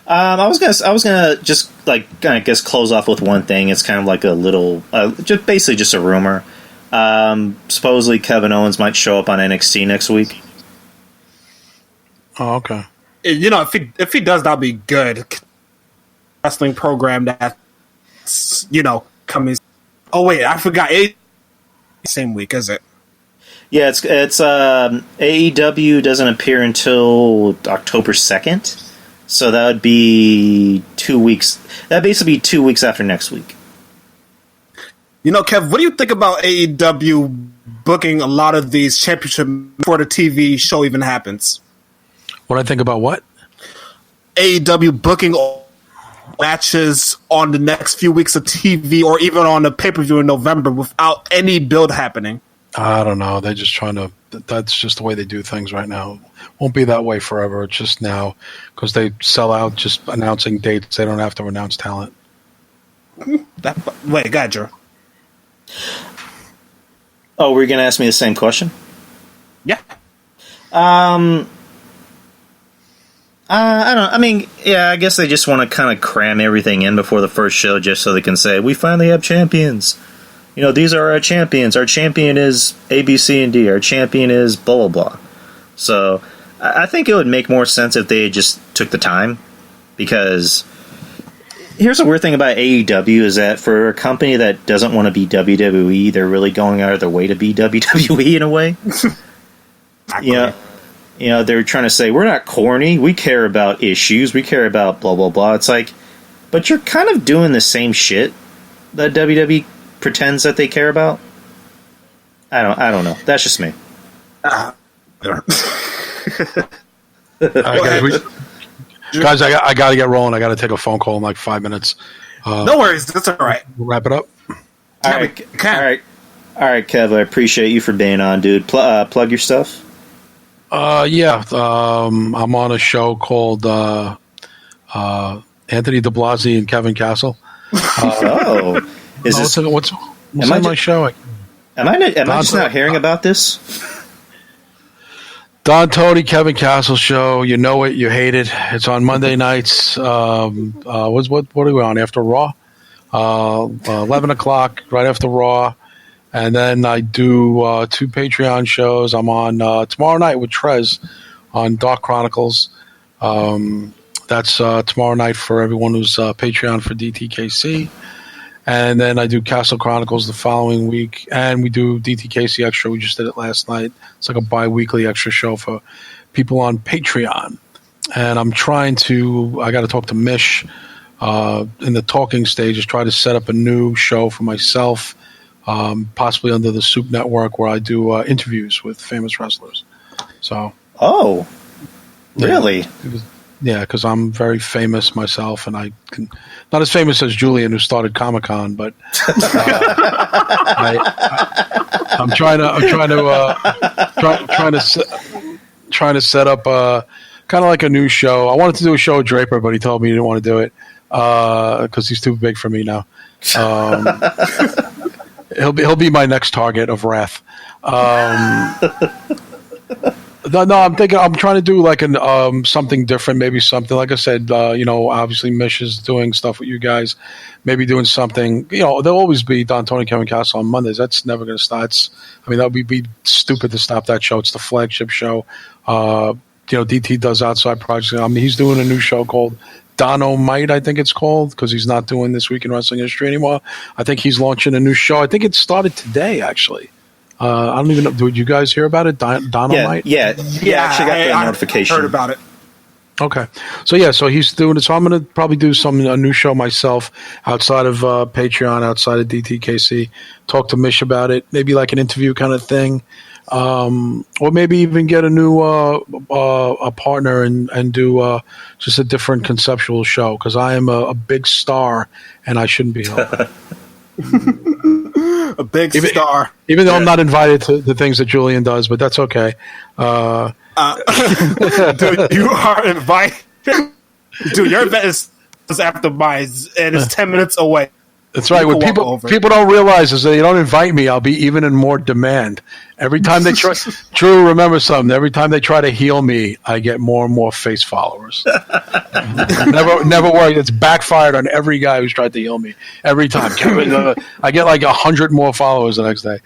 I was gonna just close off with one thing. It's kind of like a little, just basically just a rumor. Supposedly Kevin Owens might show up on NXT next week. Oh, okay. If he does, that'll be good. Wrestling program that's coming. Oh wait, I forgot. Same week, is it? Yeah, it's AEW doesn't appear until October 2nd, so that would be 2 weeks. That'd basically be 2 weeks after next week. Kev, what do you think about AEW booking a lot of these championships before the TV show even happens? What I think about what? AEW booking matches on the next few weeks of TV or even on the pay-per-view in November without any build happening? I don't know. They're just trying to. That's just the way they do things right now. Won't be that way forever. It's just now because they sell out just announcing dates. They don't have to announce talent. Wait, got you. Oh, were you going to ask me the same question? Yeah. I don't. I mean, yeah. I guess they just want to kind of cram everything in before the first show, just so they can say we finally have champions. You know, these are our champions. Our champion is A, B, C, and D. Our champion is blah, blah, blah. So, I think it would make more sense if they just took the time. Because here's the weird thing about AEW is that for a company that doesn't want to be WWE, they're really going out of their way to be WWE in a way. You know, they're trying to say, we're not corny. We care about issues. We care about blah, blah, blah. It's like, but you're kind of doing the same shit that WWE pretends that they care about. I don't know. That's just me. Guys, I got to get rolling. I got to take a phone call in like 5 minutes. No worries. That's all right. We'll wrap it up. All right, Kev. I appreciate you for being on, dude. Plug your stuff. Yeah. I'm on a show called Anthony DeBlasi and Kevin Castle. What's my show? Am I just not hearing about this? Don Tony, Kevin Castle show. You know it, you hate it. It's on Monday nights. What are we on after Raw? 11 o'clock, right after Raw. And then I do 2 Patreon shows. I'm on tomorrow night with Trez on Dark Chronicles. That's tomorrow night for everyone who's Patreon for DTKC. And then I do Castle Chronicles the following week. And we do DTKC Extra. We just did it last night. It's like a bi-weekly extra show for people on Patreon. And I'm trying to – I got to talk to Mish in the talking stages, try to set up a new show for myself, possibly under the Soup Network, where I do interviews with famous wrestlers. So – Oh, really? Yeah, because I'm very famous myself, and I can not as famous as Julian, who started Comic-Con, but I'm trying to set up kind of like a new show. I wanted to do a show with Draper, but he told me he didn't want to do it because he's too big for me now. He'll be my next target of wrath. No, I'm trying to do like something different, maybe something, like I said, obviously Mish is doing stuff with you guys, maybe doing something, there'll always be Don Tony, Kevin Castle on Mondays. That's never going to stop. That would be stupid to stop that show. It's the flagship show. DT does outside projects. He's doing a new show called Donomite, I think it's called, because he's not doing This Week in Wrestling History anymore. I think he's launching a new show. I think it started today, actually. I don't even know. Did you guys hear about it? Dynamite? Yeah. I actually got the notification. I heard about it. Okay. So he's doing it. So I'm going to probably do a new show myself outside of Patreon, outside of DTKC, talk to Mish about it, maybe like an interview kind of thing. Or maybe even get a new a partner and do just a different conceptual show, because I am a big star and I shouldn't be helped. A big star. Even though I'm not invited to the things that Julian does, but that's okay. Dude, you are invited. Dude, your event is after mine, and it's 10 minutes away. That's right. What people don't realize is that they don't invite me, I'll be even in more demand. Every time they try, Drew, remember something. Every time they try to heal me, I get more and more face followers. Never worry. It's backfired on every guy who's tried to heal me. Every time. I get like 100 more followers the next day.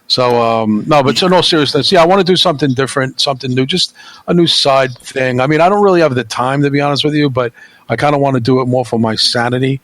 So, no, but in all seriousness, yeah, I want to do something different, something new, just a new side thing. I mean, I don't really have the time, to be honest with you, but I kind of want to do it more for my sanity.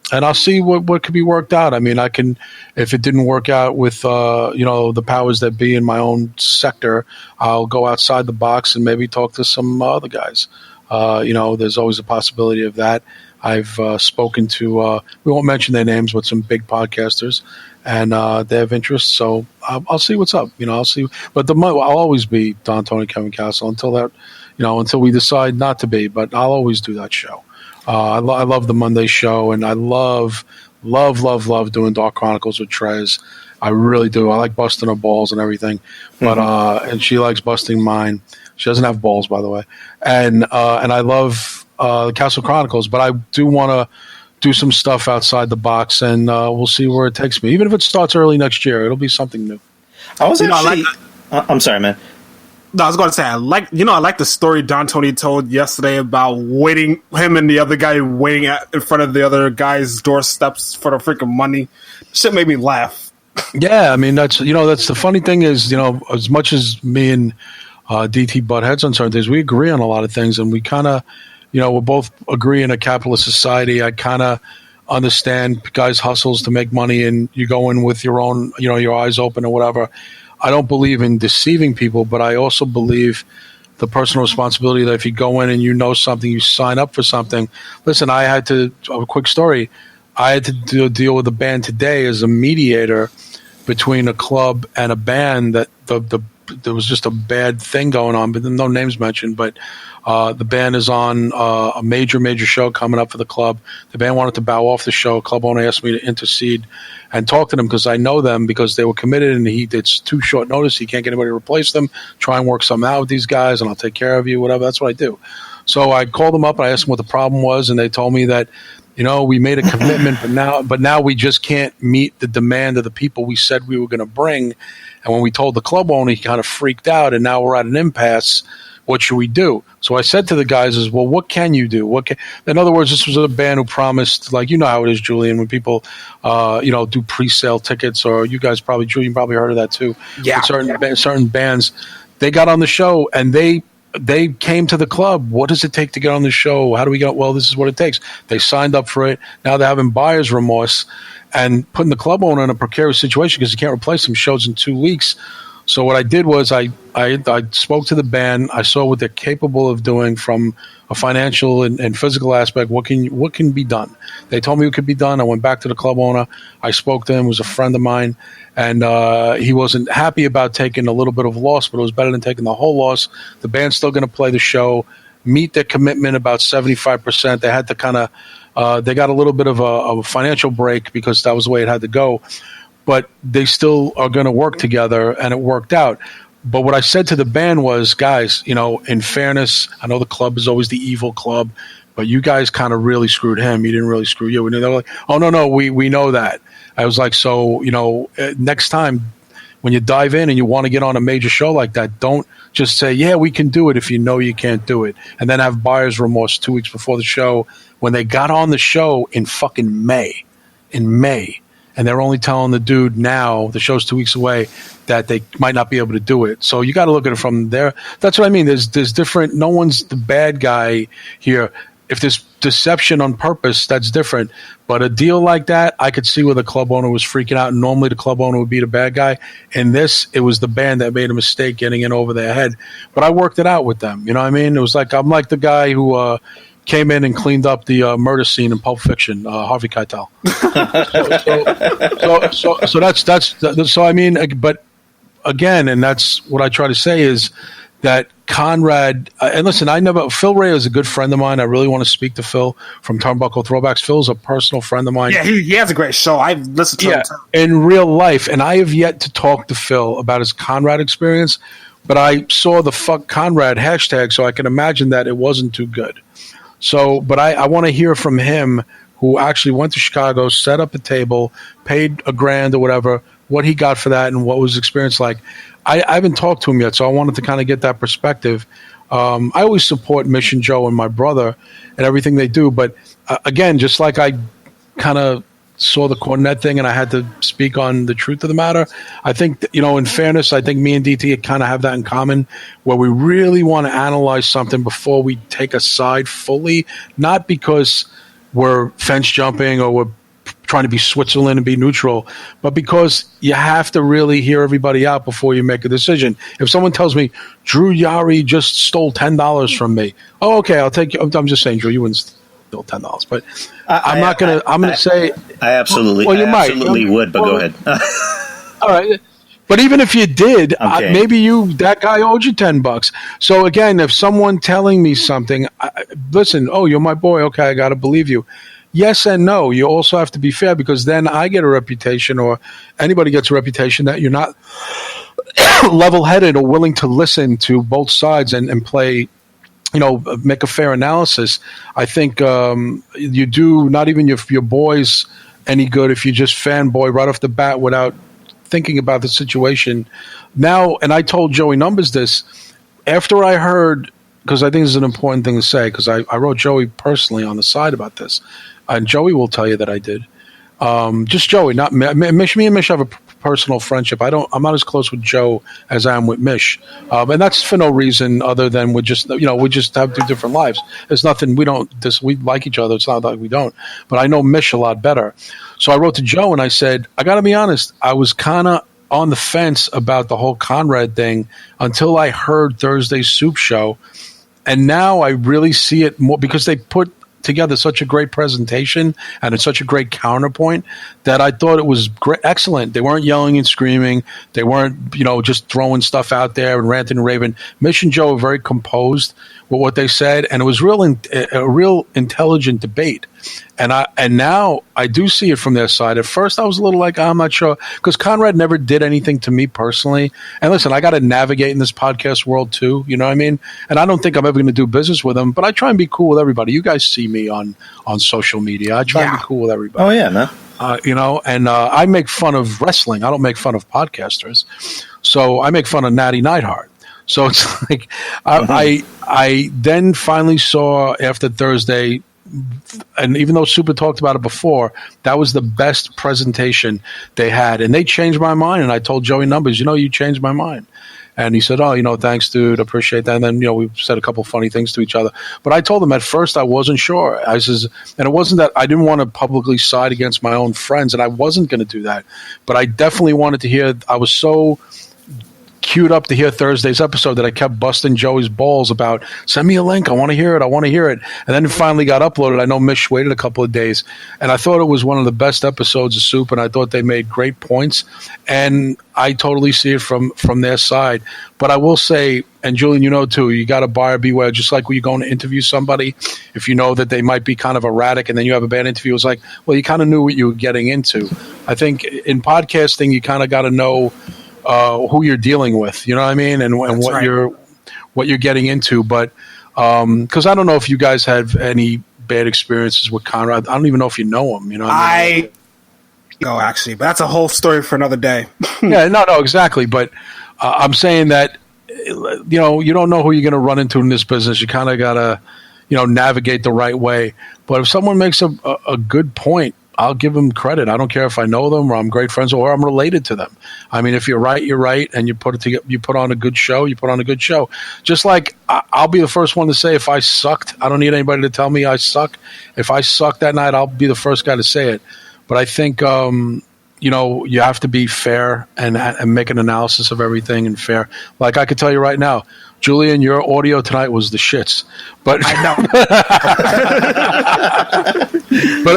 And I'll see what could be worked out. I mean, I can, if it didn't work out with, the powers that be in my own sector, I'll go outside the box and maybe talk to some other guys. There's always a possibility of that. I've spoken to, we won't mention their names, but some big podcasters, and they have interest. So I'll see what's up. I'll see. But I'll always be Don Tony, Kevin Castle until that, until we decide not to be. But I'll always do that show. I love the Monday show, and I love doing Dark Chronicles with Trez. I really do. I like busting her balls and everything, but and she likes busting mine. She doesn't have balls, by the way, and I love the Castle Chronicles, but I do want to do some stuff outside the box, and we'll see where it takes me. Even if it starts early next year, it'll be something new. I was I'm sorry, man. No, I was going to say, I like the story Don Tony told yesterday about waiting, him and the other guy waiting in front of the other guy's doorsteps for the freaking money. Shit made me laugh. Yeah, I mean, that's the funny thing is, as much as me and DT butt heads on certain things, we agree on a lot of things, and we kind of, we both agree in a capitalist society. I kind of understand guys' hustles to make money, and you go in with your own, your eyes open or whatever. I don't believe in deceiving people, but I also believe the personal responsibility that if you go in and you know something, you sign up for something. Listen, a quick story. I had to deal with a band today as a mediator between a club and a band that there was just a bad thing going on, but no names mentioned. But the band is on a major show coming up for the club. The band wanted to bow off the show. Club owner asked me to intercede and talk to them because I know them because they were committed, and it's too short notice. He can't get anybody to replace them. Try and work something out with these guys, and I'll take care of you, whatever. That's what I do. So I called them up and I asked them what the problem was, and they told me that we made a commitment, but now we just can't meet the demand of the people we said we were going to bring. And when we told the club owner, he kind of freaked out, and now we're at an impasse. What should we do? So I said to the guys, well, what can you do? In other words, this was a band who promised, like, how it is, Julian, when people, do pre-sale tickets, or you guys Julian probably heard of that too. Yeah. Certain bands, they got on the show and they came to the club. What does it take to get on the show? How do we get? Well, this is what it takes. They signed up for it. Now they're having buyer's remorse and putting the club owner in a precarious situation because you can't replace some shows in 2 weeks. So what I did was I spoke to the band. I saw what they're capable of doing from a financial and physical aspect. What can be done? They told me what could be done. I went back to the club owner. I spoke to him. He was a friend of mine. And he wasn't happy about taking a little bit of loss, but it was better than taking the whole loss. The band's still going to play the show, meet their commitment about 75%. They had to kind of they got a little bit of a financial break because that was the way it had to go. But they still are going to work together, and it worked out. But what I said to the band was, guys, in fairness, I know the club is always the evil club, but you guys kind of really screwed him. He didn't really screw you. And they were like, oh, no, we know that. I was like, so, next time when you dive in and you want to get on a major show like that, don't just say, yeah, we can do it if you know you can't do it. And then have buyer's remorse 2 weeks before the show when they got on the show in fucking May. And they're only telling the dude now, the show's 2 weeks away, that they might not be able to do it. So you got to look at it from there. That's what I mean. There's different. No one's the bad guy here. If there's deception on purpose, that's different. But a deal like that, I could see where the club owner was freaking out. And normally the club owner would be the bad guy. In this, it was the band that made a mistake getting in over their head. But I worked it out with them. You know what I mean? It was like I'm like the guy who came in and cleaned up the murder scene in Pulp Fiction, Harvey Keitel. So that's so I mean, but again, and that's what I try to say is that Conrad, and listen, Phil Ray is a good friend of mine. I really want to speak to Phil from Turnbuckle Throwbacks. Phil's a personal friend of mine. Yeah, he has a great show. I've listened to him in real life, and I have yet to talk to Phil about his Conrad experience, but I saw the fuck Conrad hashtag, so I can imagine that it wasn't too good. So, but I want to hear from him, who actually went to Chicago, set up a table, paid $1,000 or whatever, what he got for that and what was his experience like. I haven't talked to him yet, so I wanted to kind of get that perspective. I always support Mission Joe and my brother and everything they do, but again, just like I kind of saw the Cornette thing and I had to speak on the truth of the matter, I think, in fairness, I think me and DT kind of have that in common, where we really want to analyze something before we take a side fully, not because we're fence jumping or we're trying to be Switzerland and be neutral, but because you have to really hear everybody out before you make a decision. If someone tells me Drew Yari just stole $10 from me, oh, okay, I'll take you. I'm just saying, Drew, you wouldn't steal $10, but I'm not going to. I'm going to say I absolutely, well, you I might. absolutely would, but go ahead. All right. But even if you did, Okay. maybe that guy owed you $10. So again, if someone telling me something, listen, oh, you're my boy. Okay, I got to believe you. Yes and no. You also have to be fair, because then I get a reputation, or anybody gets a reputation, that you're not level-headed or willing to listen to both sides and play, make a fair analysis. I think you do not even your boys any good if you just fanboy right off the bat without thinking about the situation. Now, and I told Joey Numbers this after I heard, because I think this is an important thing to say, because I wrote Joey personally on the side about this, and Joey will tell you that I did. Just Joey, not Mish. Me and Mish have a personal friendship. I'm not as close with Joe as I am with Mish, and that's for no reason other than we just have two different lives. There's nothing, we like each other. It's not like we don't, but I know Mish a lot better. So I wrote to Joe and I said, I got to be honest, I was kind of on the fence about the whole Conrad thing until I heard Thursday's Soup Show, and now I really see it more because they put together such a great presentation and it's such a great counterpoint that I thought it was excellent. They weren't yelling and screaming. They weren't, just throwing stuff out there and ranting and raving. Mish and Joe were very composed with what they said, and it was a real intelligent debate. And now I do see it from their side. At first, I was a little like, I'm not sure, because Conrad never did anything to me personally. And listen, I got to navigate in this podcast world too. You know what I mean? And I don't think I'm ever going to do business with him, but I try and be cool with everybody. You guys see me on social media. I try and be cool with everybody. Oh yeah, no. I make fun of wrestling. I don't make fun of podcasters. So I make fun of Natty Neidhart. So it's like I then finally saw after Thursday, and even though Super talked about it before, that was the best presentation they had. And they changed my mind. And I told Joey Numbers, you changed my mind. And he said, oh, thanks, dude. Appreciate that. And then, we said a couple funny things to each other. But I told him at first I wasn't sure. I says, and it wasn't that I didn't want to publicly side against my own friends, and I wasn't going to do that. But I definitely wanted to hear. I was so queued up to hear Thursday's episode that I kept busting Joey's balls about, send me a link. I want to hear it. And then it finally got uploaded. I know Mish waited a couple of days, and I thought it was one of the best episodes of Soup, and I thought they made great points, and I totally see it from their side. But I will say, and Julian, too, you got to buyer beware. Just like when you're going to interview somebody, if you know that they might be kind of erratic and then you have a bad interview, it's like, well, you kind of knew what you were getting into. I think in podcasting, you kind of got to know who you're dealing with, you know what I mean, and what you're getting into. But because I don't know if you guys have any bad experiences with Conrad. I don't even know if you know him. You know what I mean? No, actually, but that's a whole story for another day. Yeah, no, exactly. But I'm saying that you don't know who you're going to run into in this business. You kind of got to navigate the right way. But if someone makes a good point, I'll give them credit. I don't care if I know them or I'm great friends or I'm related to them. I mean, if you're right, you're right, and you put on a good show. You put on a good show. Just like I'll be the first one to say if I sucked, I don't need anybody to tell me I suck. If I suck that night, I'll be the first guy to say it. But I think you have to be fair and make an analysis of everything and fair. Like I could tell you right now, Julian, your audio tonight was the shits. But I know.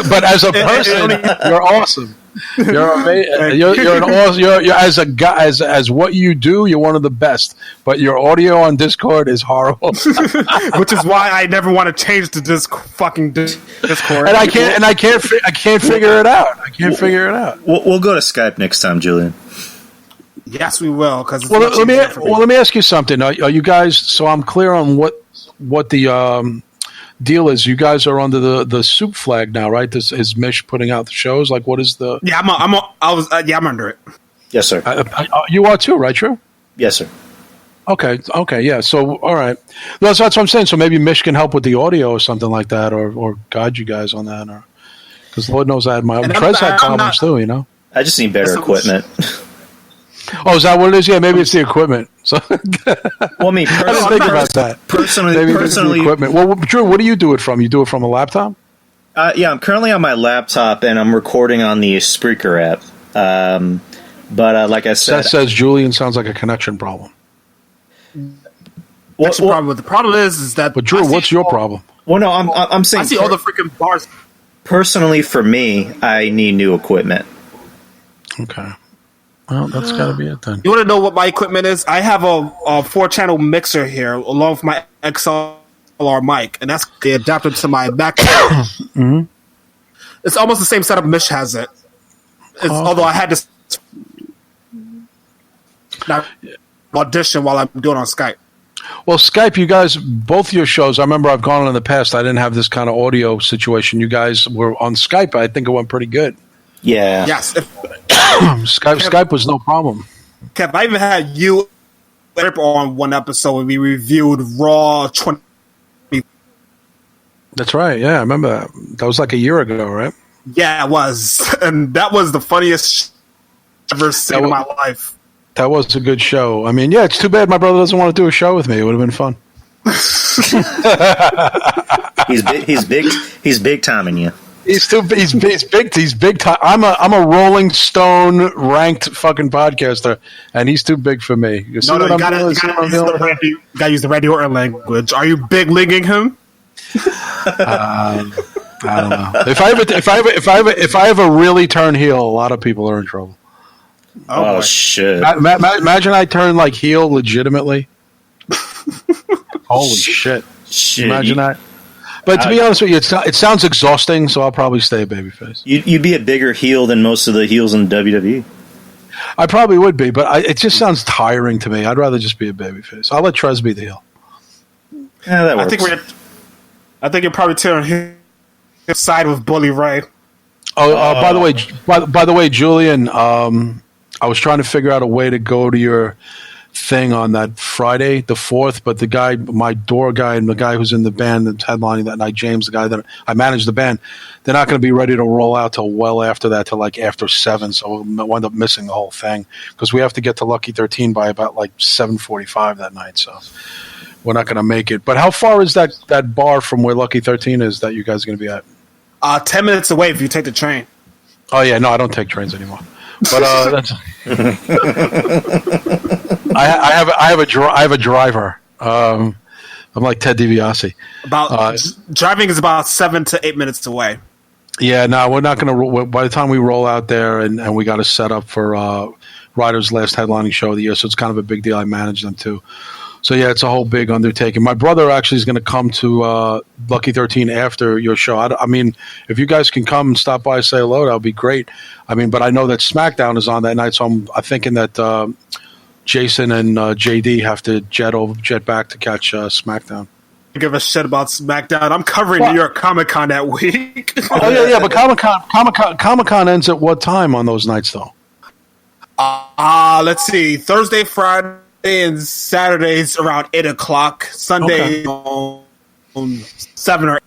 but as a person, you're awesome. You're amazing. You're an awesome. You're as a guy, as what you do, you're one of the best. But your audio on Discord is horrible. Which is why I never want to change to fucking Discord. And I can't figure it out. I can't figure it out. We'll go to Skype next time, Julian. Yes, we will. Let me ask you something. Are you guys? So I'm clear on what the deal is. You guys are under the Soup flag now, right? This is Mish putting out the shows. Like, what is the? Yeah, I'm under it. Yes, sir. You are too, right? True. Yes, sir. Okay, yeah. So, all right. That's what I'm saying. So maybe Mish can help with the audio or something like that, or guide you guys on that, or because Lord knows I had my Trez had problems too. I just need better equipment. Oh, is that what it is? Yeah, maybe it's the equipment. So, well, I mean, I didn't think about that. Personally, the equipment. Well, Drew, what do you do it from? You do it from a laptop? Yeah, I'm currently on my laptop and I'm recording on the Spreaker app. But like I said, Seth says Julian sounds like a connection problem. That's the problem. The problem is that. But Drew, what's your problem? Well, no, I'm saying I see all the freaking bars. Personally, for me, I need new equipment. Okay. Well, that's got to be it then. You want to know what my equipment is? I have a 4-channel mixer here, along with my XLR mic, and that's the adapter to my Mac. Mm-hmm. It's almost the same setup Mish has it. Although I had to audition while I'm doing it on Skype. Well, Skype, you guys, both your shows, I remember I've gone on in the past, I didn't have this kind of audio situation. You guys were on Skype. I think it went pretty good. Yeah. Yes. Skype was no problem. Kev, I even had you on one episode when we reviewed Raw 20. That's right. Yeah, I remember that. That was like a year ago, right? Yeah, it was. And that was the funniest I've ever seen in my life. That was a good show. I mean, yeah, it's too bad my brother doesn't want to do a show with me. It would have been fun. He's big timing you. He's big time. I'm a Rolling Stone ranked fucking podcaster, and he's too big for me. You gotta use the Randy Orton language. Are you big leaguing him? I don't know. If I ever really turn heel, a lot of people are in trouble. Oh shit! Imagine I turn like heel legitimately. Holy shit! Imagine that. But to be honest with you, it sounds exhausting, so I'll probably stay a babyface. You'd be a bigger heel than most of the heels in WWE. I probably would be, but it just sounds tiring to me. I'd rather just be a babyface. I'll let Trez be the heel. Yeah, that works. I think you're probably tearing his side with Bully Ray. By the way, Julian, I was trying to figure out a way to go to your thing on that Friday, the 4th, but the guy, my door guy, and the guy who's in the band that's headlining that night, James, the guy that I manage the band, they're not going to be ready to roll out till well after that, till like after 7, so we'll end up missing the whole thing because we have to get to Lucky 13 by about like 7:45 that night, so we're not going to make it. But how far is that bar from where Lucky 13 is that you guys are going to be at? 10 minutes away if you take the train. Oh yeah, no, I don't take trains anymore. But that's I have a driver. I'm like Ted DiBiase. Driving is about 7 to 8 minutes away. Yeah, no, we're not going to. By the time we roll out there, and we got to set up for Ryder's last headlining show of the year, so it's kind of a big deal. I manage them too. So yeah, it's a whole big undertaking. My brother actually is going to come to Lucky 13 after your show. I mean, if you guys can come and stop by and say hello, that would be great. I mean, but I know that SmackDown is on that night, so I'm thinking that Jason and JD have to jet back to catch SmackDown. Give a shit about SmackDown. I'm covering New York Comic Con that week. Oh yeah, but Comic Con ends at what time on those nights though? Let's see, Thursday, Friday, and Saturdays around 8 o'clock. Sunday on 7 or 8.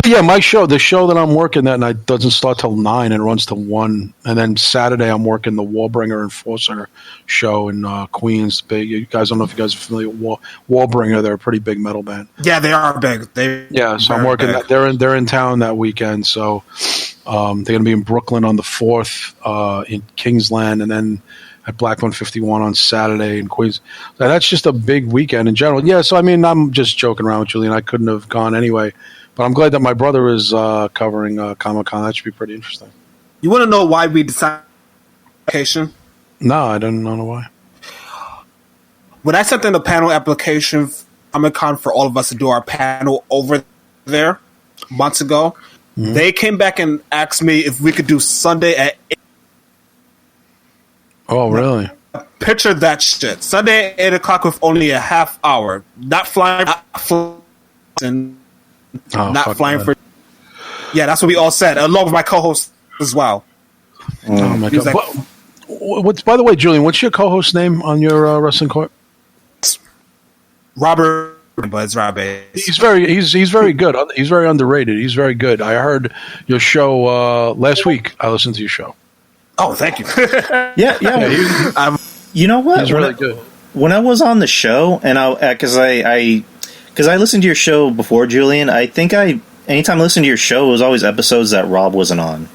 Yeah, the show that I'm working that night doesn't start till 9 and runs till 1. And then Saturday I'm working the Warbringer Enforcer show in Queens. Big. You guys, don't know if you guys are familiar with Warbringer. They're a pretty big metal band. Yeah, they are big. So I'm working that. They're in town that weekend. So they're going to be in Brooklyn on the 4th, in Kingsland, and then at Black 151 on Saturday in Queens. So that's just a big weekend in general. Yeah, so I mean, I'm just joking around with Julian. I couldn't have gone anyway. But I'm glad that my brother is covering Comic-Con. That should be pretty interesting. You want to know why we decided application? No, I don't know why. When I sent in the panel application for Comic-Con for all of us to do our panel over there months ago, they came back and asked me if we could do Sunday at 8. Oh, really? Picture that shit. Sunday at 8 o'clock with only a half hour. Not flying, not flying for. Yeah, that's what we all said, along with my co-host as well. Oh my god! What's by the way, Julian? What's your co-host name on your wrestling court? Robert, but it's Robert. He's very good. He's very underrated. He's very good. I heard your show last week. I listened to your show. Oh, thank you. Yeah. You know what? He's really good. When I was on the show, and because I listened to your show before, Julian, I think anytime I listened to your show, it was always episodes that Rob wasn't on,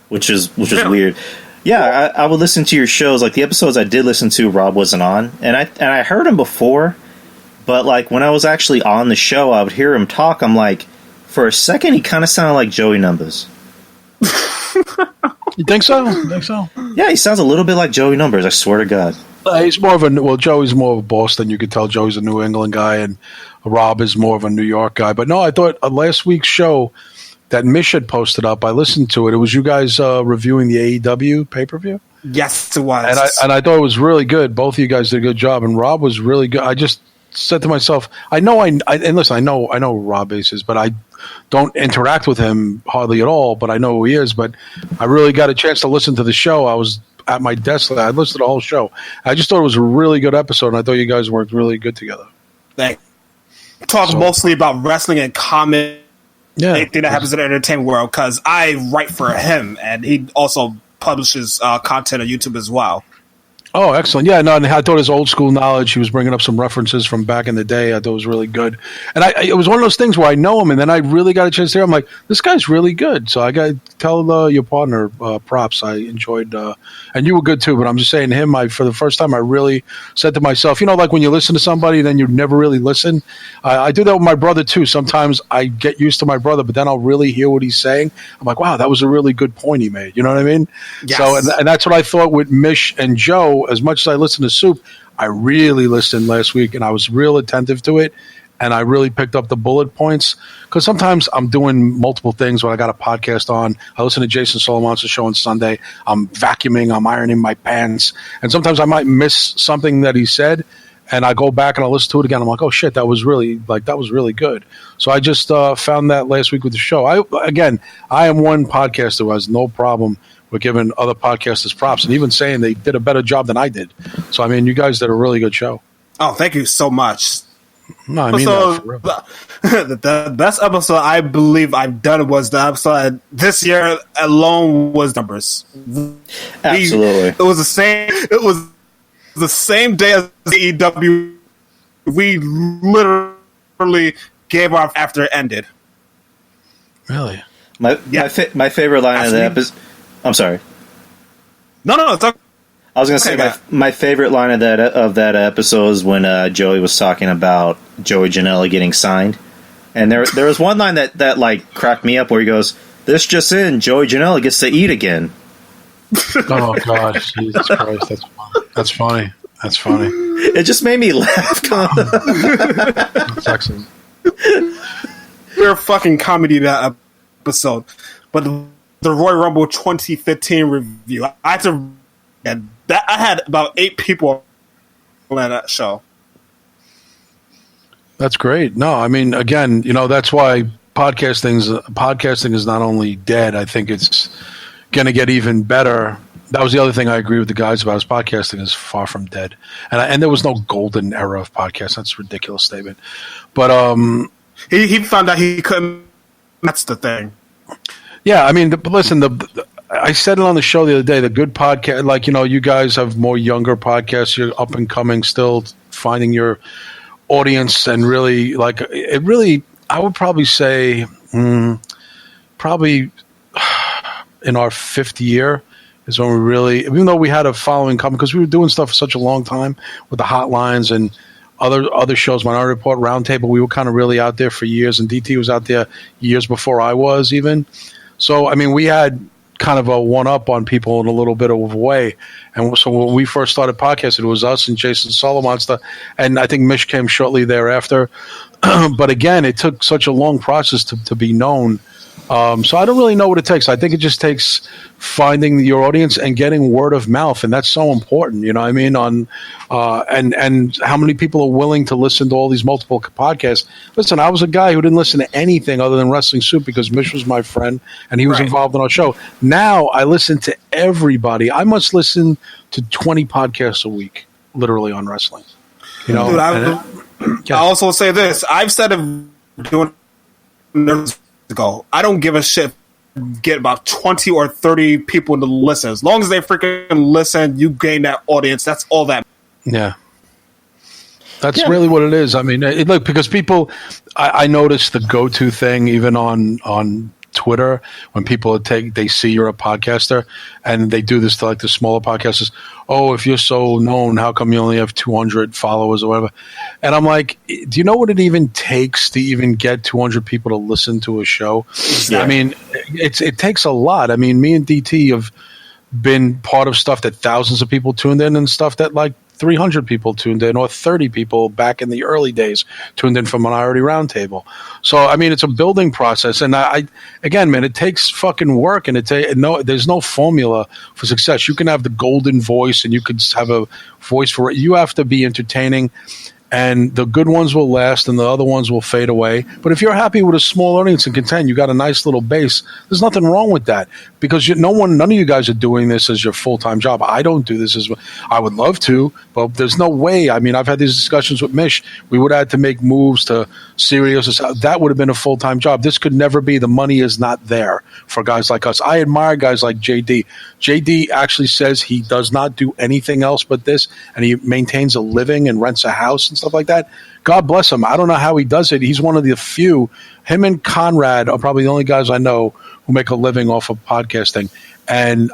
which was weird. Yeah, I would listen to your shows, like the episodes I did listen to, Rob wasn't on, and I heard him before, but like when I was actually on the show, I would hear him talk. I'm like, for a second, he kind of sounded like Joey Numbers. You think so? Yeah, he sounds a little bit like Joey Numbers. I swear to God. He's more of Joey's more of a Boston. You could tell Joey's a New England guy, and Rob is more of a New York guy. But no, I thought last week's show that Mish had posted up, I listened to it. It was you guys reviewing the AEW pay-per-view. Yes, it was. And I thought it was really good. Both of you guys did a good job, and Rob was really good. I just said to myself, and listen, I know who Rob Ace is, but I don't interact with him hardly at all, but I know who he is. But I really got a chance to listen to the show. I was at my desk. I listened to the whole show. I just thought it was a really good episode, and I thought you guys worked really good together. They talk mostly about wrestling and comic, anything that happens in the entertainment world, because I write for him, and he also publishes content on YouTube as well. Oh, excellent. Yeah, no, and I thought his old school knowledge, he was bringing up some references from back in the day. I thought it was really good. And it was one of those things where I know him, and then I really got a chance to hear him. I'm like, this guy's really good. So I got to tell your partner props. I enjoyed, and you were good too, but I'm just saying him, for the first time, I really said to myself, like when you listen to somebody and then you never really listen. I do that with my brother too. Sometimes I get used to my brother, but then I'll really hear what he's saying. I'm like, wow, that was a really good point he made. You know what I mean? Yes. So, and that's what I thought with Mish and Joe. As much as I listened to Soup, I really listened last week, and I was real attentive to it, and I really picked up the bullet points, because sometimes I'm doing multiple things when I got a podcast on. I listen to Jason Solomon's show on Sunday. I'm vacuuming, I'm ironing my pants, and sometimes I might miss something that he said, and I go back and I listen to it again. I'm like, oh shit, that was really good. So I just found that last week with the show. I am one podcaster who has no problem with giving other podcasters props and even saying they did a better job than I did. So, I mean, you guys did a really good show. Oh, thank you so much. No, I mean that for real. The best episode I believe I've done was the episode this year alone was Numbers. Absolutely. It was the same day as the AEW. We literally gave off after it ended. Really? My favorite line of the episode... I'm sorry. No. It's okay. I was going to say my favorite line of that episode is when Joey was talking about Joey Janela getting signed, and there was one line that like cracked me up where he goes, "This just in, Joey Janela gets to eat again." Oh God, Jesus Christ, that's funny. That's funny. It just made me laugh. That's excellent. Pure fucking comedy that episode, but the Royal Rumble 2015 review. I had about 8 people on that show. That's great. No, I mean, again, that's why podcasting is not only dead. I think it's going to get even better. That was the other thing I agree with the guys about. Is podcasting is far from dead, and there was no golden era of podcasting. That's a ridiculous statement. But he found out he couldn't. That's the thing. Yeah, I mean, listen, I said it on the show the other day, the good podcast, like, you guys have more younger podcasts, you're up and coming, still finding your audience, and really, I would probably say, probably in our 5th year is when we really, even though we had a following coming, because we were doing stuff for such a long time with the hotlines and other shows, Minority Report, Roundtable, we were kind of really out there for years, and DT was out there years before I was even. So, I mean, we had kind of a one-up on people in a little bit of a way. And so when we first started podcasting, it was us and Jason Solomon stuff. And I think Mish came shortly thereafter. But again, it took such a long process to be known. So I don't really know what it takes. I think it just takes finding your audience and getting word of mouth, and that's so important. You know what I mean? And how many people are willing to listen to all these multiple podcasts? Listen, I was a guy who didn't listen to anything other than Wrestling Soup because Mish was my friend and he was involved in our show. Now I listen to everybody. I must listen to 20 podcasts a week, literally, on wrestling. Dude, I also say this. I've said it doing ago. I don't give a shit. Get about 20 or 30 people to listen. As long as they freaking listen, you gain that audience. That's all that. Yeah. That's really what it is. I mean, look, because people, I noticed the go-to thing even on Twitter when people they see you're a podcaster, and they do this to like the smaller podcasters. Oh, if you're so known, how come you only have 200 followers or whatever? And I'm like, do you know what it even takes to even get 200 people to listen to a show? Yeah. I mean, it takes a lot. I mean, me and DT have been part of stuff that thousands of people tuned in and stuff that like 300 people tuned in or 30 people back in the early days tuned in for Minority Roundtable. So, I mean, it's a building process. And again, man, it takes fucking work, and there's no formula for success. You can have the golden voice and you could have a voice for it. You have to be entertaining, and the good ones will last and the other ones will fade away. But if you're happy with a small audience and content, you got a nice little base, there's nothing wrong with that, because none of you guys are doing this as your full-time job. I don't do this I would love to, but there's no way. I mean, I've had these discussions with Mish. We would have had to make moves to Sirius. That would have been a full-time job. This could never be. The money is not there for guys like us. I admire guys like JD. JD actually says he does not do anything else but this, and he maintains a living and rents a house and stuff like that. God bless him. I don't know how he does it. He's one of the few. Him and Conrad are probably the only guys I know who make a living off of podcasting. And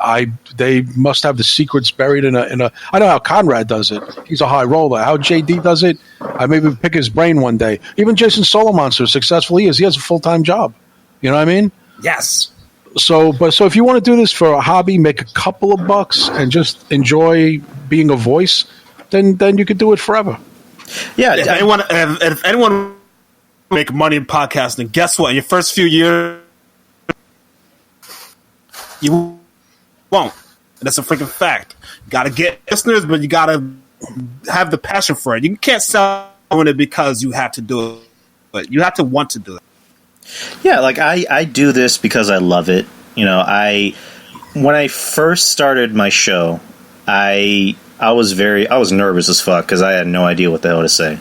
they must have the secrets buried in a. I know how Conrad does it. He's a high roller. How JD does it, I maybe pick his brain one day. Even Jason Solomonster, successful he is, he has a full-time job. You know what I mean? Yes. So if you want to do this for a hobby, make a couple of bucks and just enjoy being a voice, then you could do it forever. Yeah. If anyone make money in podcasting, guess what? In your first few years, you won't. And that's a freaking fact. You got to get listeners, but you got to have the passion for it. You can't sell it because you have to do it, but you have to want to do it. Yeah, like I do this because I love it. You know, when I first started my show, I was nervous as fuck because I had no idea what the hell to say.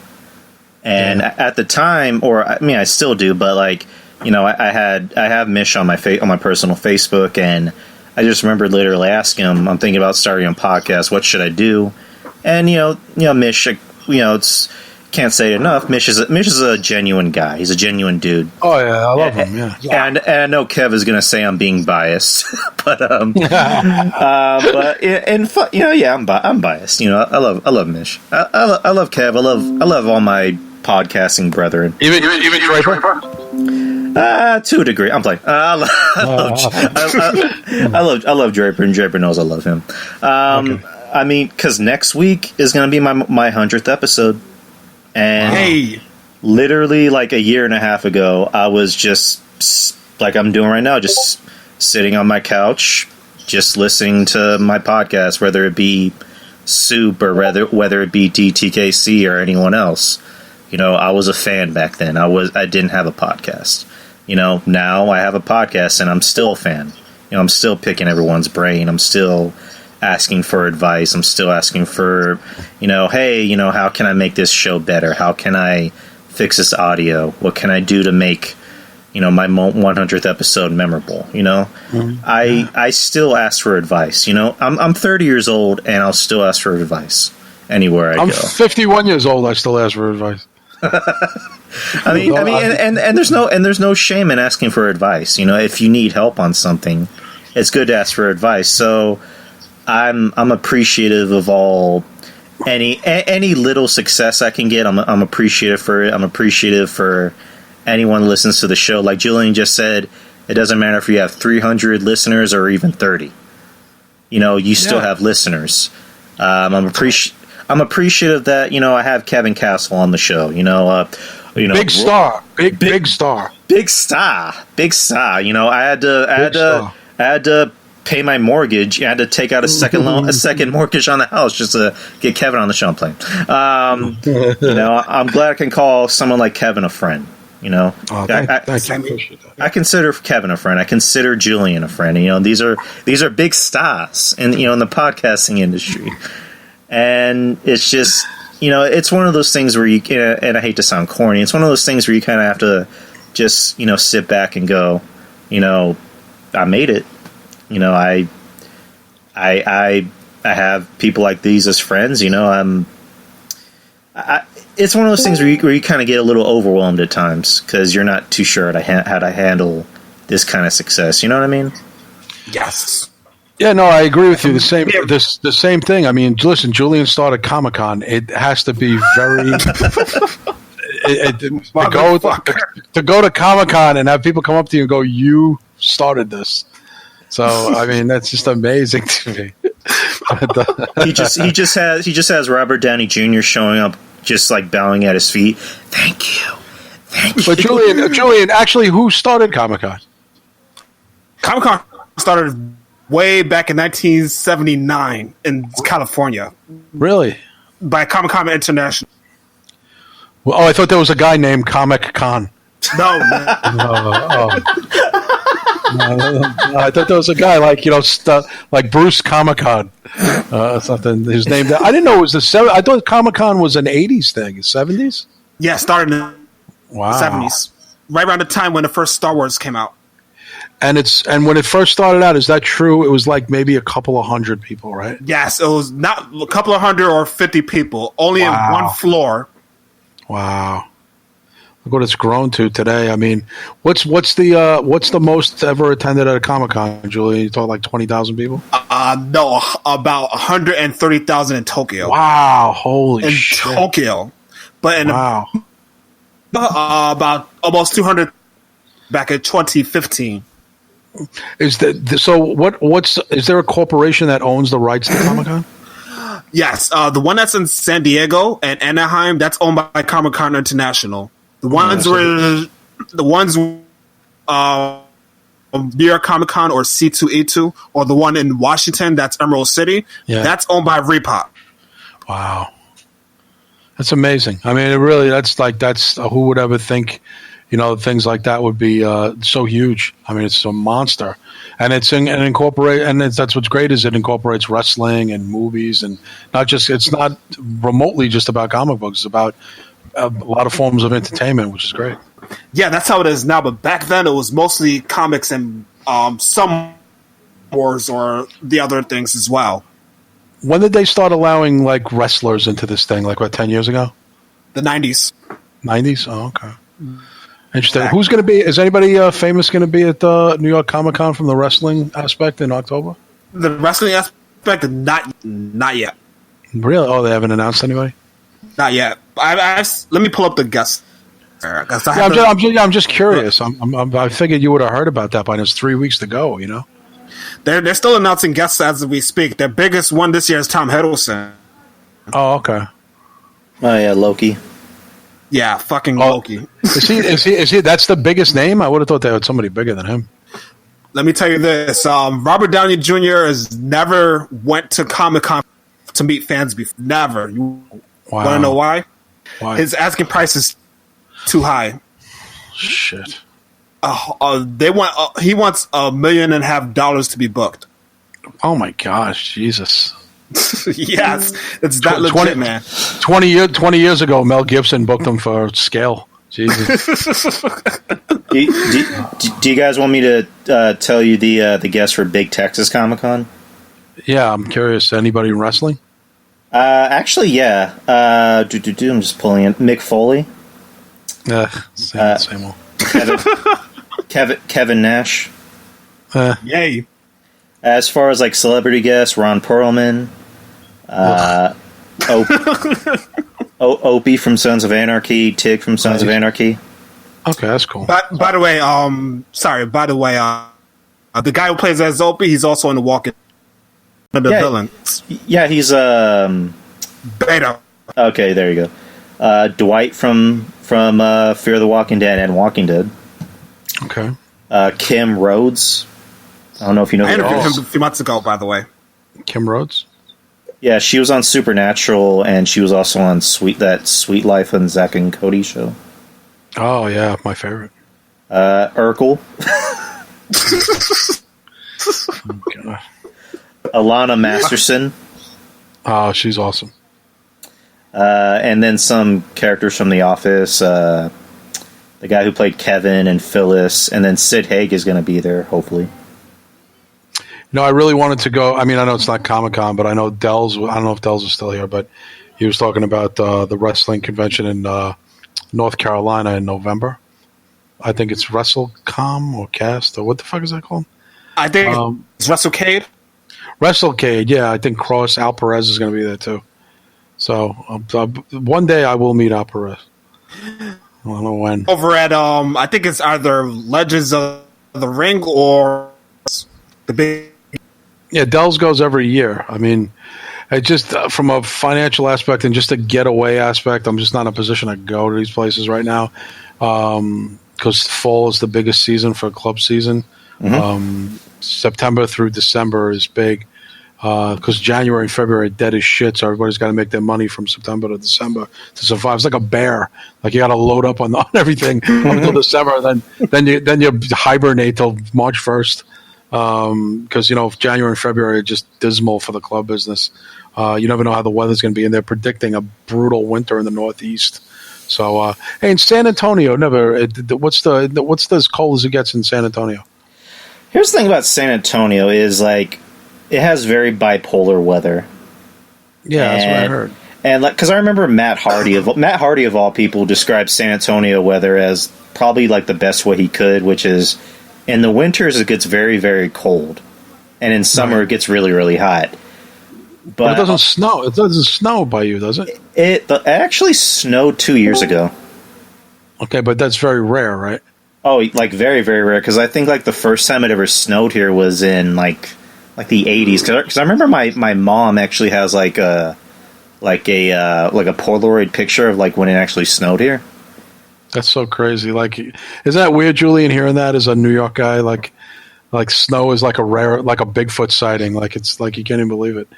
And at the time, or I mean, I still do, but like, you know, I have Mish on my personal Facebook, and I just remember literally asking him, I'm thinking about starting a podcast. What should I do? And you know, Mish, can't say it enough. Mish is a genuine guy. He's a genuine dude. Oh yeah, I love him. Yeah. And I know Kev is going to say I'm being biased, but I'm biased. You know, I love Mish. I love Kev. I love all my podcasting brethren. Even Draper. To a degree, I'm playing. I love Draper, and Draper knows I love him. Okay. I mean, because next week is going to be my 100th episode. And literally like a year and a half ago, I was just like I'm doing right now, just sitting on my couch, just listening to my podcast, whether it be Soup or whether it be DTKC or anyone else. You know, I was a fan back then. I didn't have a podcast. You know, now I have a podcast and I'm still a fan. You know, I'm still picking everyone's brain. I'm still asking for advice. I'm still asking for, you know, hey, you know, how can I make this show better? How can I fix this audio? What can I do to make, you know, my 100th episode memorable? You know, I still ask for advice. You know, I'm 30 years old and I'll still ask for advice anywhere I go. I'm 51 years old. I still ask for advice. I mean, and there's no shame in asking for advice. You know, if you need help on something, it's good to ask for advice. So I'm appreciative of any little success I can get. I'm appreciative for it. I'm appreciative for anyone who listens to the show. Like Julian just said, it doesn't matter if you have 300 listeners or even 30. You know, you still have listeners. I'm appreciative that, you know, I have Kevin Castle on the show. You know, big star. You know, I had to pay my mortgage. I had to take out a second mortgage on the house just to get Kevin on the show. I'm playing. You know, I'm glad I can call someone like Kevin a friend. You know, I consider Kevin a friend. I consider Julian a friend. You know, these are big stars in the podcasting industry, and it's just, you know, it's one of those things where you, and I hate to sound corny, it's one of those things where you kind of have to just, you know, sit back and go, you know, I made it. You know, I have people like these as friends. You know, it's one of those things where you kind of get a little overwhelmed at times because you're not too sure how to handle this kind of success. You know what I mean? Yes. Yeah, no, I agree with you. The same thing. I mean, listen, Julian started Comic-Con. It has to be very to go to Comic-Con and have people come up to you and go, "You started this." So I mean, that's just amazing to me. He just has Robert Downey Jr. showing up, just like bowing at his feet. Thank you. But Julian, actually, who started Comic-Con? Comic-Con started way back in 1979 in California. Really? By Comic-Con International. Well, I thought there was a guy named Comic Con. No, man. No, I thought there was a guy like Bruce Comic Con, something. His name. I didn't know it was the 70s. I thought Comic Con was an '80s thing. 70s. Yeah, started in the 70s, right around the time when the first Star Wars came out. And when it first started out, is that true? It was like maybe a couple of hundred people, right? Yes, it was not a couple of hundred or 50 people, only in one floor. Wow. Look what it's grown to today. I mean, what's the most ever attended at a Comic-Con, Julian? You thought like 20,000 people? No, about 130,000 in Tokyo. Wow, holy shit. In Tokyo. But in about almost 200 back in 2015. Is there a corporation that owns the rights to Comic-Con? Yes, the one that's in San Diego and Anaheim, that's owned by Comic-Con International. The ones New York Comic Con or C2E2, or the one in Washington, that's Emerald City, that's owned by Repop. Wow, that's amazing. I mean, that's who would ever think, things like that would be so huge. I mean, it's a monster, and that's what's great is it incorporates wrestling and movies, and it's not remotely just about comic books. It's about a lot of forms of entertainment, which is great. Yeah, that's how it is now. But back then, it was mostly comics and some wars or the other things as well. When did they start allowing like wrestlers into this thing? Like 10 years ago? The 90s. 90s? Oh, okay. Interesting. Exactly. Who's going to be? Is anybody famous going to be at the New York Comic Con from the wrestling aspect in October? The wrestling aspect, not yet. Really? Oh, they haven't announced anybody? Not yet. Let me pull up the guests. I'm just curious. I figured you would have heard about that by now. It's 3 weeks to go. They're still announcing guests as we speak. Their biggest one this year is Tom Hiddleston. Oh, okay. Oh yeah, Loki. Yeah, fucking Loki. Is he? That's the biggest name. I would have thought they had somebody bigger than him. Let me tell you this: Robert Downey Jr. has never went to Comic-Con to meet fans before. Never. You want to know why? Why? His asking price is too high. Shit. He wants $1.5 million to be booked. Oh my gosh, Jesus. Yes, it's that legit, man. 20 years ago, Mel Gibson booked him for Scale. Jesus. do you guys want me to tell you the guests for Big Texas Comic Con? Yeah, I'm curious. Anybody wrestling? Actually, yeah. I'm just pulling in Mick Foley. Same old. Kevin Nash. Yay. As far as like celebrity guests, Ron Perlman, Opie from Sons of Anarchy, Tig from Sons of Anarchy. Okay, that's cool. By the way, the guy who plays as Opie, he's also in The Walking Dead, the villain. Yeah, he's Beta. Okay, there you go. Dwight from Fear the Walking Dead and Walking Dead. Okay. Kim Rhodes. I don't know if you know. I interviewed him a few months ago, by the way. Kim Rhodes? Yeah, she was on Supernatural, and she was also on Sweet Life on Zack and Cody show. Oh yeah, my favorite. Urkel. Oh, Alana Masterson. Oh, she's awesome. And then some characters from The Office. The guy who played Kevin and Phyllis, and then Sid Haig is going to be there, hopefully. No, I really wanted to go. I mean, I know it's not Comic-Con, but I know Dells. I don't know if Dells is still here, but he was talking about the wrestling convention in North Carolina in November. I think it's WrestleCom or Cast, or what the fuck is that called? I think it's WrestleCade. WrestleCade, yeah. I think Al Perez is going to be there too. So one day I will meet Al Perez. I don't know when. Over at I think it's either Legends of the Ring or The big. Yeah, Dell's goes every year. I mean, it just from a financial aspect and just a getaway aspect, I'm just not in a position to go to these places right now because fall is the biggest season for club season. September through December is big because January and February are dead as shit, so everybody's got to make their money from September to December to survive. It's like a bear. Like you got to load up on everything until December, then you hibernate till March 1st because January and February are just dismal for the club business. You never know how the weather's going to be, and they're predicting a brutal winter in the Northeast. So, hey, in San Antonio, what's as cold as it gets in San Antonio? Here's the thing about San Antonio is like it has very bipolar weather. Yeah, that's what I heard. And because I remember Matt Hardy of all people described San Antonio weather as probably like the best way he could, which is in the winters it gets very, very cold, and in summer it gets really, really hot. But it doesn't snow. It doesn't snow by you, does it? It actually snowed 2 years ago. Okay, but that's very rare, right? Oh, like very, very rare. Because I think like the first time it ever snowed here was in like the 80s. Because I remember my mom actually has like a Polaroid picture of like when it actually snowed here. That's so crazy. Like, isn't that weird, Julian? Hearing that as a New York guy, like snow is like a Bigfoot sighting. Like it's like you can't even believe it.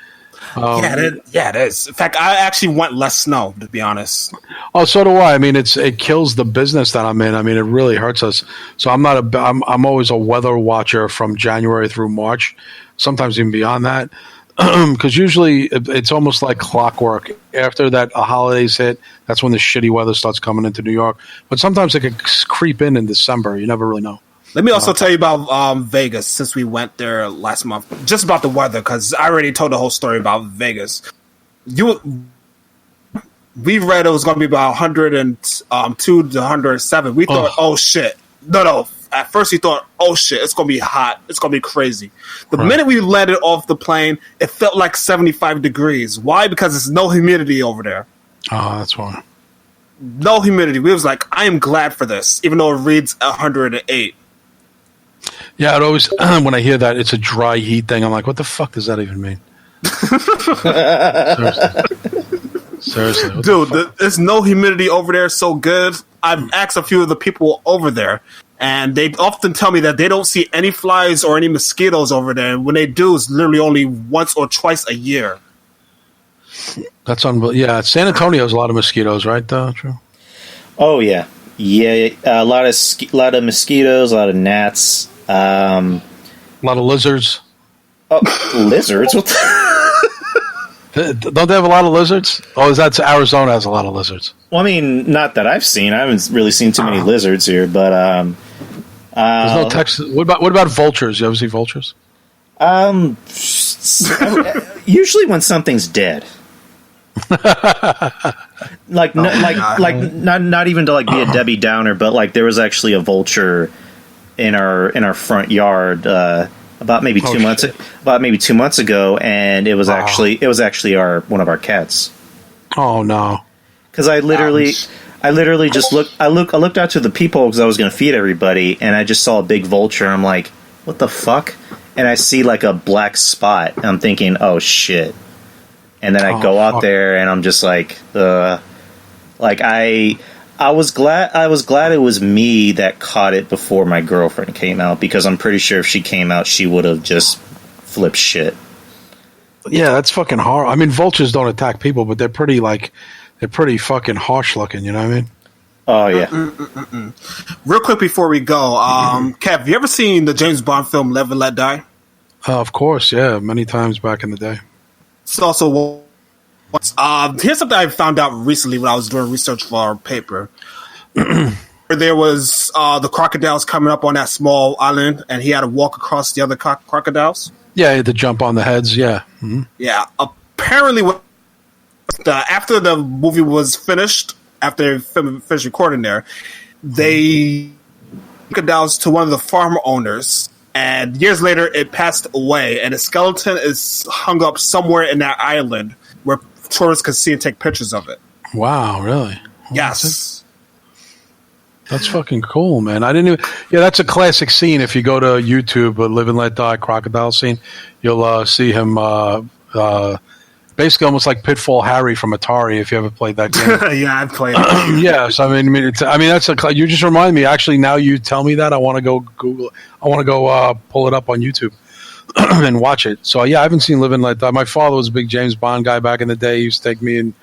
It is. In fact, I actually want less snow, to be honest. Oh, so do I. I mean, it kills the business that I'm in. I mean, it really hurts us. So I'm always a weather watcher from January through March, sometimes even beyond that, because usually it's almost like clockwork. After that holidays hit, that's when the shitty weather starts coming into New York. But sometimes it could creep in December. You never really know. Let me also tell you about Vegas, since we went there last month. Just about the weather, because I already told the whole story about Vegas. We read it was going to be about 102 to 107. We thought, oh shit. No. At first we thought, oh shit, it's going to be hot. It's going to be crazy. The minute we landed off the plane, it felt like 75 degrees. Why? Because there's no humidity over there. Oh, that's why. No humidity. We was like, I am glad for this, even though it reads 108. Yeah, it always when I hear that it's a dry heat thing, I'm like, what the fuck does that even mean? Seriously. Dude, there's no humidity over there so good. I've asked a few of the people over there, and they often tell me that they don't see any flies or any mosquitoes over there. And when they do, it's literally only once or twice a year. That's unbelievable. Yeah, San Antonio's a lot of mosquitoes, right? True. Oh yeah, a lot of mosquitoes, a lot of gnats, a lot of lizards. Oh, lizards? What Don't they have a lot of lizards? Oh, that's Arizona has a lot of lizards. Well, I mean, not that I've seen. I haven't really seen too many lizards here, but there's no Texas. What about vultures? You ever see vultures? Usually when something's dead. Not even to like be a Debbie Downer, but like there was actually a vulture in our front yard about maybe 2 months ago, and it was actually one of our cats. Oh no! Because I literally just looked out to the peephole because I was going to feed everybody, and I just saw a big vulture. I'm like, what the fuck? And I see like a black spot. And I'm thinking, oh shit. And then I go out there, and I'm just like, I was glad it was me that caught it before my girlfriend came out, because I'm pretty sure if she came out, she would have just flipped shit. Yeah, that's fucking hard. I mean, vultures don't attack people, but they're pretty fucking harsh looking. You know what I mean? Oh yeah. Real quick before we go, Kev, have you ever seen the James Bond film Live and Let Die? Of course, yeah, many times back in the day. It's also here's something I found out recently when I was doing research for our paper. There was the crocodiles coming up on that small island, and he had to walk across the other crocodiles. Yeah, he had to jump on the heads. Yeah, yeah. Apparently, after the movie was finished, after they finished recording there, they crocodiles to one of the farm owners. And years later, it passed away, and the skeleton is hung up somewhere in that island where tourists can see and take pictures of it. Wow, really? Yes. That's fucking cool, man. I didn't even. Yeah, that's a classic scene. If you go to YouTube, Live and Let Die crocodile scene, you'll see him basically almost like Pitfall Harry from Atari. If you ever played that game, Yeah, I've played it. yes. I mean, that's you just remind me. Actually, now you tell me that, I want to go Google. I want to go pull it up on YouTube and watch it. So yeah, I haven't seen Live and Let Die. My father was a big James Bond guy back in the day. He used to take me and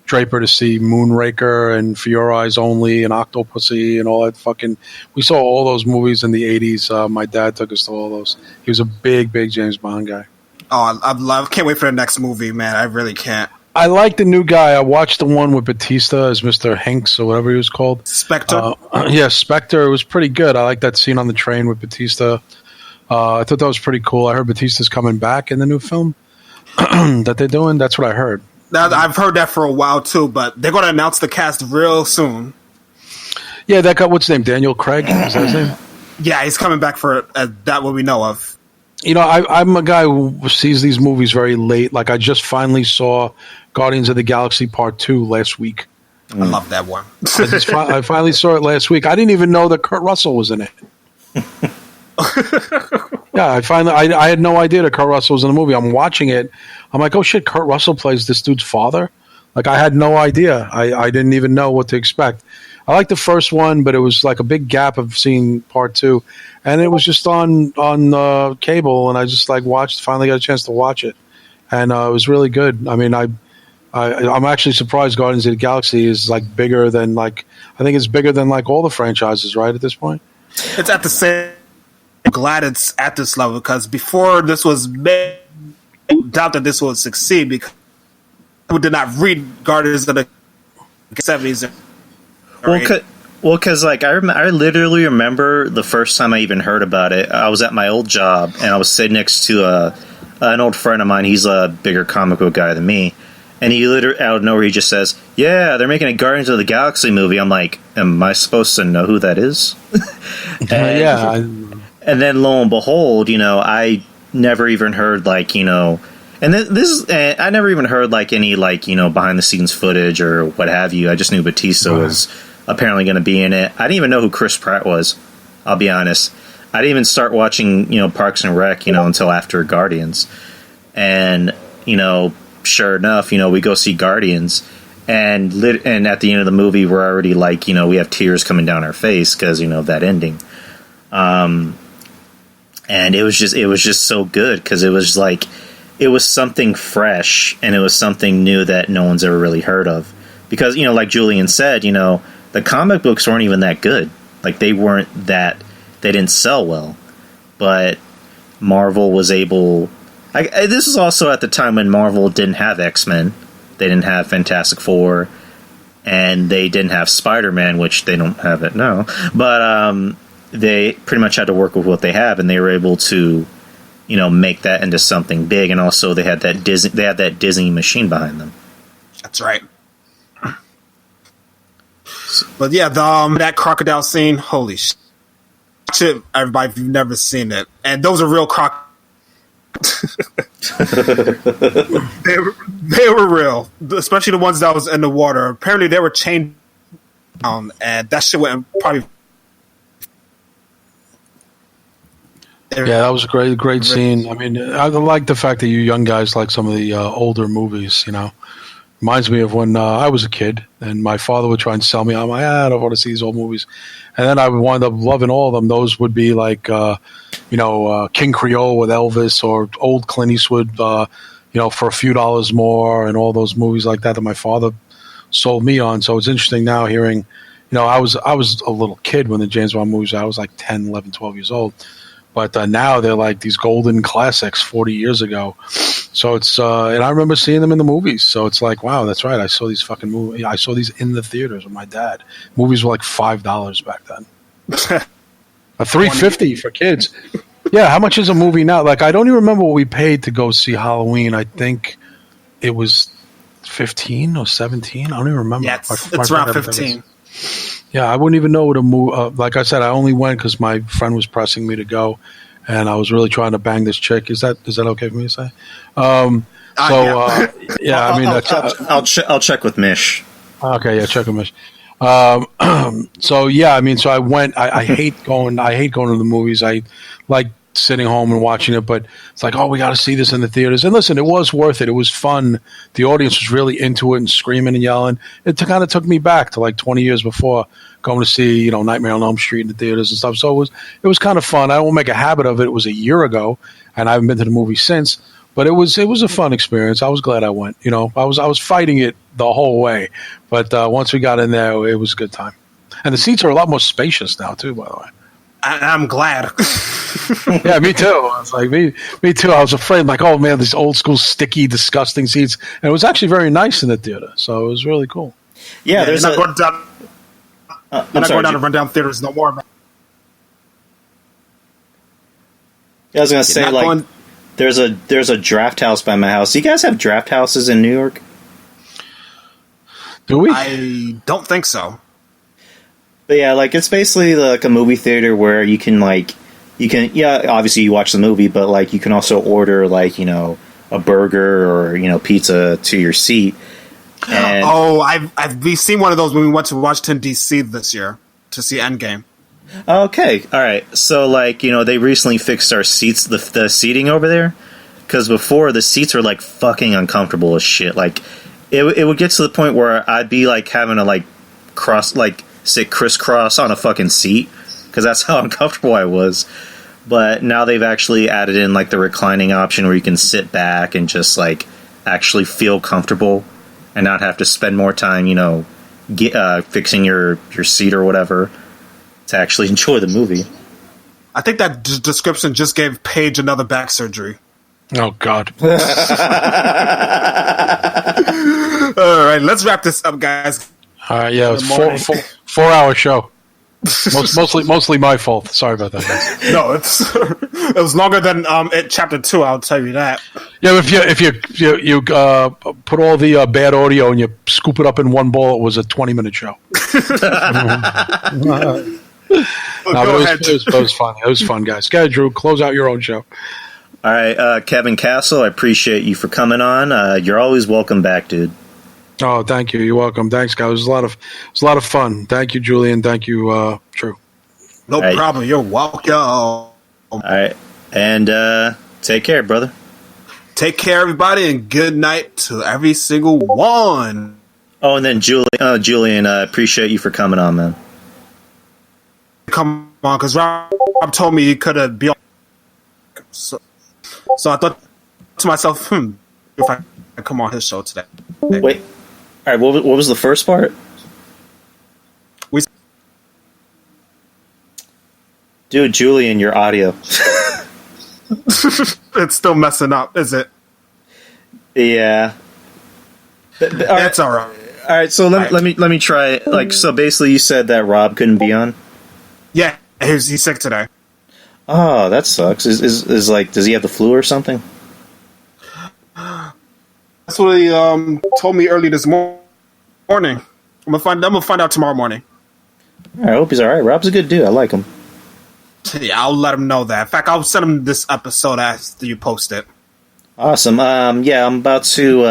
Draper to see Moonraker and For Your Eyes Only and Octopussy and all that fucking. We saw all those movies in the 80s. My dad took us to all those. He was a big James Bond guy. Oh, I can't wait for the next movie, man. I really can't. I like the new guy. I watched the one with Batista as Mr. Hanks or whatever he was called. Spectre? Yeah, Spectre. It was pretty good. I like that scene on the train with Batista. I thought that was pretty cool. I heard Batista's coming back in the new film that they're doing. That's what I heard. Now, I've heard that for a while too, but they're going to announce the cast real soon. Yeah, that guy. What's his name? Daniel Craig. Is that his name? Yeah, he's coming back for that. What we know of. You know, I'm a guy who sees these movies very late. Like I just finally saw Guardians of the Galaxy Part 2 last week. I love that one. I finally saw it last week. I didn't even know that Kurt Russell was in it. Yeah, I had no idea that Kurt Russell was in the movie. I'm watching it. I'm like, oh shit, Kurt Russell plays this dude's father? Like I had no idea. I didn't even know what to expect. I liked the first one, but it was like a big gap of seeing Part 2. And it was just on cable, and I just like finally got a chance to watch it. And it was really good. I mean, I'm actually surprised Guardians of the Galaxy is like bigger than I think it's bigger than like all the franchises, right, at this point? It's at the same. I'm glad it's at this level because before this was made, I doubt that this would succeed because people did not read Guardians of the 70s. Well, because like I literally remember the first time I even heard about it. I was at my old job and I was sitting next to an old friend of mine. He's a bigger comic book guy than me, and he literally out of nowhere he just says, "Yeah, they're making a Guardians of the Galaxy movie." I'm like, "Am I supposed to know who that is?" And then lo and behold, I never even heard and I never even heard any behind the scenes footage or what have you. I just knew Batista was apparently going to be in it. I didn't even know who Chris Pratt was. I'll be honest. I didn't even start watching Parks and Rec until after Guardians, and sure enough, we go see Guardians, and at the end of the movie we're already we have tears coming down our face because that ending. And it was just so good because it was it was something fresh and it was something new that no one's ever really heard of. Because, like Julian said, the comic books weren't even that good. They didn't sell well. But Marvel was able... this is also at the time when Marvel didn't have X-Men. They didn't have Fantastic Four. And they didn't have Spider-Man, which they don't have it now. But they pretty much had to work with what they have, and they were able to, make that into something big. And also, they had that Disney machine behind them. That's right. But yeah, that crocodile scene, holy shit! Watch it, everybody, if you've never seen it. And those are real they were real, especially the ones that was in the water. Apparently, they were chained down, and that shit went probably. Yeah, that was a great scene. I mean, I like the fact that you young guys like some of the older movies, Reminds me of when I was a kid and my father would try and sell me. I'm like, I don't want to see these old movies. And then I would wind up loving all of them. Those would be like, King Creole with Elvis or old Clint Eastwood, for a few dollars more and all those movies like that my father sold me on. So it's interesting now hearing, I was a little kid when the James Bond movies, I was like 10, 11, 12 years old. But now they're like these golden classics 40 years ago. So it's, and I remember seeing them in the movies. So it's like, wow, that's right. I saw these fucking movies. I saw these in the theaters with my dad. Movies were like $5 back then. A $3.50 for kids. Yeah, how much is a movie now? I don't even remember what we paid to go see Halloween. I think it was 15 or 17. I don't even remember. Yeah, it's around 15. Yeah, I wouldn't even know what a movie. Like I said, I only went because my friend was pressing me to go, and I was really trying to bang this chick. Is that okay for me to say? Yeah. I mean, I'll check with Mish. Okay, yeah, check with Mish. So yeah, I mean, so I went. I hate going. I hate going to the movies. I like sitting home and watching it, but it's like, oh, we got to see this in the theaters. And listen, it was worth it. It was fun. The audience was really into it and screaming and yelling. It kind of took me back to like 20 years before going to see, you know, Nightmare on Elm Street in the theaters and stuff. So it was kind of fun. I won't make a habit of it. It was a year ago, and I haven't been to the movie since. But it was a fun experience. I was glad I went. You know, I was fighting it the whole way, but once we got in there, it was a good time. And the seats are a lot more spacious now too, by the way. I'm glad. Yeah, me too. I was like, me too. I was afraid, like, oh man, these old school, sticky, disgusting seats. And it was actually very nice in the theater, so it was really cool. Yeah, there's you're not going down to rundown theaters no more, man. I was gonna say, like, there's a draft house by my house. Do you guys have draft houses in New York? Do we? I don't think so. But yeah, like, it's basically like a movie theater where you can obviously you watch the movie, but like you can also order, like, you know, a burger or, you know, pizza to your seat. And we've seen one of those when we went to Washington D.C. this year to see Endgame. Okay, all right. So, like, you know, they recently fixed our seats, the seating over there, because before the seats were like fucking uncomfortable as shit. Like, it would get to the point where I'd be like having to like sit crisscross on a fucking seat because that's how uncomfortable I was. But now they've actually added in like the reclining option where you can sit back and just like actually feel comfortable and not have to spend more time, you know, fixing your seat or whatever to actually enjoy the movie. I think that description just gave Paige another back surgery. Oh God! All right, let's wrap this up, guys. All right, yeah, it was 4-hour show. Mostly my fault. Sorry about that, guys. No, it was longer than chapter 2. I'll tell you that. Yeah, if you put all the bad audio and you scoop it up in one bowl, it was a 20-minute show. It was fun. It was fun, guys. Go ahead, Drew. Close out your own show. All right, Kevin Castle, I appreciate you for coming on. You're always welcome back, dude. Oh, thank you. You're welcome. Thanks, guys. It was a lot of fun. Thank you, Julian. Thank you, Drew. No problem. You're welcome. All right, and take care, brother. Take care, everybody, and good night to every single one. Oh, and then Julian, I appreciate you for coming on, man. Come on, because Rob told me he could have been on. So I thought to myself, if I come on his show today. Wait, all right, what was the first part? Dude, Julian, your audio. It's still messing up, is it? Yeah. That's all right. All right, so let me try. Like, so basically, you said that Rob couldn't be on. Yeah, he's sick today. Oh, that sucks. Is like, does he have the flu or something? That's what he told me early this morning. I'm gonna find out tomorrow morning. I hope he's all right. Rob's a good dude. I like him. Yeah, I'll let him know that. In fact, I'll send him this episode after you post it. Awesome. Yeah, I'm about to.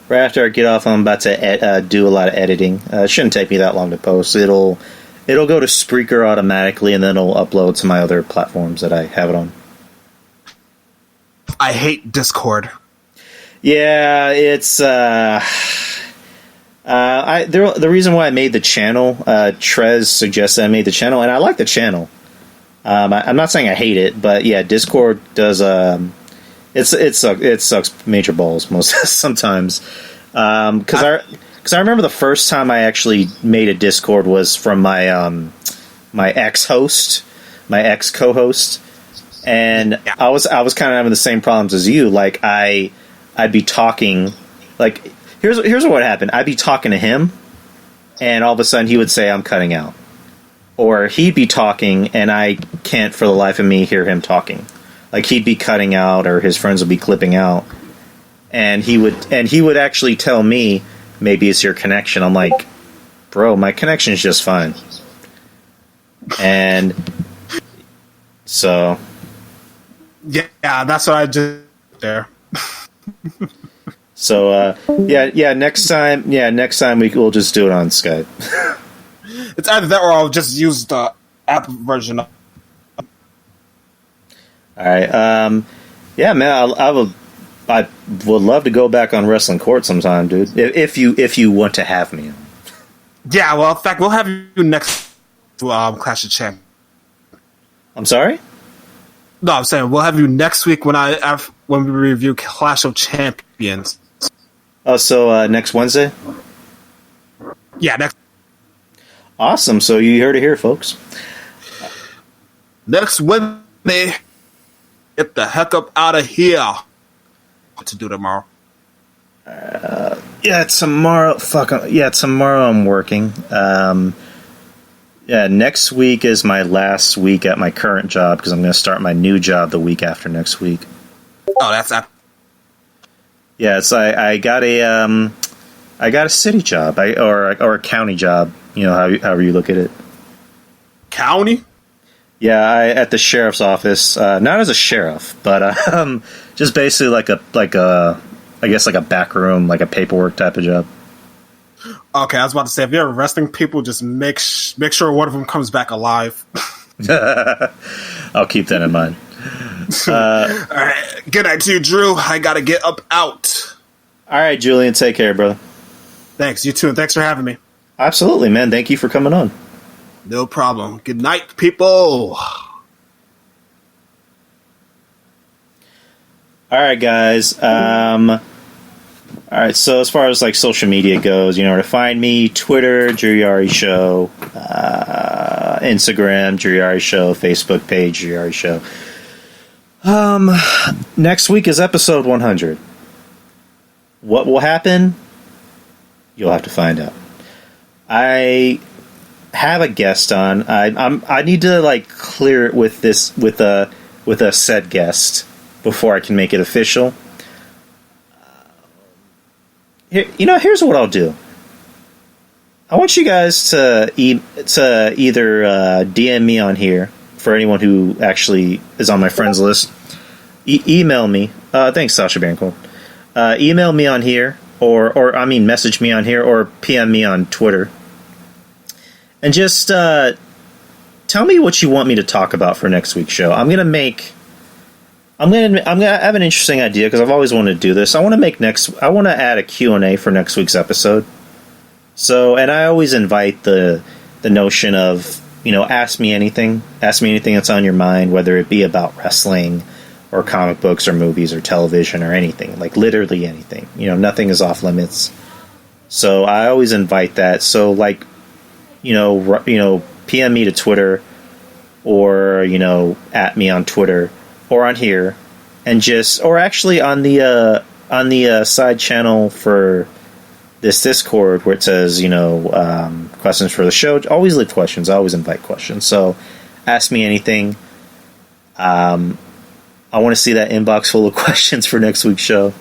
Right after I get off, I'm about to do a lot of editing. It shouldn't take me that long to post. It'll go to Spreaker automatically, and then it'll upload to my other platforms that I have it on. I hate Discord. Yeah, it's the reason why I made the channel. Trez suggested I made the channel, and I like the channel. I'm not saying I hate it, but yeah, Discord does. It sucks major balls most sometimes. Because I remember the first time I actually made a Discord was from my my ex-host, my ex-co-host, and yeah. I was kind of having the same problems as you. Like I'd be talking, like here's what happened. I'd be talking to him, and all of a sudden he would say I'm cutting out, or he'd be talking and I can't for the life of me hear him talking. Like he'd be cutting out, or his friends would be clipping out, and he would actually tell me, maybe it's your connection. I'm like, bro, my connection is just fine. And so, yeah, that's what I just there. So, yeah. Next time we'll just do it on Skype. It's either that or I'll just use the app version. All right. Yeah, man. I would love to go back on Wrestling Court sometime, dude. If you want to have me. Yeah. Well, in fact, we'll have you next Clash of Champions. I'm sorry? No, I'm saying we'll have you next week when we review Clash of Champions. Oh, so next Wednesday? Yeah, next. Awesome. So you heard it here, folks. Next Wednesday, get the heck up out of here. What to do tomorrow? Yeah, tomorrow. Tomorrow I'm working. Yeah, next week is my last week at my current job because I'm going to start my new job the week after next week. Oh, that's that. Yeah, it's I got a city job, or a county job. You know, however you look at it. County? Yeah, at the sheriff's office. Not as a sheriff, but just basically like a I guess like a back room, like a paperwork type of job. Okay, I was about to say, if you're arresting people, just make sure one of them comes back alive. I'll keep that in mind. All right, good night to you, Drew. I gotta get up out. All right, Julian, take care, brother. Thanks, you too, and thanks for having me. Absolutely, man. Thank you for coming on. No problem. Good night, people. All right, guys. All right, so as far as like social media goes, you know where to find me: Twitter, Drew Yari Show, Instagram, Drew Yari Show, Facebook page, Drew Yari Show. Next week is episode 100. What will happen? You'll have to find out. I have a guest on. I need to like clear it with a said guest before I can make it official. Here's what I'll do. I want you guys to either DM me on here for anyone who actually is on my friends list. Email me. Thanks, Sasha Baron. Email me on here, or message me on here, or PM me on Twitter, and just tell me what you want me to talk about for next week's show. I'm gonna have an interesting idea because I've always wanted to do this. I want to add a Q&A for next week's episode. So, and I always invite the notion of, ask me anything that's on your mind, whether it be about wrestling or comic books or movies or television or anything, like literally anything. Nothing is off limits. So I always invite that. So like, PM me to Twitter, or at me on Twitter, or on here, and or actually on the side channel for this Discord where it says questions for the show. Always leave questions. I always invite questions. So ask me anything. I want to see that inbox full of questions for next week's show.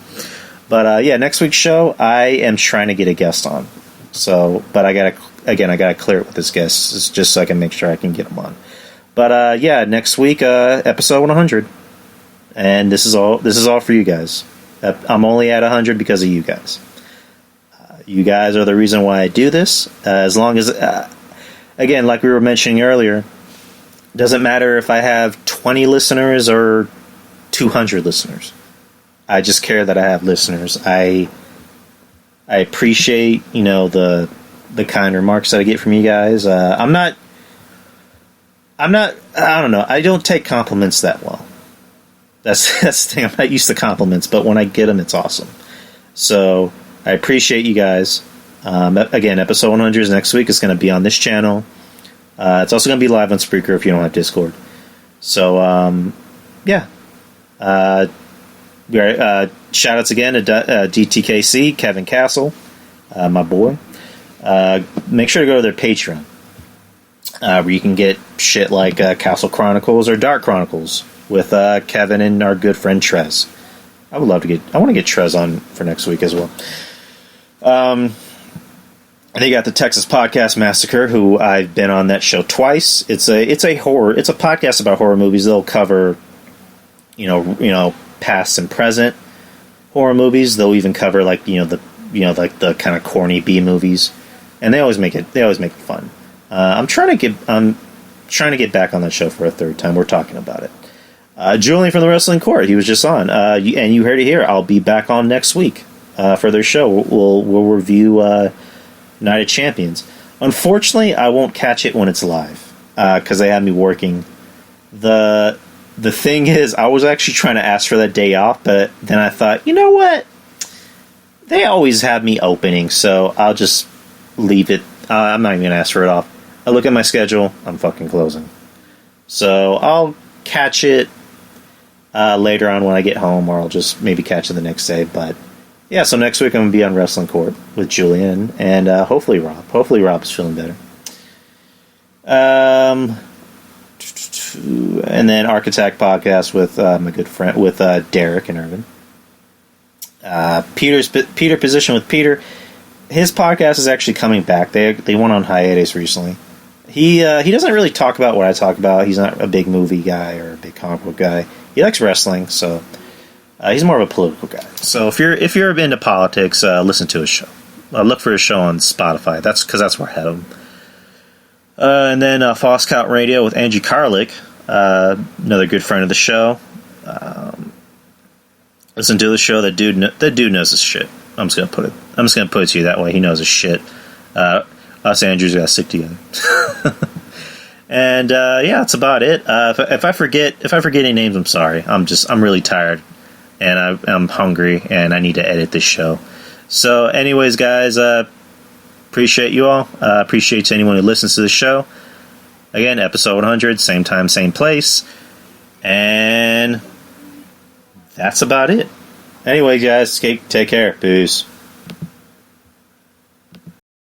But next week's show I am trying to get a guest on. So, but I gotta clear it with this guest just so I can make sure I can get him on. But next week, episode 100, and this is all for you guys. I'm only at 100 because of you guys. You guys are the reason why I do this. As long as, again, like we were mentioning earlier, it doesn't matter if I have 20 listeners or 200 listeners. I just care that I have listeners. I appreciate the kind remarks that I get from you guys. I don't know. I don't take compliments that well. That's the thing. I'm not used to compliments, but when I get them, it's awesome. So I appreciate you guys. Again, episode 100 is next week. It's going to be on this channel. It's also going to be live on Spreaker if you don't have Discord. So, shout outs again to DTKC, Kevin Castle, my boy. Make sure to go to their Patreon. Where you can get shit like Castle Chronicles or Dark Chronicles with Kevin and our good friend Trez. I want to get Trez on for next week as well. They got the Texas Podcast Massacre, who I've been on that show twice. It's a podcast about horror movies. They'll cover, past and present horror movies. They'll even cover like the kind of corny B movies, and they always make it fun. I'm trying to get back on that show for a third time. We're talking about it. Julian from the Wrestling Court, he was just on, and you heard it here. I'll be back on next week for their show. We'll review Night of Champions. Unfortunately, I won't catch it when it's live because they have me working. The thing is, I was actually trying to ask for that day off, but then I thought, you know what? They always have me opening, so I'll just leave it. I'm not even going to ask for it off. I look at my schedule, I'm fucking closing. So I'll catch it later on when I get home, or I'll just maybe catch it the next day. But yeah, so next week I'm going to be on Wrestling Court with Julian and hopefully Rob. Hopefully Rob is feeling better. And then Architect Podcast with my good friend, with Derek and Irvin. Peter Position with Peter. His podcast is actually coming back. They went on hiatus recently. He doesn't really talk about what I talk about. He's not a big movie guy or a big comic book guy. He likes wrestling, so he's more of a political guy. So if you're into politics, listen to his show. Look for his show on Spotify. That's where I have him. And then Fosscount Radio with Angie Carlick, another good friend of the show. Listen to the show. That dude knows his shit. I'm just gonna put it to you that way. He knows his shit. Us Andrews gotta stick together. And yeah, that's about it. If I forget any names, I'm sorry. I'm really tired, and I'm hungry, and I need to edit this show. So, anyways, guys, appreciate you all. Appreciate anyone who listens to the show. Again, episode 100, same time, same place, and that's about it. Anyway, guys, take care. Peace.